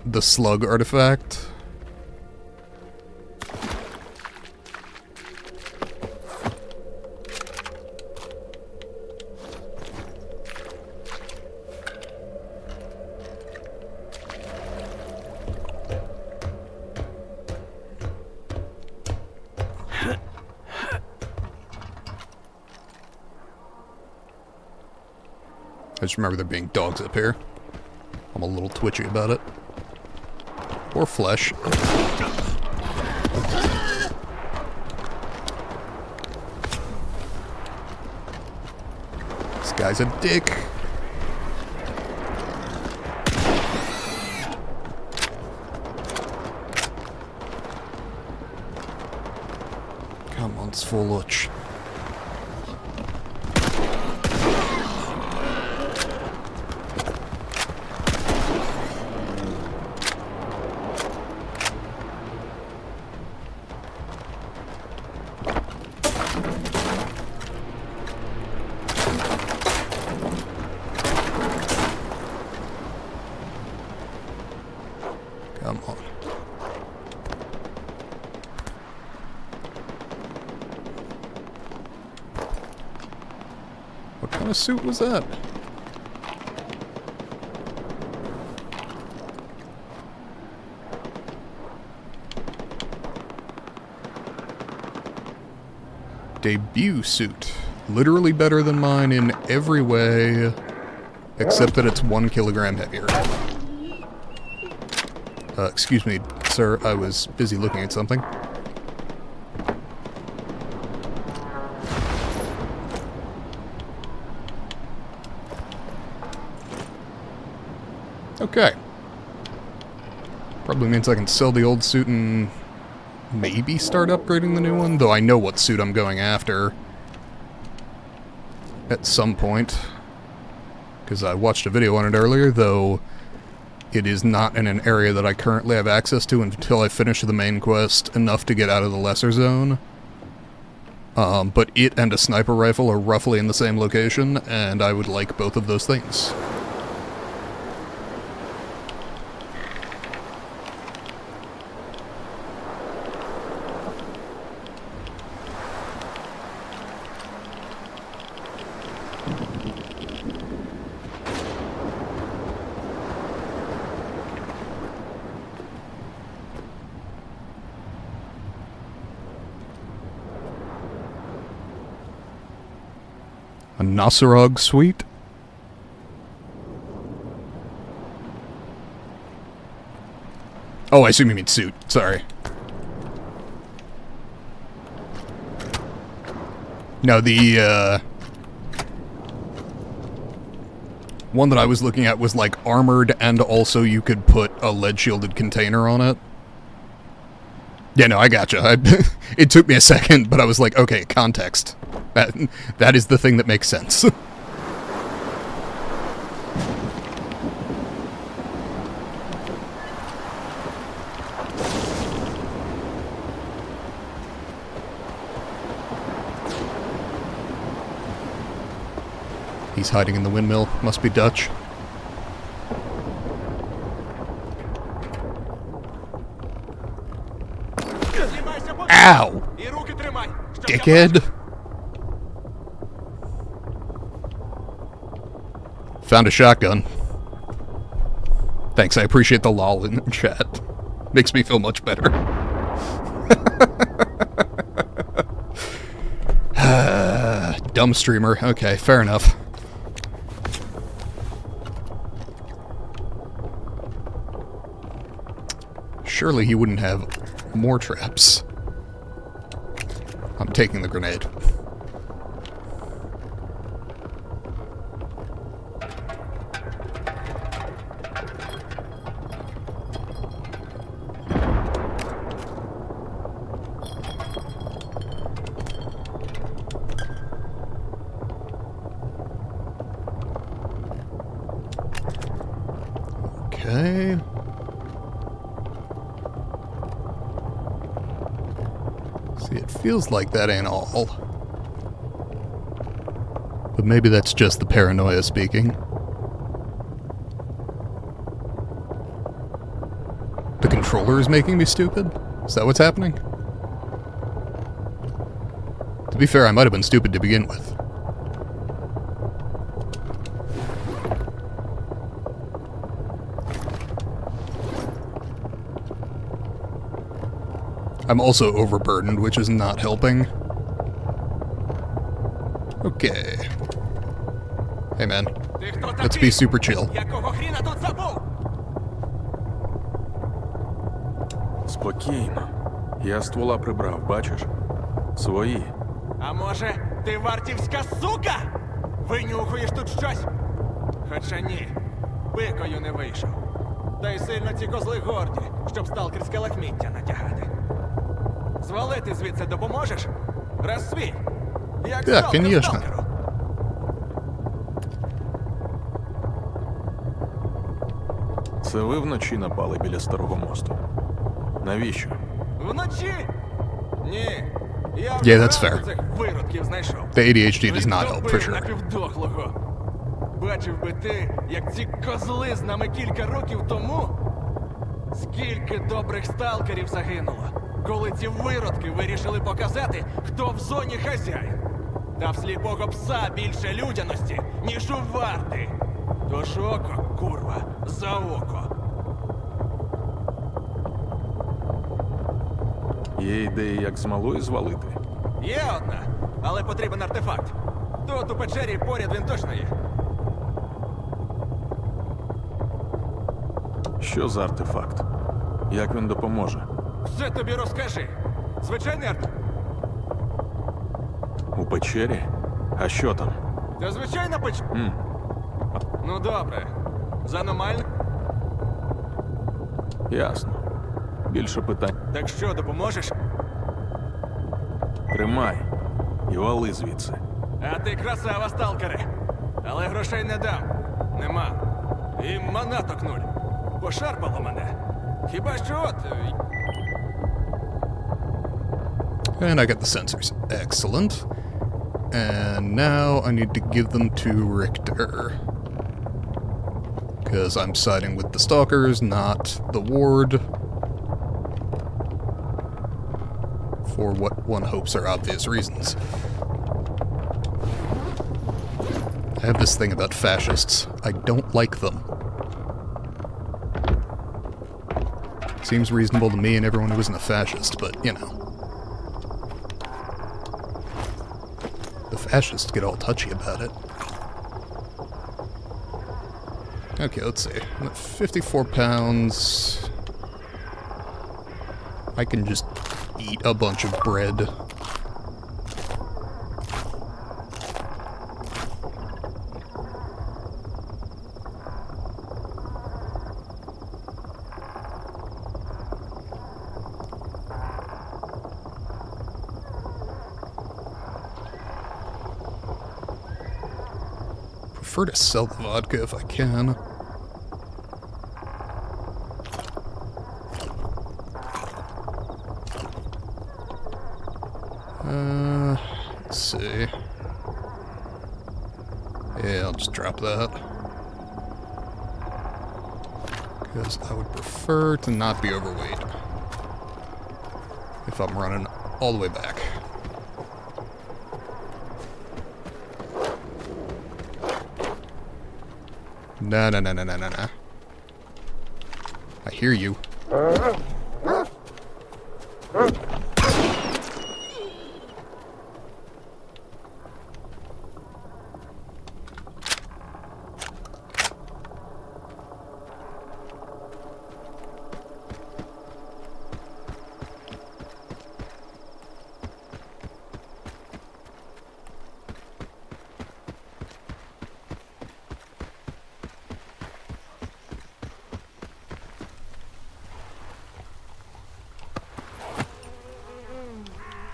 the slug artifact. I just remember there being dogs up here. I'm a little twitchy about it. Or flesh. This guy's a dick. Come on, Svoloch. Come on. What kind of suit was that? Debut suit. Literally better than mine in every way, except that it's 1 kilogram heavier. Excuse me, sir, I was busy looking at something. Okay. Probably means I can sell the old suit and maybe start upgrading the new one, though I know what suit I'm going after at some point. Because I watched a video on it earlier, though it is not in an area that I currently have access to until I finish the main quest enough to get out of the lesser zone. But it and a sniper rifle are roughly in the same location, and I would like both of those things. A Nossorog suite? Oh, I assume you mean suit. Sorry. No, the, one that I was looking at was, like, armored, and also you could put a lead-shielded container on it. Yeah, no, I gotcha. It took me a second, but I was like, okay, context. That is the thing that makes sense. He's hiding in the windmill. Must be Dutch. Ow! Dickhead! Found a shotgun. Thanks, I appreciate the lol in the chat. Makes me feel much better. Dumb streamer. Okay, fair enough. Surely he wouldn't have more traps. I'm taking the grenade. Okay. See, it feels like that ain't all. But maybe that's just the paranoia speaking. The controller is making me stupid? Is that what's happening? To be fair, I might have been stupid to begin with. I'm also overburdened, which is not helping. Okay. Hey man, let's be super chill. Спокійно. Я ствола прибрав, бачиш? Свої. А може, ти вартівська сука? Винюхуєш тут щось? Хоча ні, пикою не вийшов. Та й сильно ці козли горді, щоб сталкерське лахміття натягати. Звалити звідси допоможеш? Раз свій. Як Так, конечно. сталкеру. Це ви вночі напали біля старого мосту? Навіщо? Вночі? Ні. Я Yeah, that's fair. цих виродків знайшов. The ADHD does not help, for sure. Напівдохлого. Бачив би ти, як ці козли з нами кілька років тому? Скільки добрих сталкерів загинуло, коли ці виродки вирішили показати, хто в зоні хазяїн. Та в сліпого пса більше людяності, ніж у варти. Тож око, курва, за око. Є ідеї, як з малої звалити? Є одна, але потрібен артефакт. Тут у печері поряд він точно є. Що за артефакт? Як він допоможе? Все тобі розкажи. Звичайний У печері? А що там? Та звичайна Ну добре. З аномальним? Ясно. Більше питань. Так що, допоможеш? Тримай і вали звідси. А ти красава, сталкере. Але грошей не дам. Нема. І манаток нуль. Пошарпало мене. Хіба що от... And I got the sensors. Excellent. And now I need to give them to Richter. Because I'm siding with the stalkers, not the ward. For what one hopes are obvious reasons. I have this thing about fascists. I don't like them. Seems reasonable to me and everyone who isn't a fascist, but, you know. The fascists get all touchy about it. Okay, let's see. 54 pounds. I can just eat a bunch of bread. Prefer to sell the vodka if I can. Let's see. Yeah, I'll just drop that. Because I would prefer to not be overweight if I'm running all the way back. No. I hear you.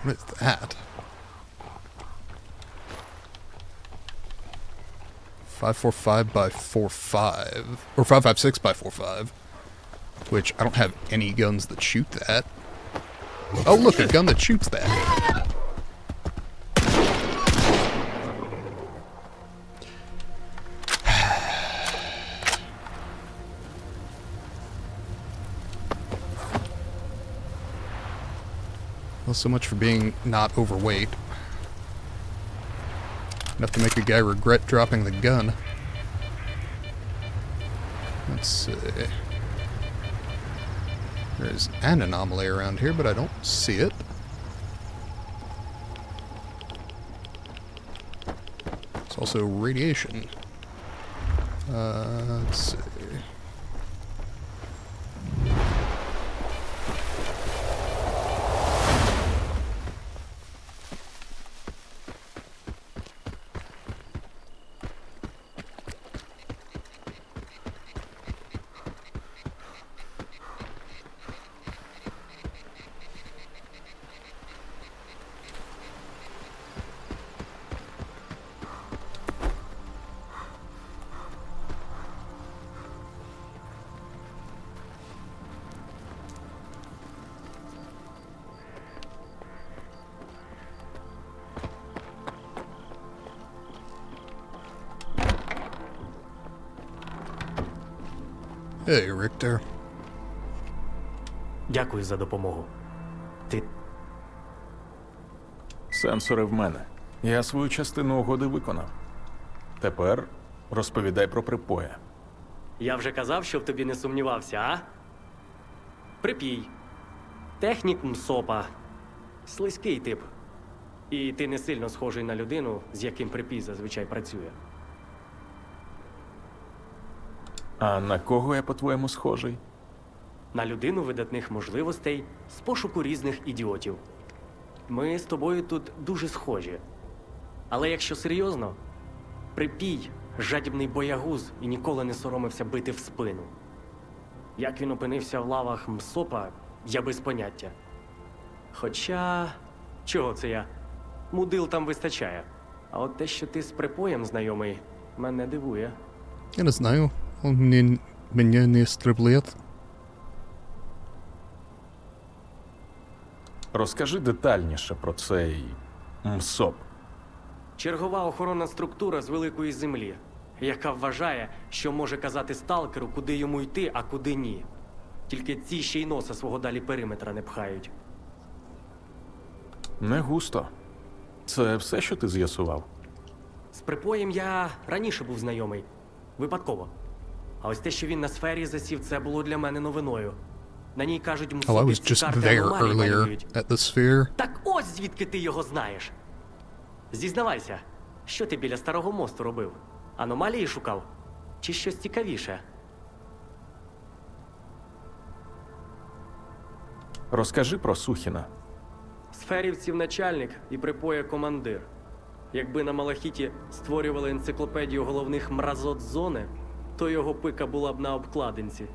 What is that? 545 by 45, or 556 by 45, which I don't have any guns that shoot that. Oh look, a gun that shoots that. Well, so much for being not overweight. Enough to make a guy regret dropping the gun. Let's see. There's an anomaly around here, but I don't see it. It's also radiation. Let's see. Hey, Richter. Дякую за допомогу. Ти... Сенсори в мене. Я свою частину угоди виконав. Тепер розповідай про припоя. Я вже казав, що в тобі не сумнівався, а? Припій. Технік МСОПа. Слизький тип. І ти не сильно схожий на людину, з яким припій зазвичай працює. А на кого я, по-твоєму, схожий? На людину видатних можливостей з пошуку різних ідіотів. Ми з тобою тут дуже схожі. Але якщо серйозно, припій жадібний боягуз і ніколи не соромився бити в спину. Як він опинився в лавах МСОПа, я без поняття. Хоча... чого це я? Мудил там вистачає. А от те, що ти з припоєм знайомий, мене дивує. Я не знаю. Он мене не стреблет. Розкажи детальніше про цей МСОП. Чергова охоронна структура з великої землі, яка вважає, що може казати сталкеру, куди йому йти, а куди ні. Тільки ці ще й носа свого далі периметра не пхають. Не густо. Це все, що ти з'ясував? З припоєм я раніше був знайомий. Випадково. А ось те, що він на сфері засів, це було для мене новиною. На ній кажуть, Oh, I was just there earlier at the sphere. Так ось звідки ти його знаєш. Зізнавайся, що ти біля старого мосту робив? Аномалії шукав? Чи щось цікавіше? Розкажи про Сухіна. Сферівців начальник і припоє командир. Якби на Малахіті створювали енциклопедію головних мразот зони, то його пика була б на обкладинці.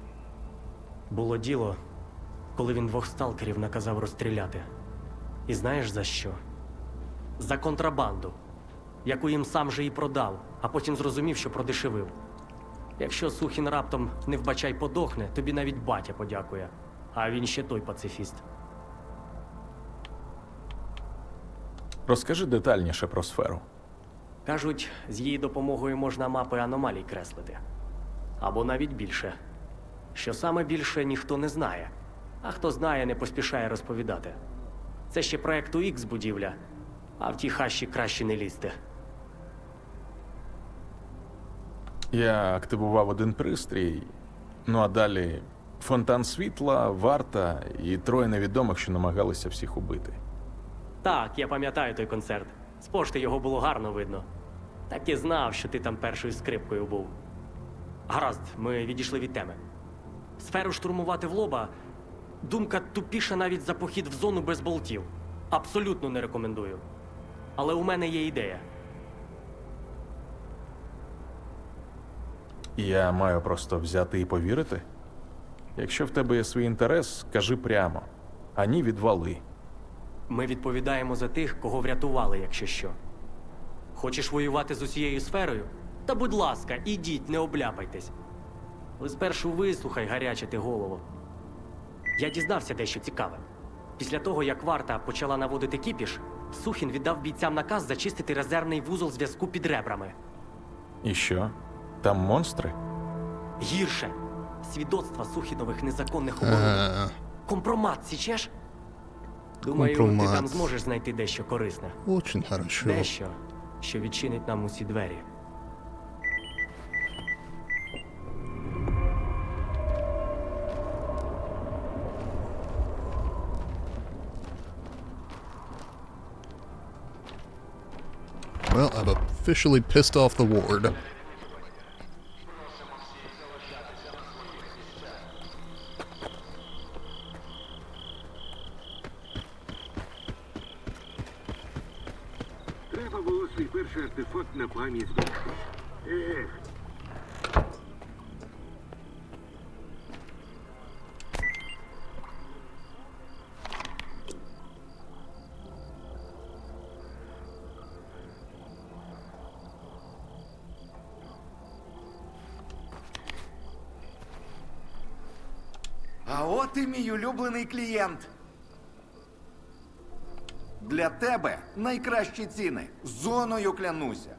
Було діло, коли він 2 сталкерів наказав розстріляти. І знаєш за що? За контрабанду, яку їм сам же і продав, а потім зрозумів, що продешевив. Якщо Сухін раптом не вбачай подохне, тобі навіть батя подякує. А він ще той пацифіст. Розкажи детальніше про сферу. Кажуть, з її допомогою можна мапи аномалій креслити. Або навіть більше. Що саме більше, ніхто не знає. А хто знає, не поспішає розповідати. Це ще проекту Ікс будівля, а в ті хащі краще не лізти. Я активував один пристрій, ну а далі фонтан світла, варта і троє невідомих, що намагалися всіх убити. Так, я пам'ятаю той концерт. З пошти його було гарно видно. Так і знав, що ти там першою скрипкою був. Гаразд, ми відійшли від теми. Сферу штурмувати в лоба – думка тупіша навіть за похід в зону без болтів. Абсолютно не рекомендую. Але у мене є ідея. Я маю просто взяти і повірити? Якщо в тебе є свій інтерес, кажи прямо. А ні, відвали. Ми відповідаємо за тих, кого врятували, якщо що. Хочеш воювати з усією сферою? Та будь ласка, ідіть, не обляпайтесь. Але спершу вислухай, гарячити голову. Я дізнався дещо цікаве. Після того, як варта почала наводити кіпіш, Сухін віддав бійцям наказ зачистити резервний вузол зв'язку під ребрами. І що? Там монстри? Гірше. Свідоцтва Сухінових незаконних оборудок. Компромат, січеш? Думаю, Компромат. ти там зможеш знайти дещо корисне. Очень хорошо. Дещо, що відчинить нам усі двері. Well, I've officially pissed off the ward. Треба було свій перший артефакт на пам'ять зберегти. Ех. А от і мій улюблений клієнт. Для тебе найкращі ціни. Зоною клянуся.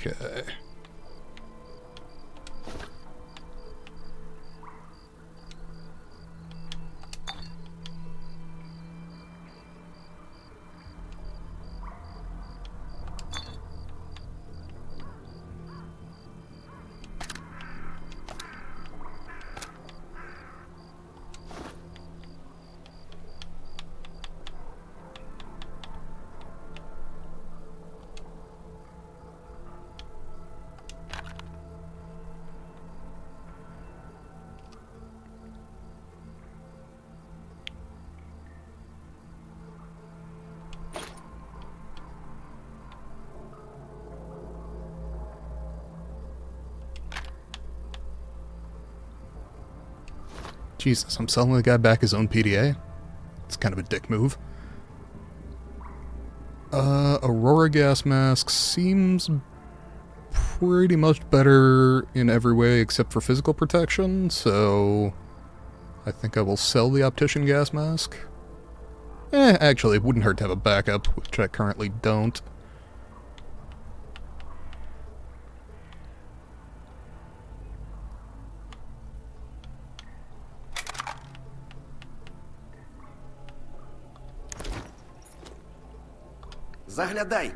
Okay. Jesus, I'm selling the guy back his own PDA? It's kind of a dick move. Aurora gas mask seems pretty much better in every way except for physical protection, so I think I will sell the optician gas mask. Actually, it wouldn't hurt to have a backup, which I currently don't. Заглядай.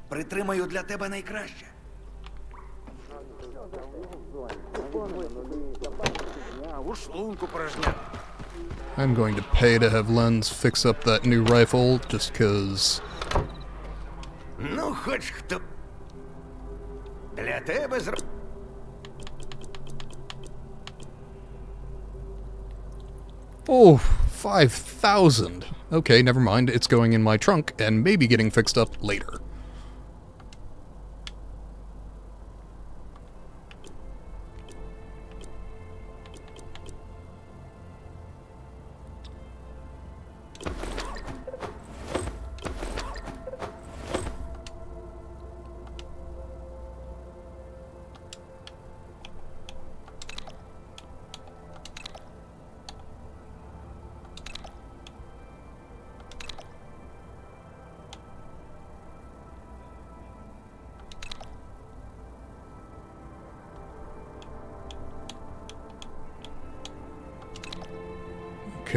Притримаю для тебе найкраще. I'm going to pay to have Lens fix up that new rifle, just cause... Ну, хоч хто. Для тебе Oh, 5,000. Okay, never mind. It's going in my trunk and maybe getting fixed up later.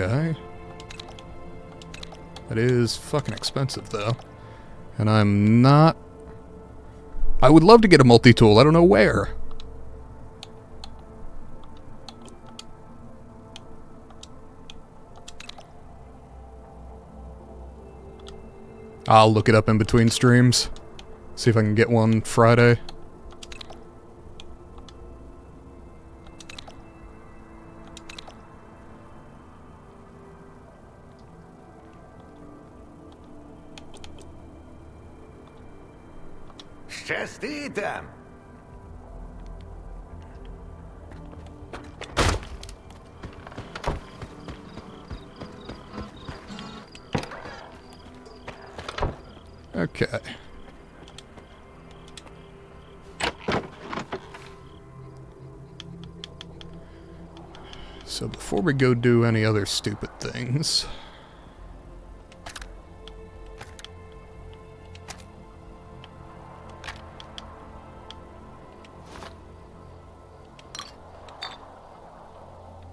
Okay. That is fucking expensive, though. And I'm not... I would love to get a multi-tool. I don't know where. I'll look it up in between streams. See if I can get one Friday. Щасти там! Okay. So before we go do any other stupid things...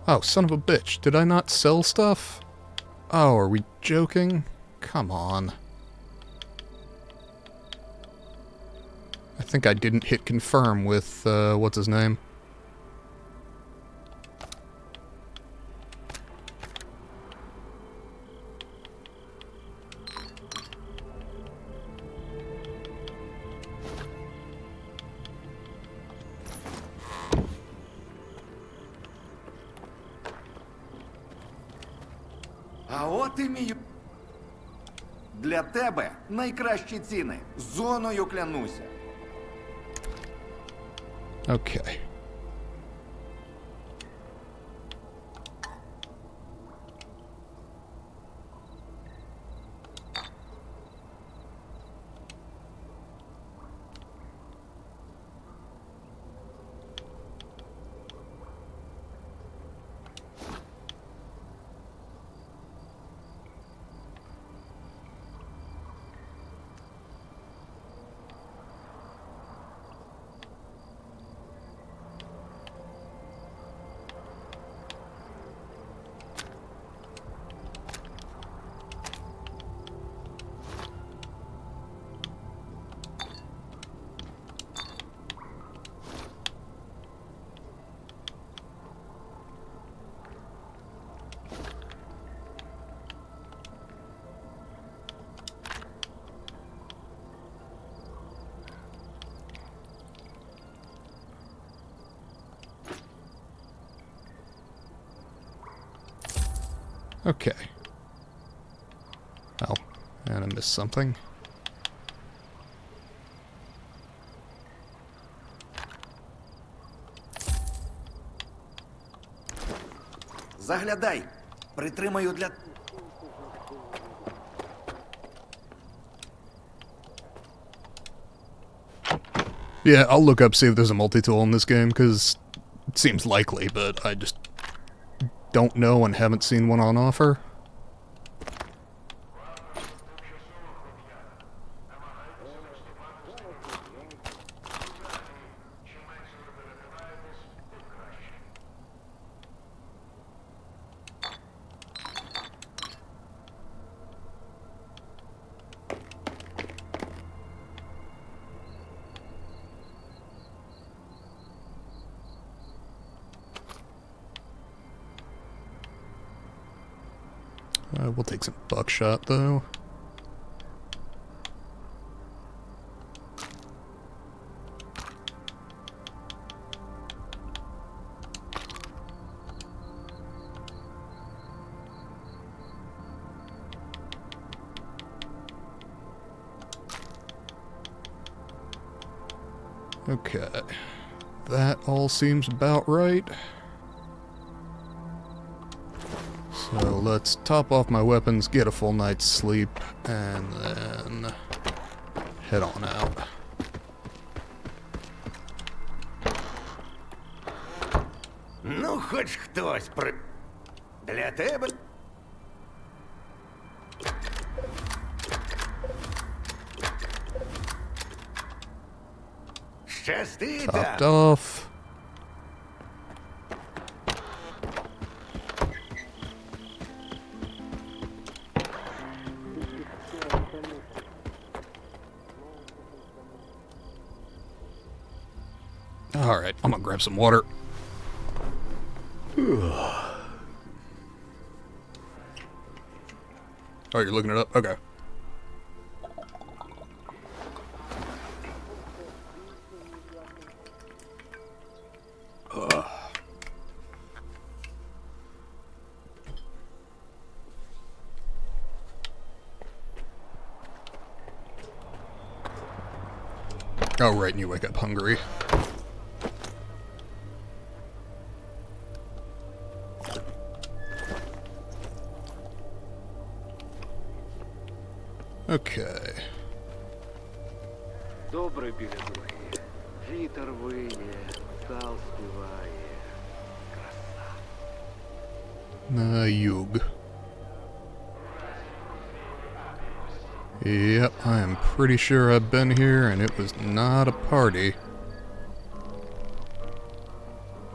Oh, son of a bitch. Did I not sell stuff? Oh, are we joking? Come on. I think I didn't hit confirm with, what's his name? А от і мій... Для тебе найкращі ціни. Зоною клянуся. Okay. Okay. Oh, and I missed something. Заглядай. Притримаю для... Yeah, I'll look up, see if there's a multi-tool in this game, because it seems likely, but I just don't know and haven't seen one on offer. We'll take some buckshot, though. Okay. That all seems about right. So let's top off my weapons, get a full night's sleep, and then head on out. Ну, хоч хтось при... Для тебе... Щасти Topped там! off. Alright, I'm gonna grab some water. Oh, you're looking it up? Okay. Oh, right, and you wake up hungry. Okay. Добре біля дороги. Вітер виє, тал співає. На юг. Yep, I am pretty sure I've been here, and it was not a party.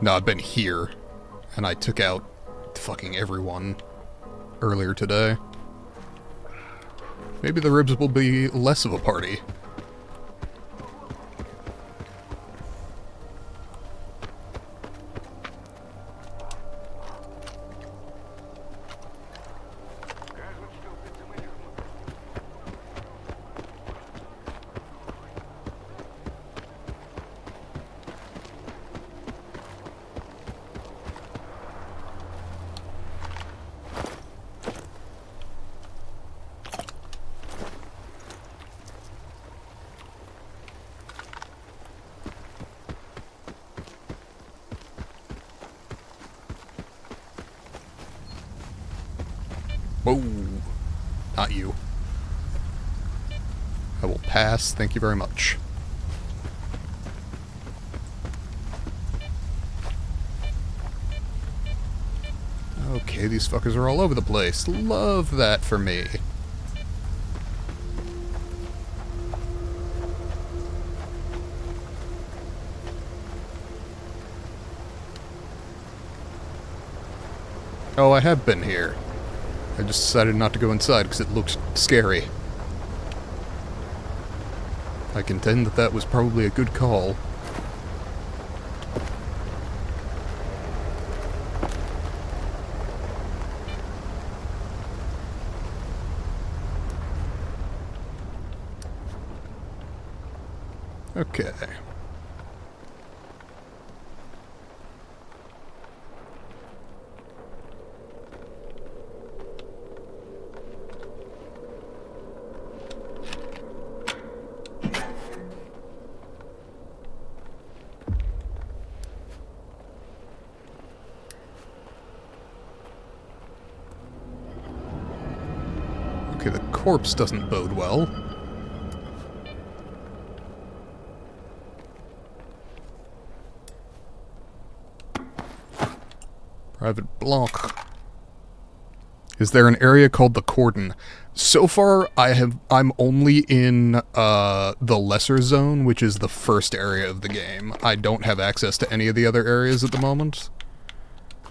No, I've been here, and I took out fucking everyone earlier today. Maybe the ribs will be less of a party. Whoa. Not you. I will pass. Thank you very much. Okay, these fuckers are all over the place. Love that for me. Oh, I have been here. I just decided not to go inside because it looked scary. I contend that that was probably a good call. Okay. Okay, the corpse doesn't bode well. Private block. Is there an area called the Cordon? So far, I'm only in the lesser zone, which is the first area of the game. I don't have access to any of the other areas at the moment.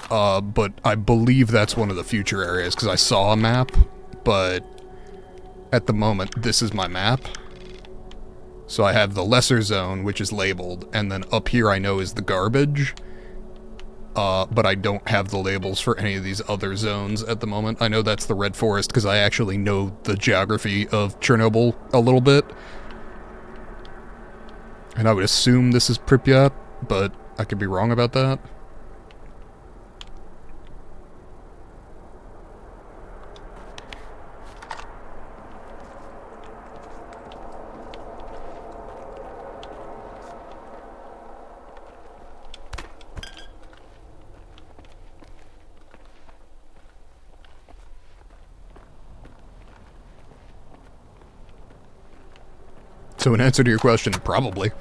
But I believe that's one of the future areas, because I saw a map, but at the moment, this is my map. So I have the lesser zone, which is labeled, and then up here I know is the garbage. But I don't have the labels for any of these other zones at the moment. I know that's the Red Forest because I actually know the geography of Chernobyl a little bit. And I would assume this is Pripyat, but I could be wrong about that. So in answer to your question, probably.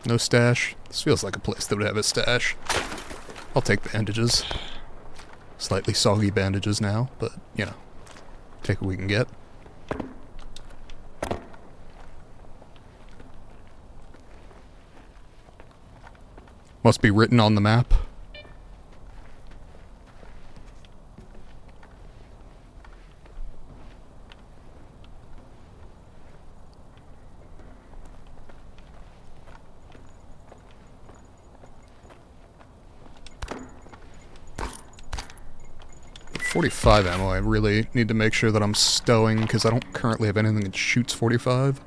No stash. This feels like a place that would have a stash. I'll take bandages. Slightly soggy bandages now, but, you know, take what we can get. Must be written on the map. .45 ammo, I really need to make sure that I'm stowing, because I don't currently have anything that shoots .45.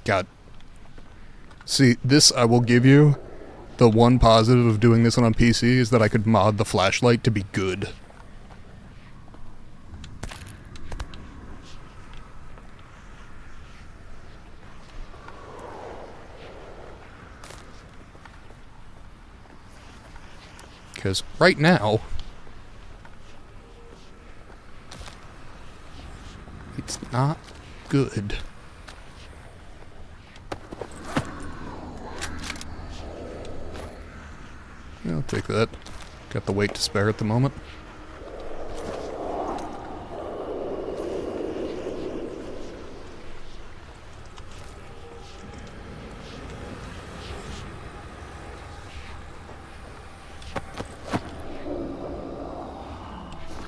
God. See, this I will give you. The one positive of doing this on PC is that I could mod the flashlight to be good. Because right now, it's not good. Yeah, I'll take that. Got the weight to spare at the moment.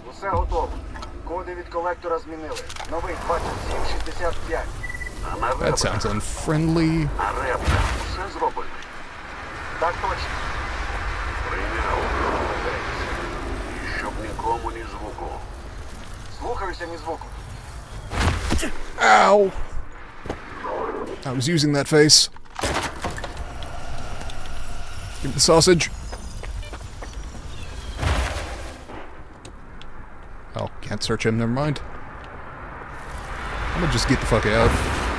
Усе готово. Коди від колектора змінили. Новий 2765. That sounds unfriendly. А репка все зробили? Так точно. Прийняв. І щоб нікому ні звуку. Слухаюся, ні звуку. Ow! I was using that face. Give me the sausage. Oh, can't search him, never mind. I'm gonna just get the fuck out,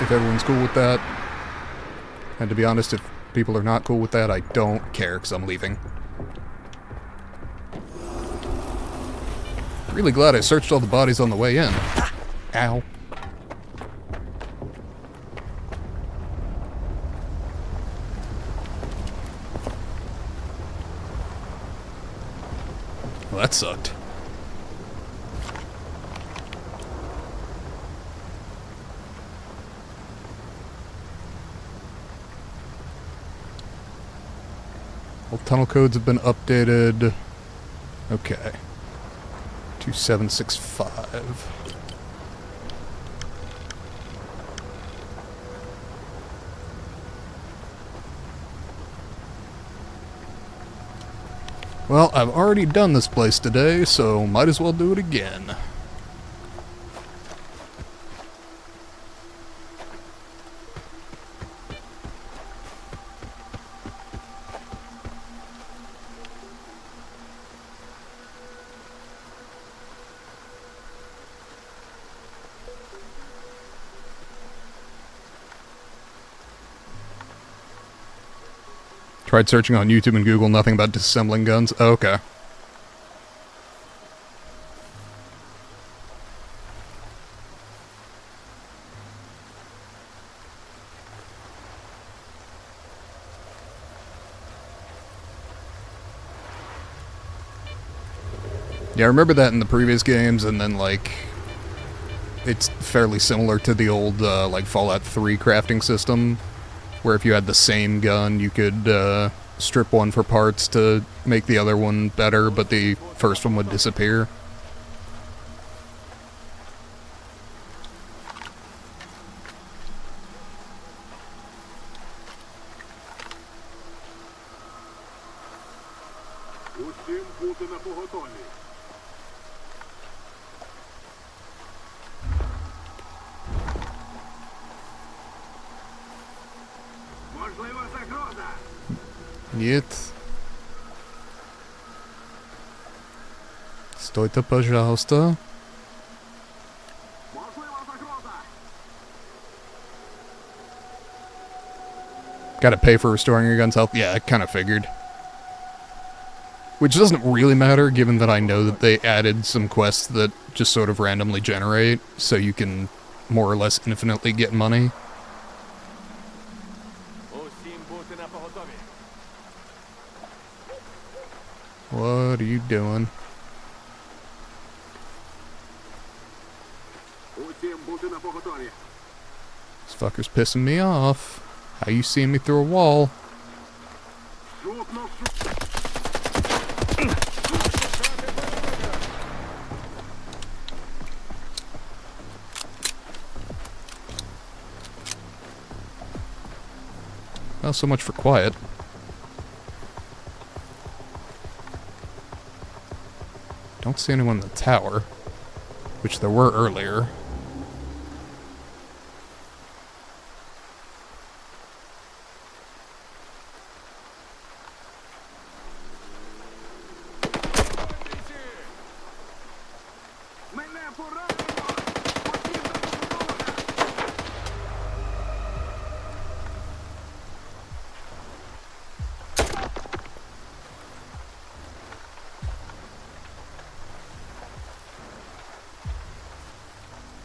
if everyone's cool with that. And to be honest, if people are not cool with that, I don't care, because I'm leaving. Really glad I searched all the bodies on the way in. Ow. Well, that sucked. All tunnel codes have been updated. Okay. 2765. Well, I've already done this place today, so might as well do it again. Tried searching on YouTube and Google, nothing about disassembling guns. Oh, okay. Yeah, I remember that in the previous games, and then, like, it's fairly similar to the old, like, Fallout 3 crafting system, where if you had the same gun, you could strip one for parts to make the other one better, but the first one would disappear. Усім бути на поготові. Можлива загроза. Нет. Стойте, пожалуйста. Gotta pay for restoring your gun's health? Yeah, I kind of figured. Which doesn't really matter, given that I know that they added some quests that just sort of randomly generate, so you can more or less infinitely get money. What are you doing? Усім бути на поготові. This fucker's pissing me off. How you seeing me through a wall? Well, so much for quiet. Don't see anyone in the tower, which there were earlier.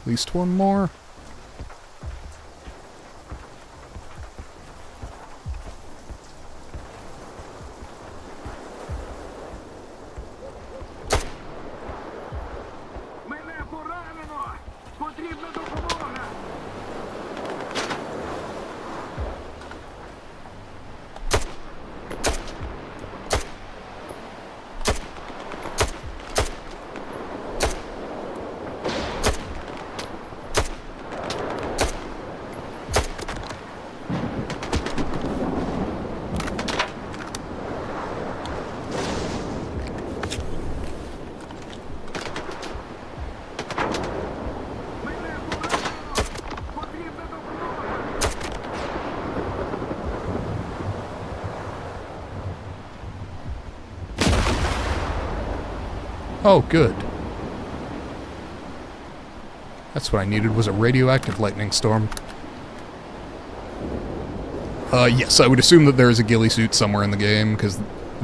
At least one more. Мене поранено! Потрібна допомога! Oh, good. That's what I needed, was a radioactive lightning storm. Yes, I would assume that there is a ghillie suit somewhere in the game, because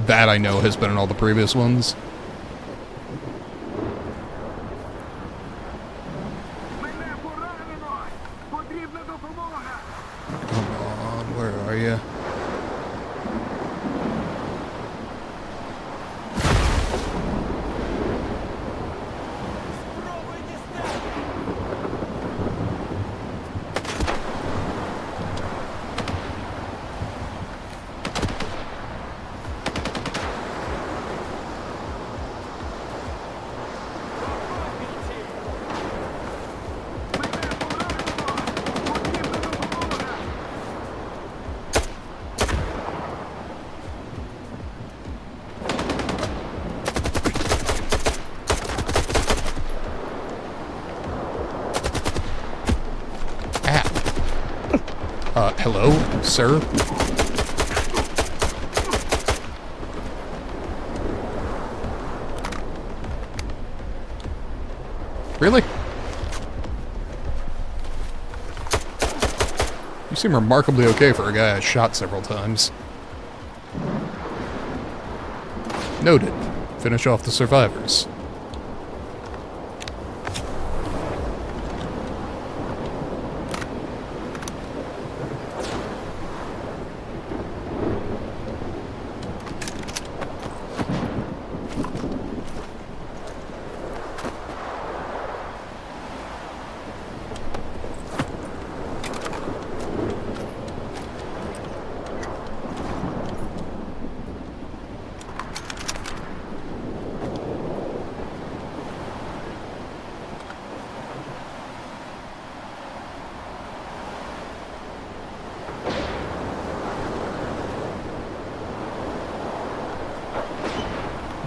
that I know has been in all the previous ones. Come on, where are you? Hello, sir? Really? You seem remarkably okay for a guy I shot several times. Noted. Finish off the survivors.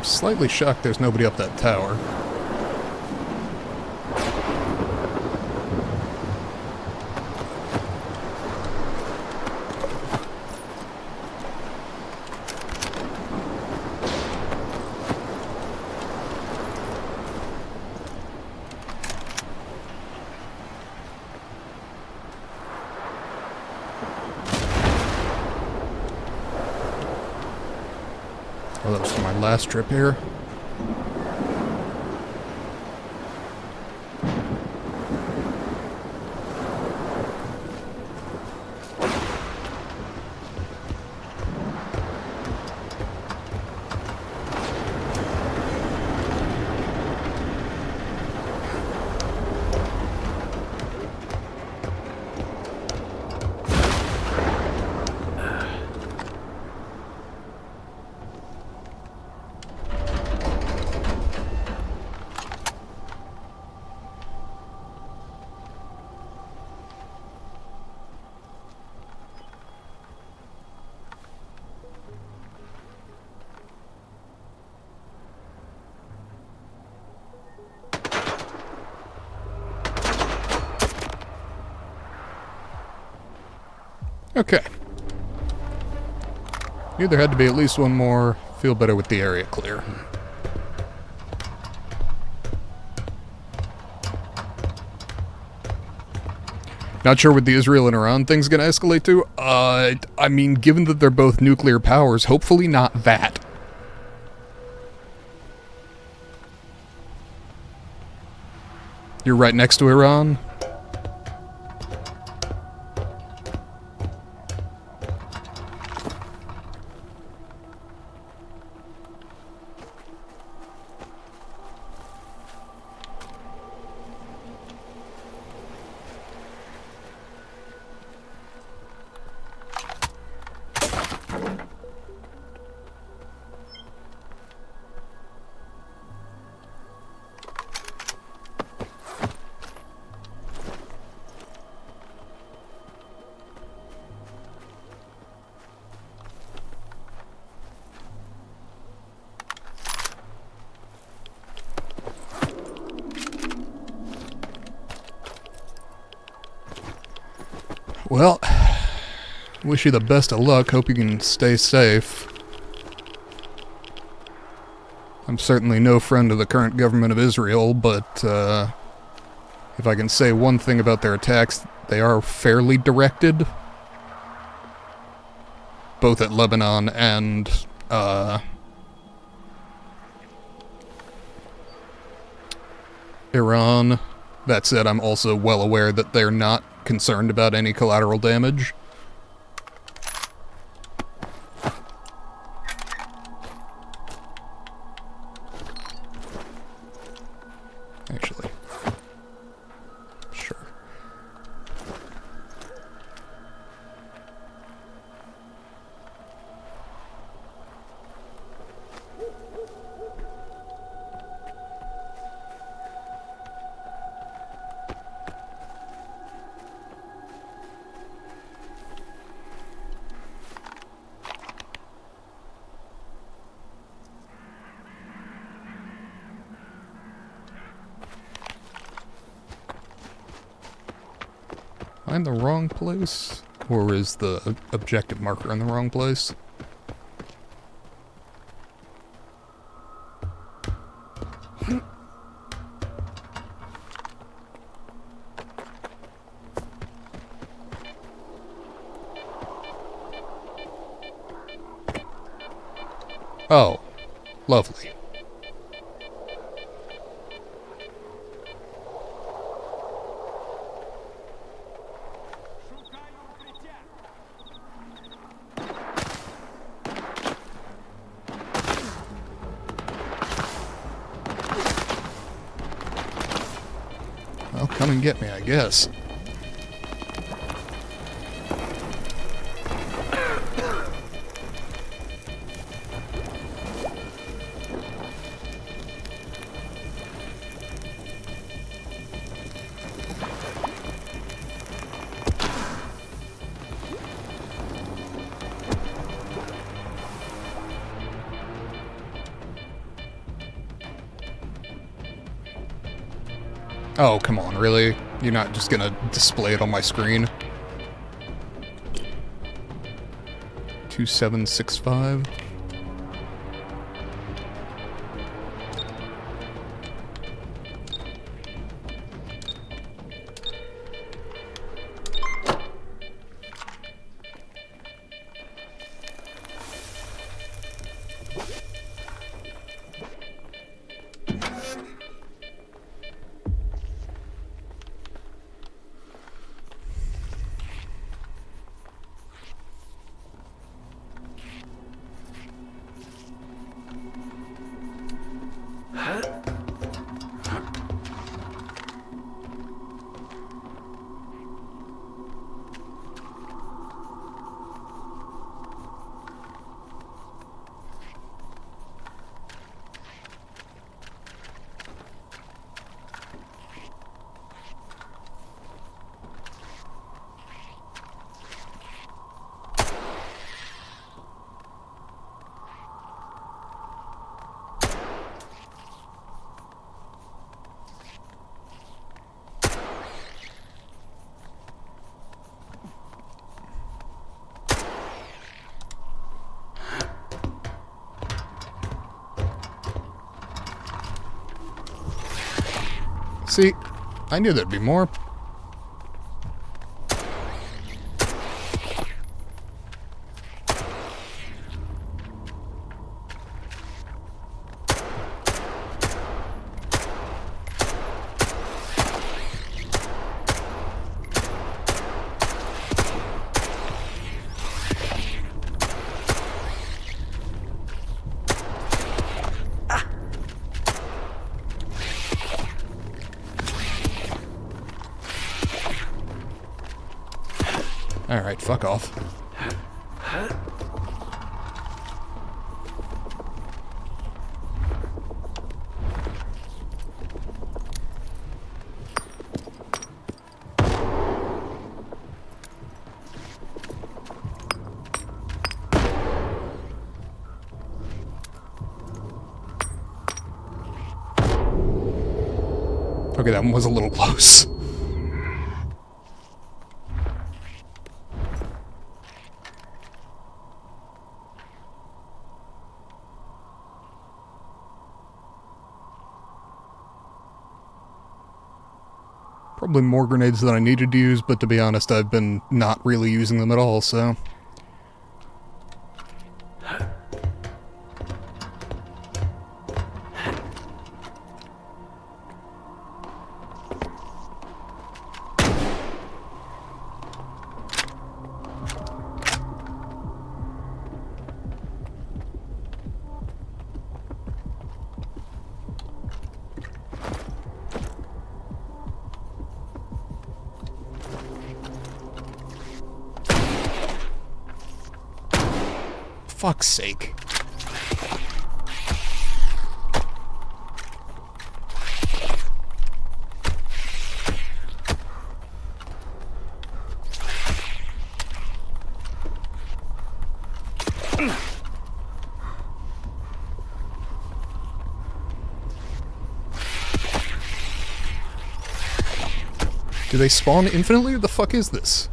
Slightly shocked there's nobody up that tower. Oh, that was for my last trip here. Okay. Knew there had to be at least one more. Feel better with the area clear. Not sure what the Israel and Iran thing's gonna escalate to. I mean, given that they're both nuclear powers, hopefully not that. You're right next to Iran? Well, wish you the best of luck. Hope you can stay safe. I'm certainly no friend of the current government of Israel, but if I can say one thing about their attacks, they are fairly directed. Both at Lebanon and Iran. That said, I'm also well aware that they're not concerned about any collateral damage. Actually, sure. I'm in the wrong place? Or is the objective marker in the wrong place? Oh, lovely. Well, come and get me, I guess. Oh, come on, really? You're not just gonna display it on my screen? 2765. See, I knew there'd be more. Alright, fuck off. Okay, that one was a little close. Probably more grenades than I needed to use, but to be honest, I've been not really using them at all, so... Fuck's sake. Do they spawn infinitely, or the fuck is this?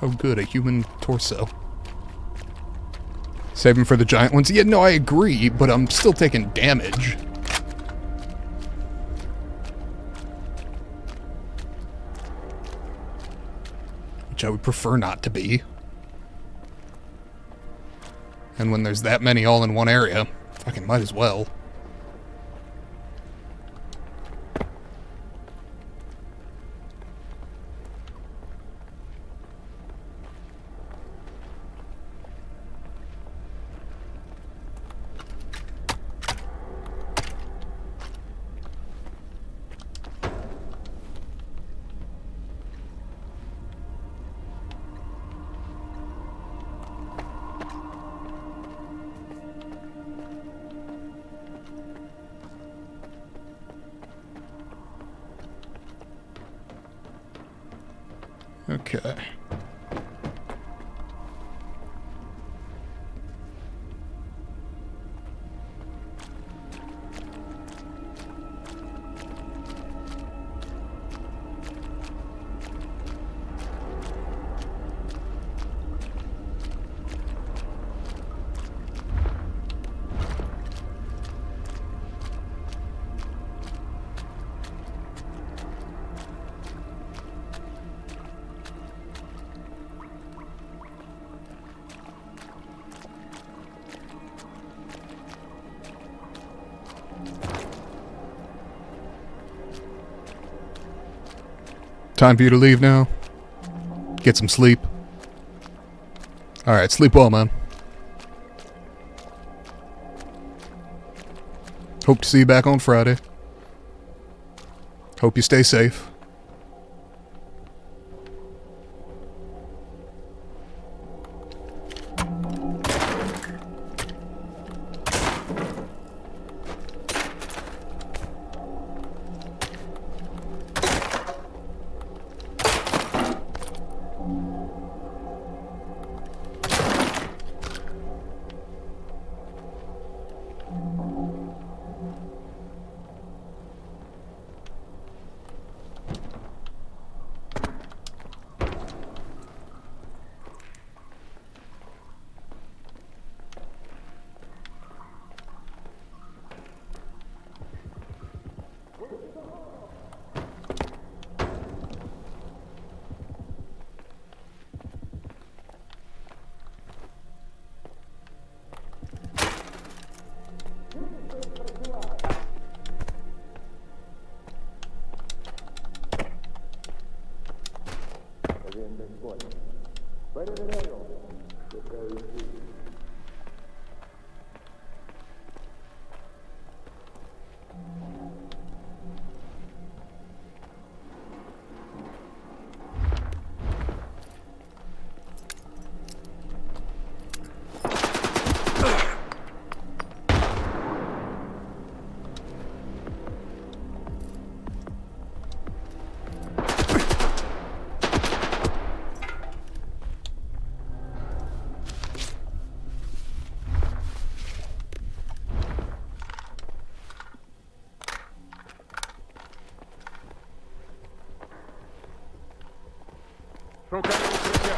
Oh good, a human torso. Save him for the giant ones? Yeah, no, I agree, but I'm still taking damage. Which I would prefer not to be. And when there's that many all in one area, fucking might as well. Okay. Time for you to leave now. Get some sleep. Alright, sleep well, man. Hope to see you back on Friday. Hope you stay safe. Шукаю укриття.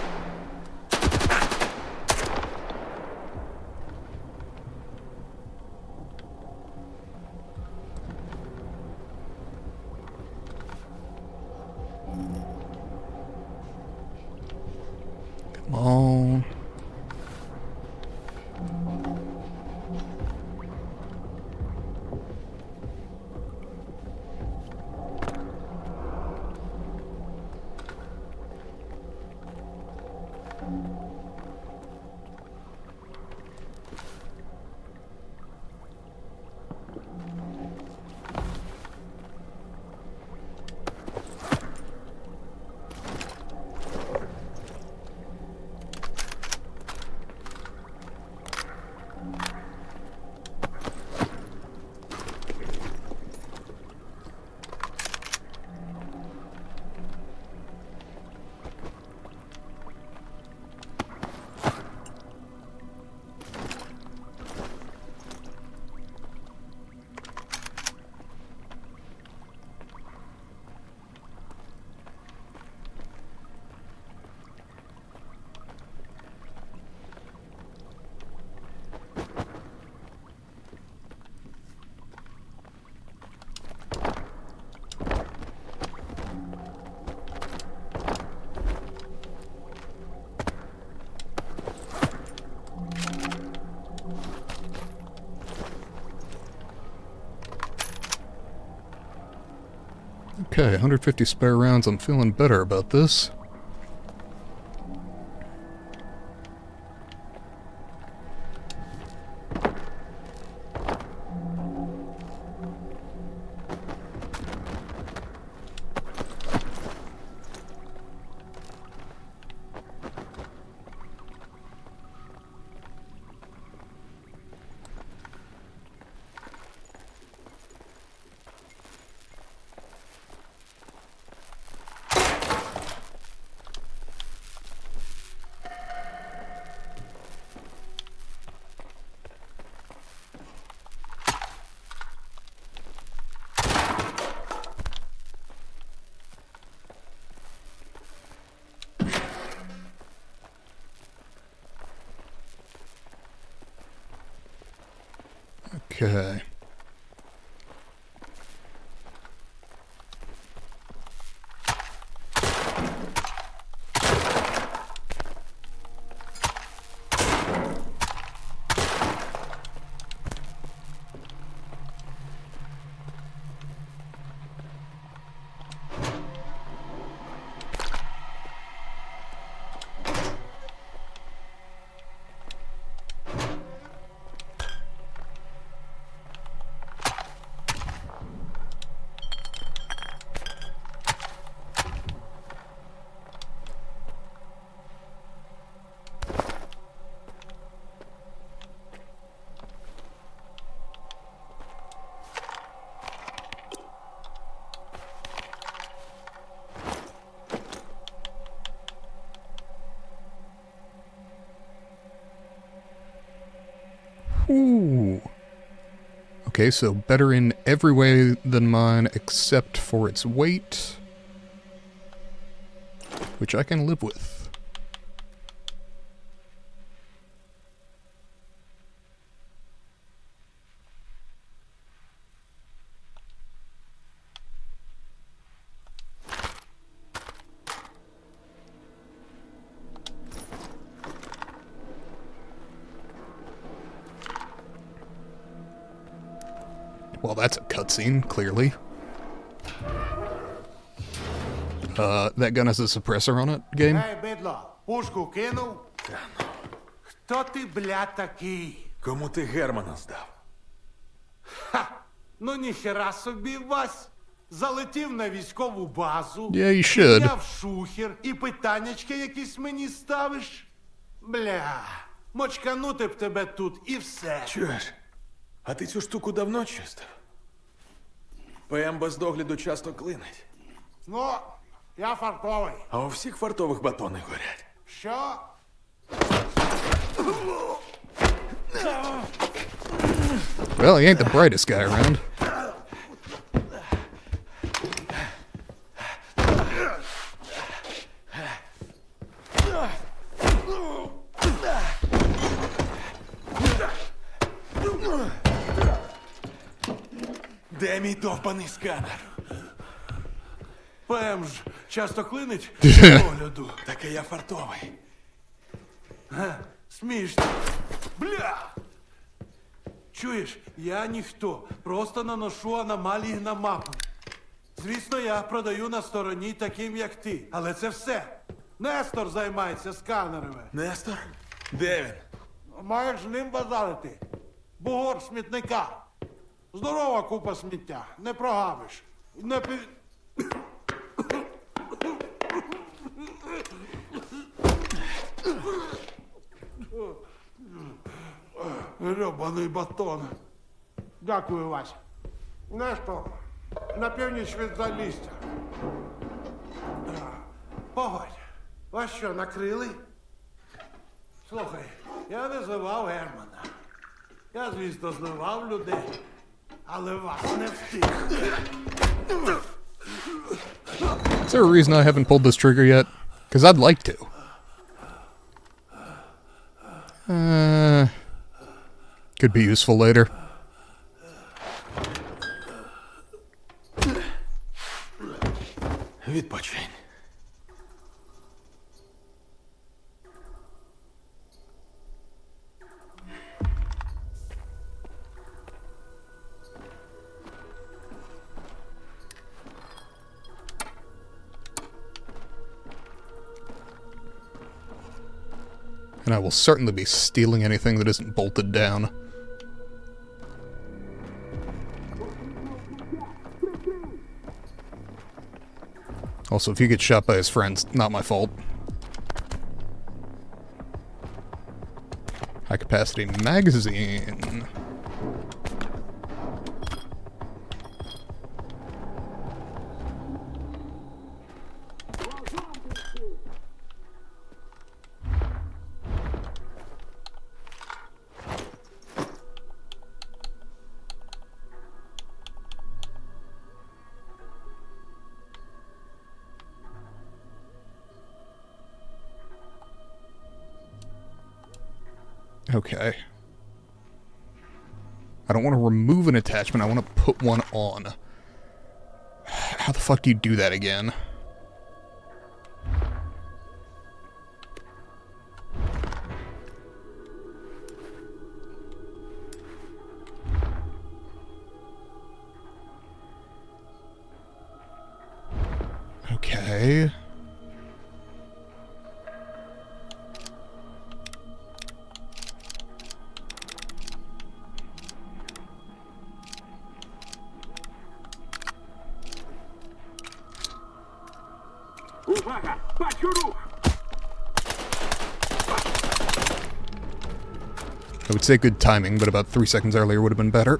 Come on. Okay, 150 spare rounds. I'm feeling better about this. Okay. Ooh. Okay, so better in every way than mine except for its weight, which I can live with. Well, that's a cutscene, clearly. That gun has a suppressor on it, game? Ей, бидло, пушку кинув? Хто ти, бля, такий? Кому ти Германа здав? Ну ніхера собі, Вась. Залетів на військову базу, Yeah, you should. підняв шухер і питаннячки якісь мені ставиш? Бля, мочканути б тебе тут і все. Чуєш? А ти цю штуку давно чистив? ПМ без догляду часто клинить. Ну, я фартовий. А у всіх фартових батони горять. Що? Well, he ain't the brightest guy around. Де мій довбаний сканер? ПМ ж часто клинить з погляду. Так і я фартовий. Смішно. Бля! Чуєш, я ніхто. Просто наношу аномалії на мапу. Звісно, я продаю на стороні таким, як ти. Але це все. Нестор займається сканерами. Нестор? Де він? Маєш з ним базарити. Бугор смітника. Здорова купа сміття. Не прогавиш. Не пі... Гребаний батон. Дякую, Вась. Нестор, на північ від Залістя. Погодь, вас що, накрили? Слухай, я не зливав Германа. Я, звісно, зливав людей, але вас не встиг. Is there a reason I haven't pulled this trigger yet? Because I'd like to. Could be useful later. Відпочинь. And I will certainly be stealing anything that isn't bolted down. Also, if he gets shot by his friends, not my fault. High capacity magazine. Okay. I don't want to remove an attachment, I want to put one on. How the fuck do you do that again? Okay. Увага! Бачу рух! I would say good timing, but about 3 seconds earlier would have been better.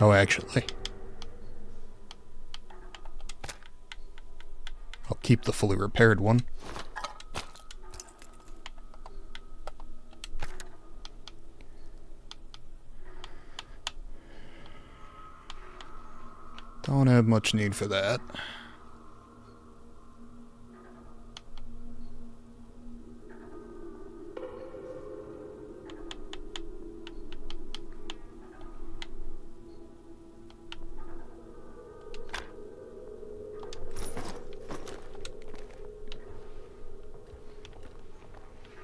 Oh, actually. I'll keep the fully repaired one. Don't have much need for that.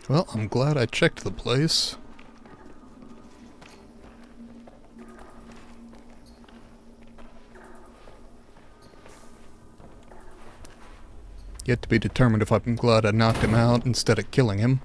Well, I'm glad I checked the place. Yet to be determined if I'm glad I knocked him out instead of killing him.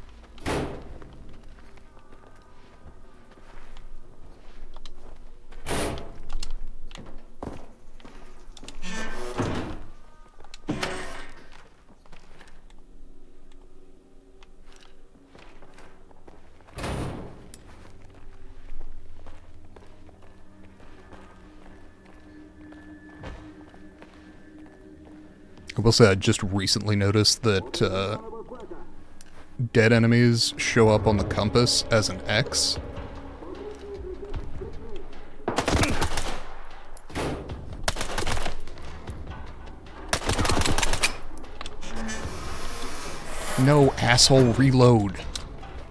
I will say I just recently noticed that dead enemies show up on the compass as an X. No, asshole, reload.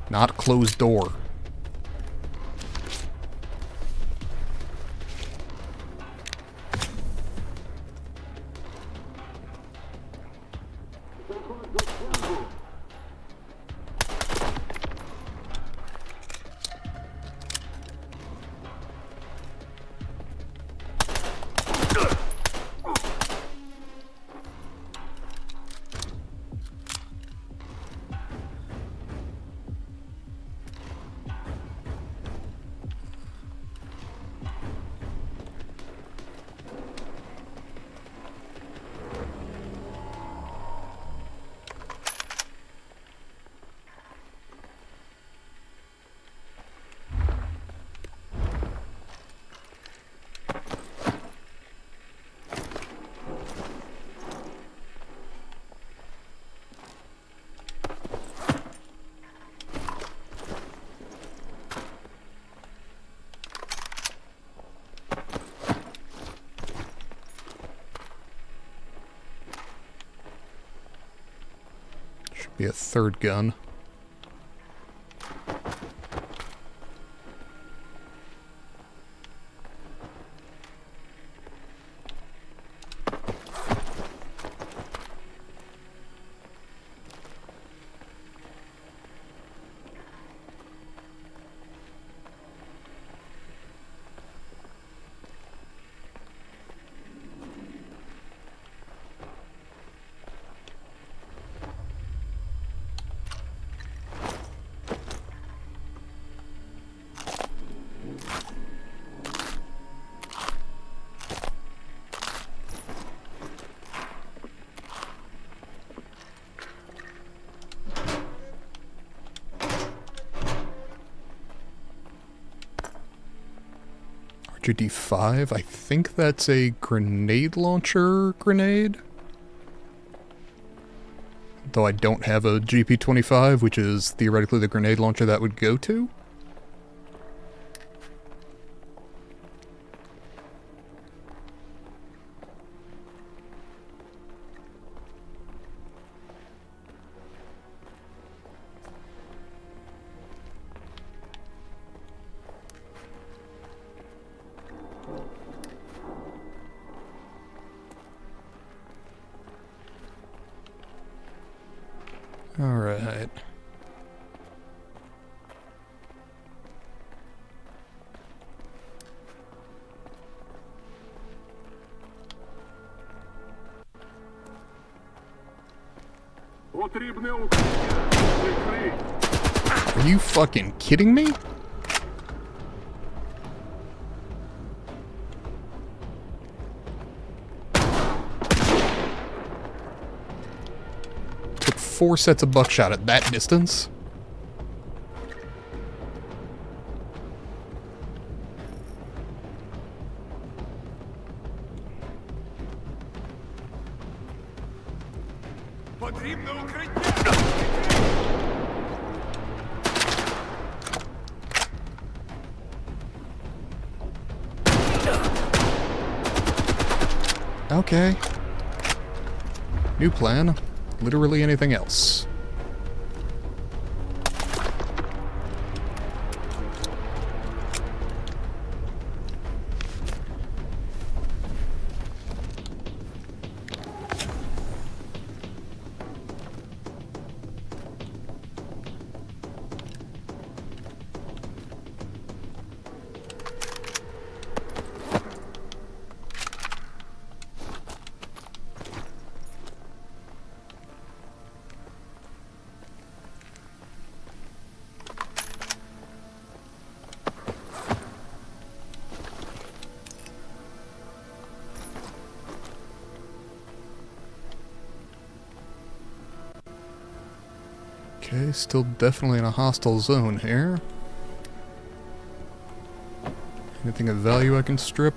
Not closed door. Be a third gun. GD5, I think that's a grenade launcher grenade. Though I don't have a GP25, which is theoretically the grenade launcher that would go to. Alright. Are you fucking kidding me? Took 4 sets of buckshot at that distance. Okay. New plan. Literally anything else. Okay, still definitely in a hostile zone here. Anything of value I can strip?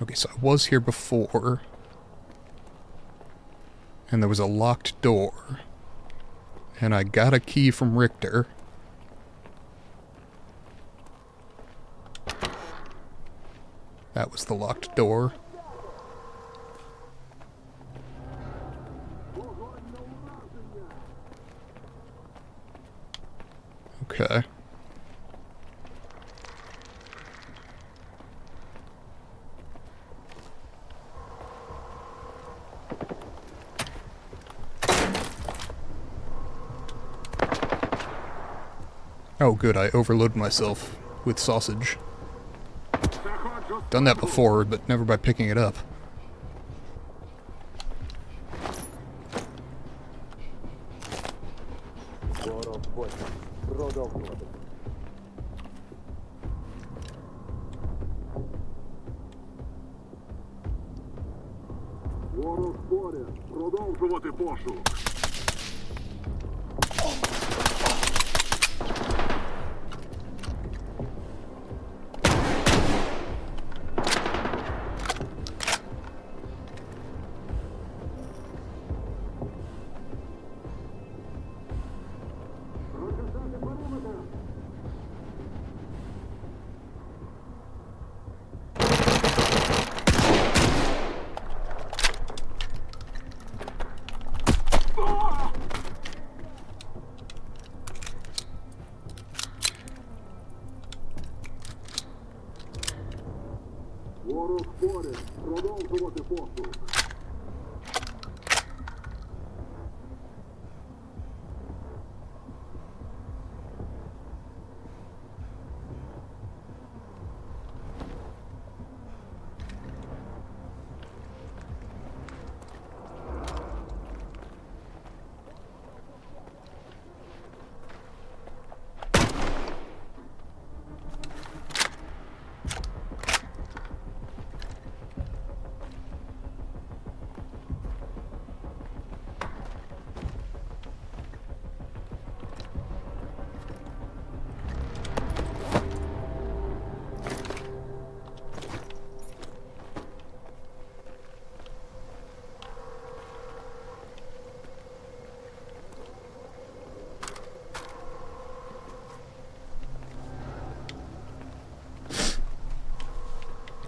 Okay, so I was here before, and there was a locked door, and I got a key from Richter. That was the locked door. Okay. Oh good, I overloaded myself with sausage. Done that before, but never by picking it up. Ворог поряд. Продовжувати пошук. Ворог поряд. Продовжувати пошук.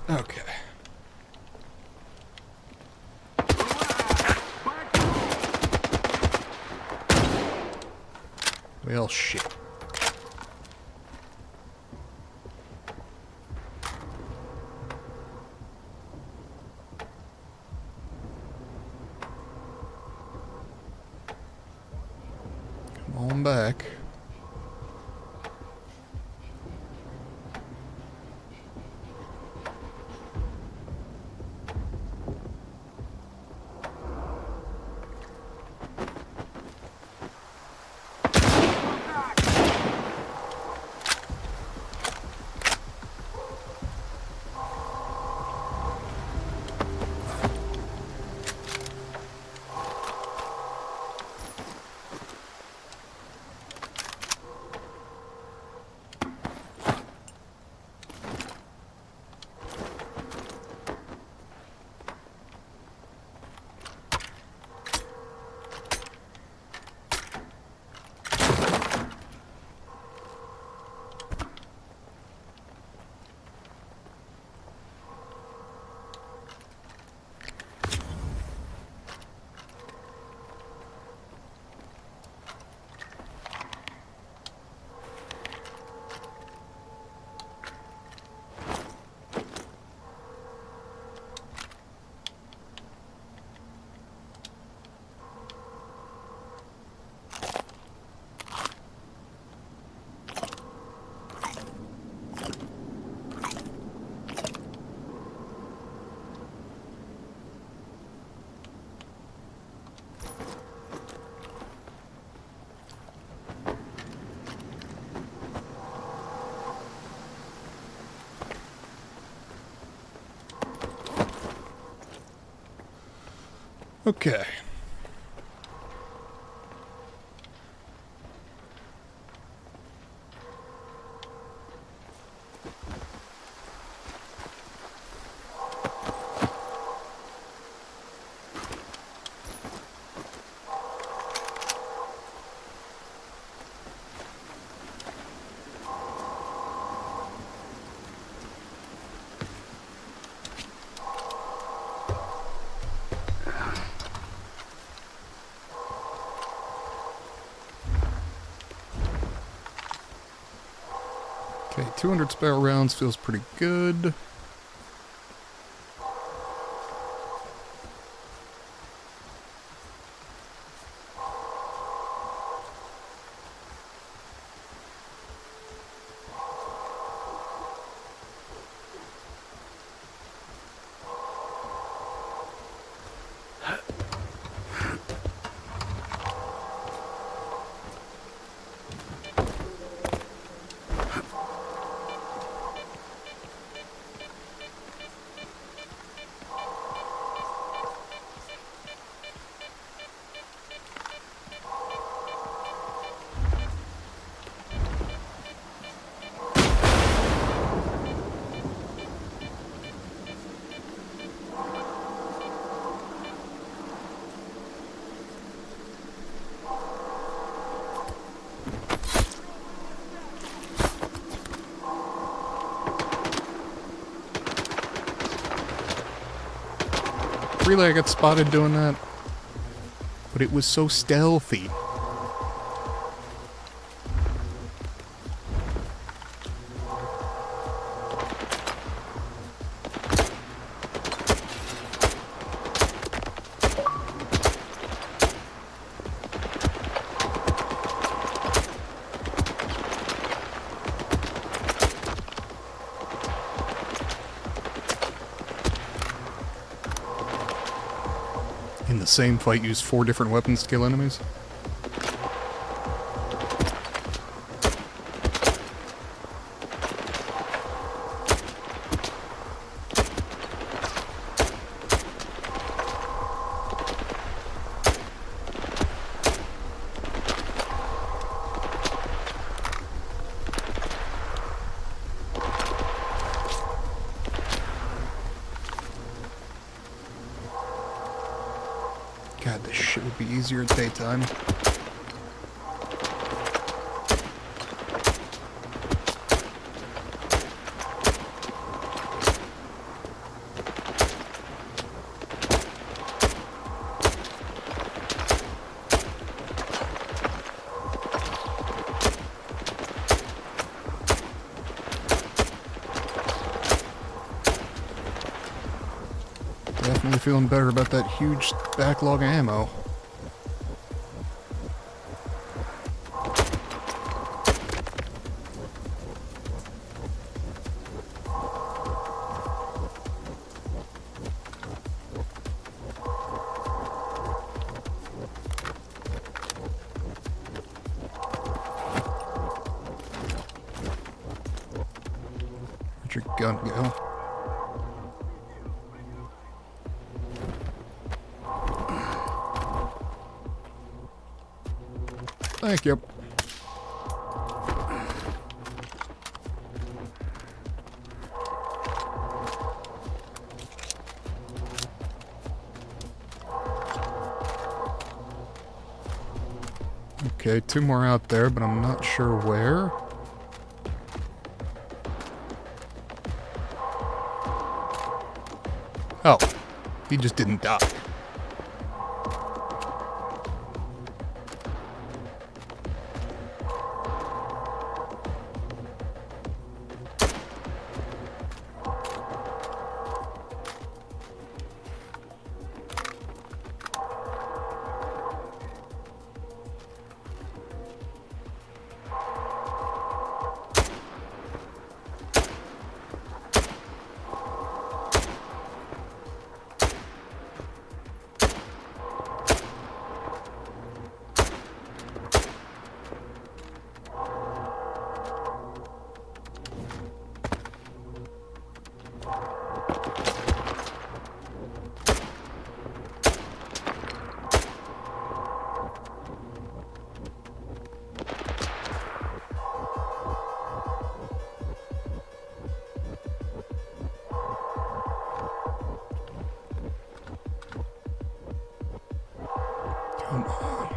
Okay. Well, shit. Come on back. Okay. Okay, 200 spare rounds feels pretty good. Really, I got spotted doing that, but it was so stealthy. in the same fight use 4 different weapons to kill enemies? God, this shit would be easier at daytime. Definitely feeling better about that huge backlog of ammo. Where'd your gun go? Thank you. Okay, 2 more out there, but I'm not sure where. Oh, he just didn't die. Come on.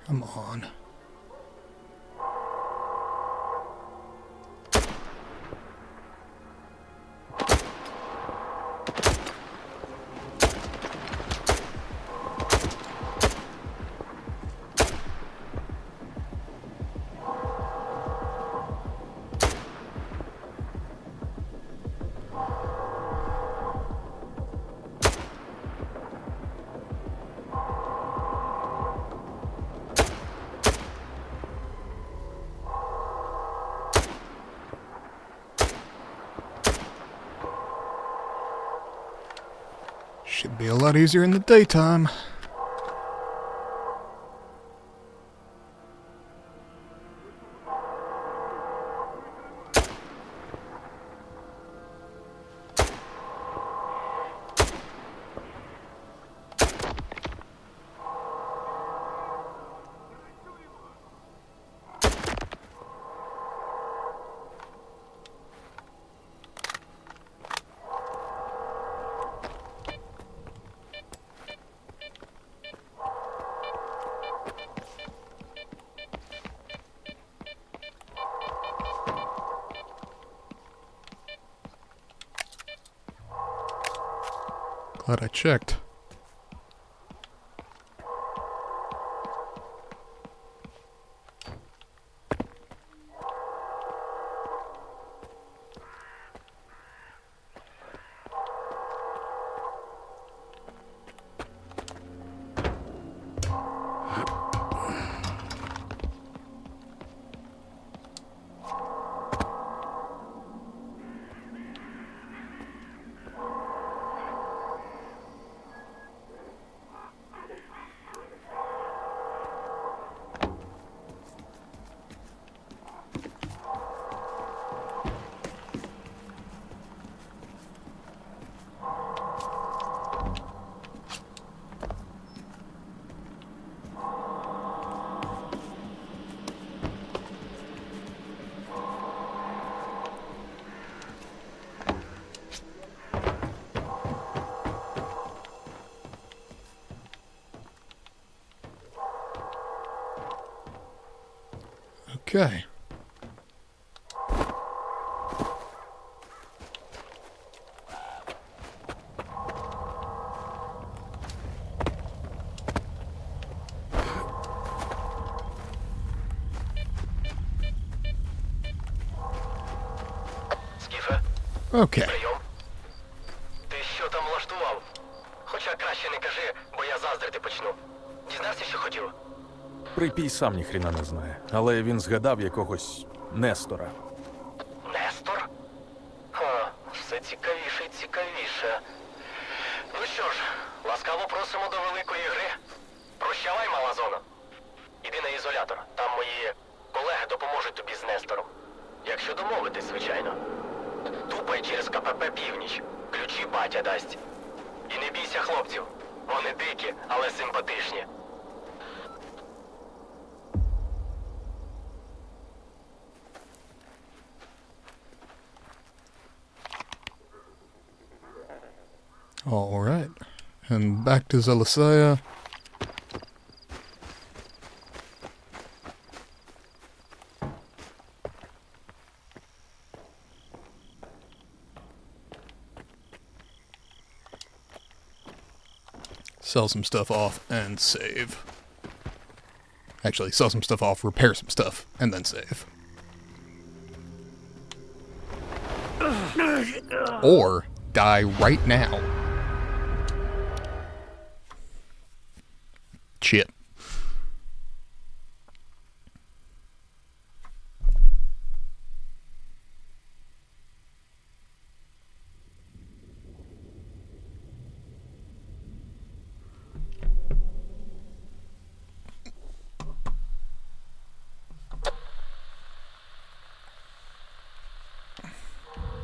Come on. Should be a lot easier in the daytime. Glad I checked. Okay. Скіфе? Okay. Прийом. Ти що там влаштував? Хоча краще не кажи, бо я заздрити почну. Дізнався, що хотів? Припій сам ніхріна не знає, але він згадав якогось Нестора. Нестор? Ха, все цікавіше і цікавіше. Ну що ж, ласкаво просимо до великої гри. Прощавай, мала зона. Іди на ізолятор, там мої колеги допоможуть тобі з Нестором. Якщо домовитись, звичайно. Тупай через КПП «Північ». Ключі батя дасть. І не бійся хлопців. Вони дикі, але симпатичні. All right. And back to Zelisaya. Sell some stuff off and save. Actually, sell some stuff off, repair some stuff, and then save. Or die right now. Shit.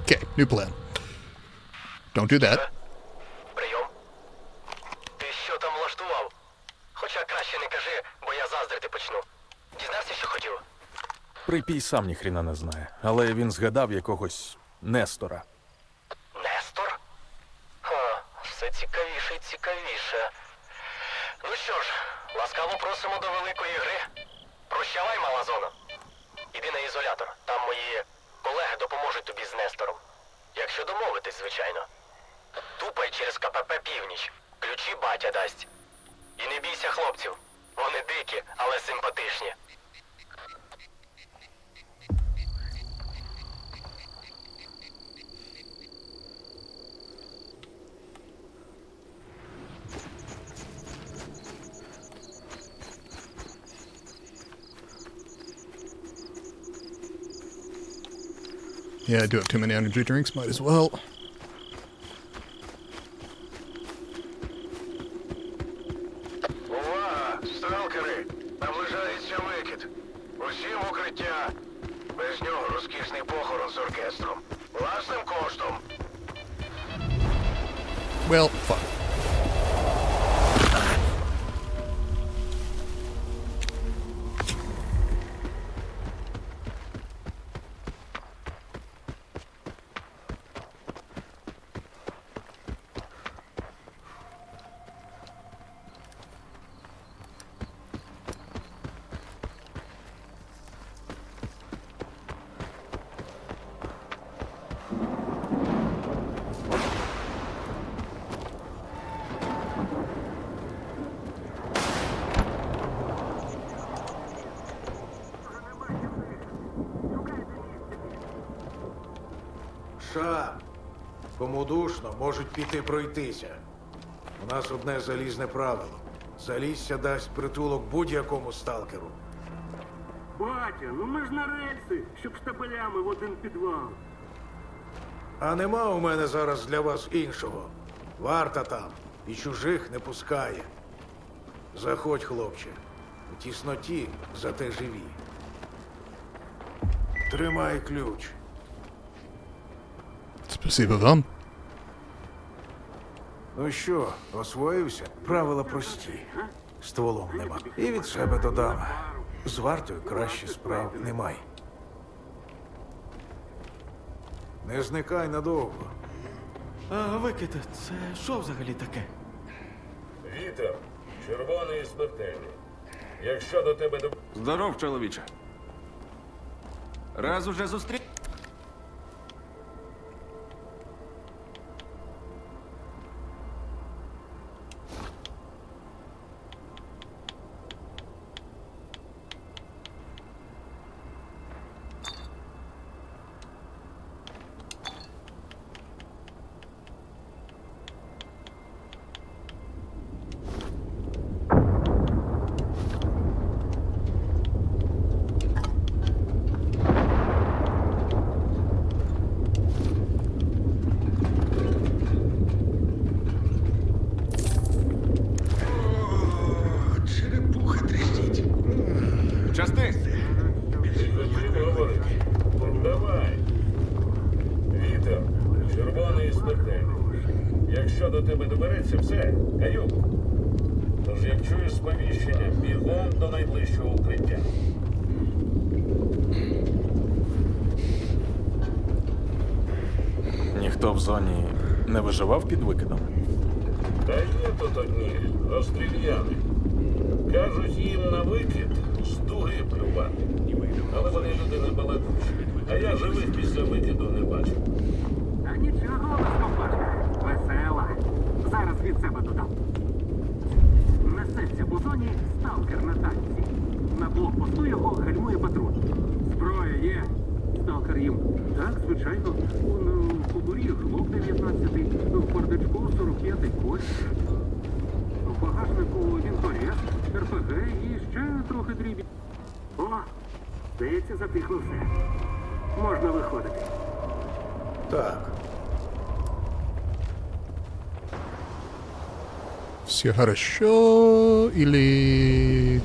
Okay, new plan. Don't do that. Прийом. Ти що там влаштував? Хоча краще не кажи, бо я заздрити почну. Дізнався, що хотів? Припій сам ніхріна не знає, але він згадав якогось Нестора. Нестор? Ха, все цікавіше і цікавіше. Ну що ж, ласкаво просимо до великої гри. Прощавай, мала зона. Іди на ізолятор, там мої колеги допоможуть тобі з Нестором. Якщо домовитись, звичайно. Тупай через КПП «Північ». Ключі батя дасть. І не бійся хлопців. Вони дикі, але симпатичні. Yeah, I do have too many energy drinks, might as well. Увага! Сталкери! Наближається викид. Усім в укриття. Без нього розкішний похорон з оркестром. Власним коштом. Well, fuck. Ша, кому душно, можуть піти пройтися. У нас одне залізне правило. Залісся дасть притулок будь-якому сталкеру. Батя, ну ми ж на рельси, щоб штабелями в один підвал. А нема у мене зараз для вас іншого. Варта там і чужих не пускає. Заходь, хлопче. У тісноті, зате живі. Тримай ключ. Спасибо вам. Ну що, освоївся? Правила прості. Стволом нема. І від себе додам. З вартою краще справ немає. Не зникай надовго. А викид, це що взагалі таке? Вітер, червоний і смертельний. Якщо до тебе до... Здоров, чоловіче. Раз уже зустрів. Части! Давай. Вітер, червоний і смертельний. Якщо до тебе добереться, все, каюк. Тож як чуєш сповіщення, бігом до найближчого укриття. Ніхто в зоні не виживав під викидом? Та є тут одні розстріляни. Кажуть, їм на викид з дуги плювати. Але вони люди не балакучі. А я живих після викиду не бачив. Та нічого, компашка. Весела. Зараз від себе додам. Несеться по зоні сталкер на танці. На блокпосту його гальмує патруль. Зброя є. Сталкер їм. Так, звичайно. У кобурі глок 19-й, в бардачку 45-й кость. В багажнику вінторез, РПГ і ще трохи дрібів. О, здається, затихло все. Можна виходити. Так. Все хорошо или...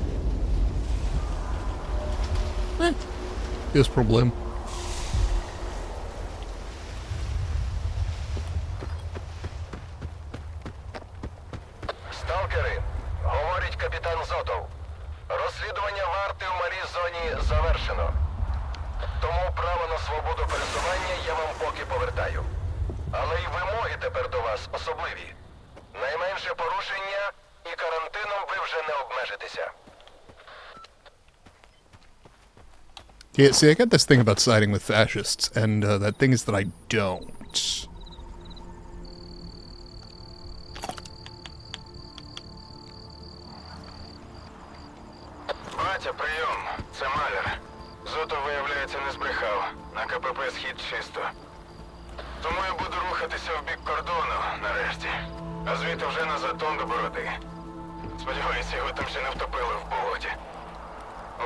Без проблем. Сталкери, говорить капітан Зотов. Розслідування варти в малій зоні завершено. Тому право на свободу пересування я вам поки повертаю. Але й вимоги тепер до вас особливі. Найменше порушення і карантином ви вже не обмежитеся. Yeah, see, I got this thing about siding with fascists, and that thing is that I don't. Батя, прийом. Це Маляр. Зотов, виявляється, не збрехав. На КПП схід чисто. Тому я буду рухатися в бік кордону, нарешті. А звідти вже на затон до Бороди. Сподіваюся, його там ще не втопили в болоті.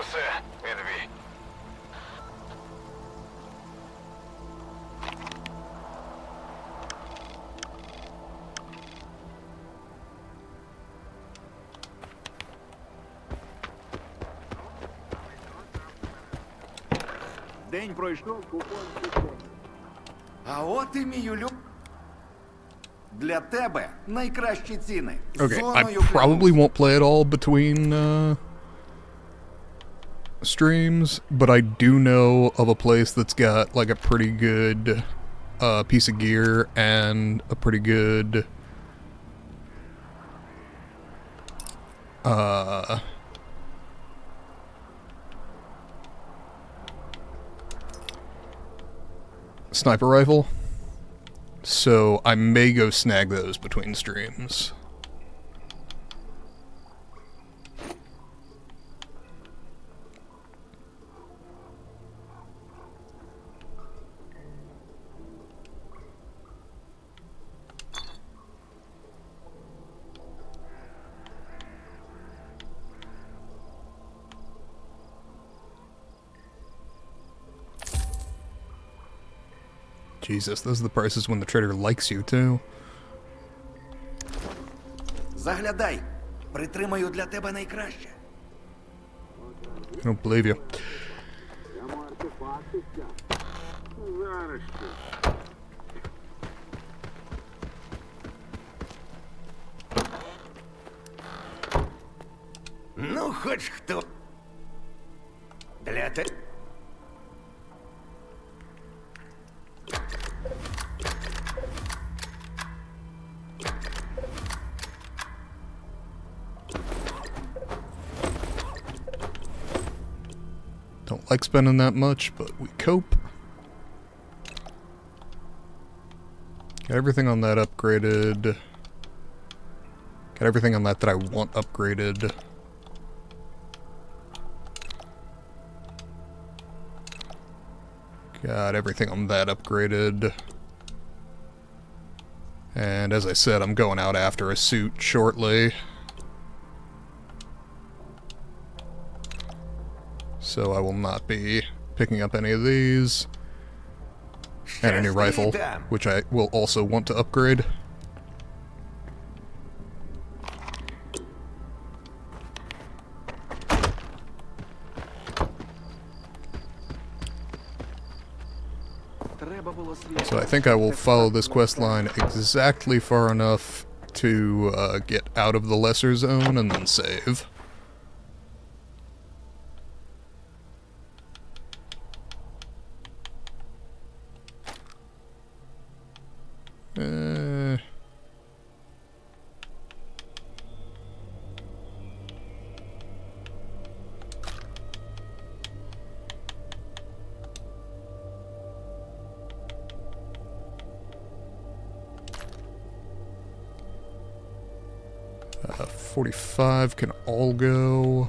Усе, відбій. День пройшов, купон пішов. А от і мій улюб. Для тебе найкращі ціни. Okay, I probably won't play it all between streams, but I do know of a place that's got like a pretty good piece of gear and a pretty good sniper rifle. So I may go snag those between streams. Jesus, those are the prices when the trader likes you, too. Заглядай. Притримаю для тебе найкраще. I don't believe you. Зараз що? Ну, хоч хто. Для те. Don't like spending that much, but we cope. Got everything on that upgraded. Got everything on that I want upgraded. Got everything on that upgraded. And as I said, I'm going out after a suit shortly. So I will not be picking up any of these. And a new rifle, which I will also want to upgrade. So I think I will follow this quest line exactly far enough to get out of the lesser zone and then save. Uh, 45 can all go.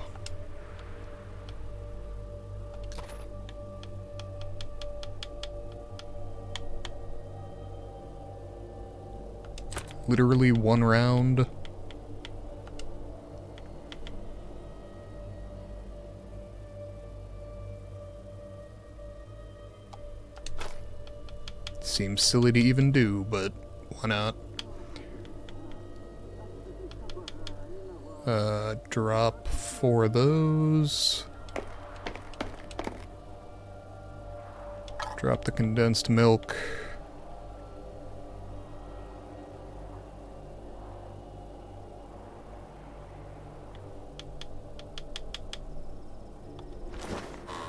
Literally one round. Seems silly to even do, but why not? Drop 4 of those. Drop the condensed milk.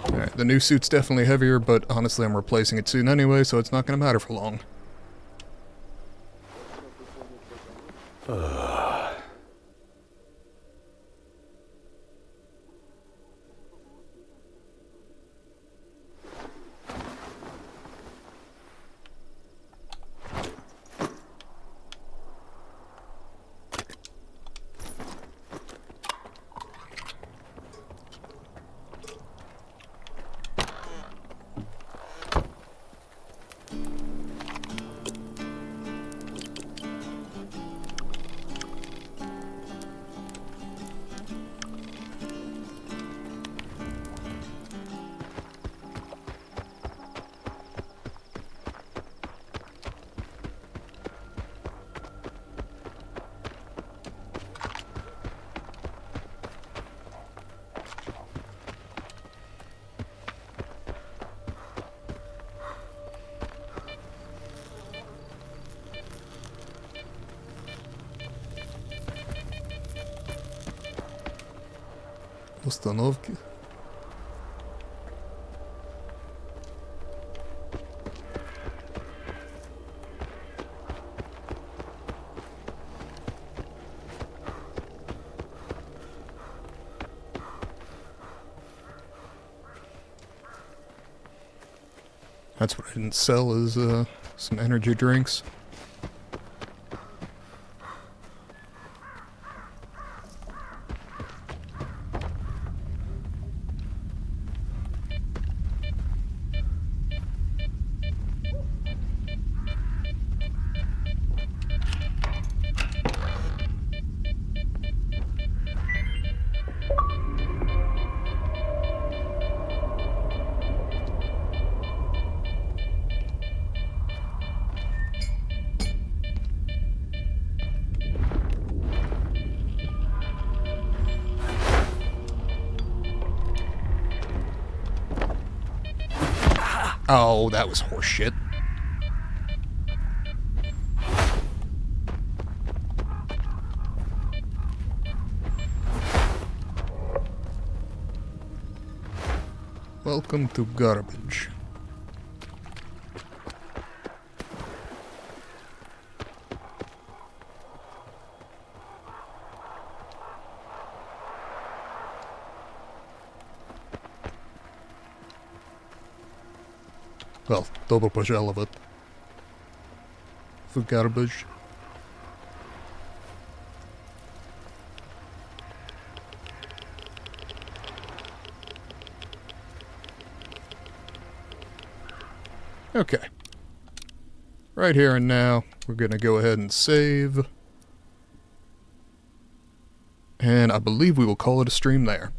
Alright, the new suit's definitely heavier, but honestly I'm replacing it soon anyway, so it's not going to matter for long. Установки. That's what I didn't sell is some energy drinks. Oh, that was horseshit. Welcome to garbage. Well, добро пожаловать в garbage. Okay. Right here and now, we're going to go ahead and save. And I believe we will call it a stream there.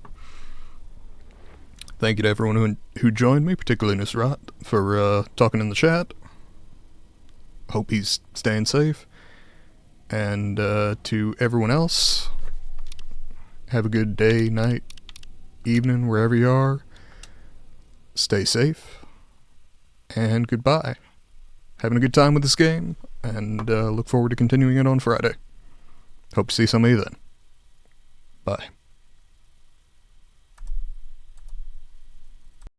Thank you to everyone who joined me, particularly Nusrat, for talking in the chat. Hope he's staying safe. And to everyone else, have a good day, night, evening, wherever you are. Stay safe. And goodbye. Having a good time with this game, and look forward to continuing it on Friday. Hope to see some of you then. Bye.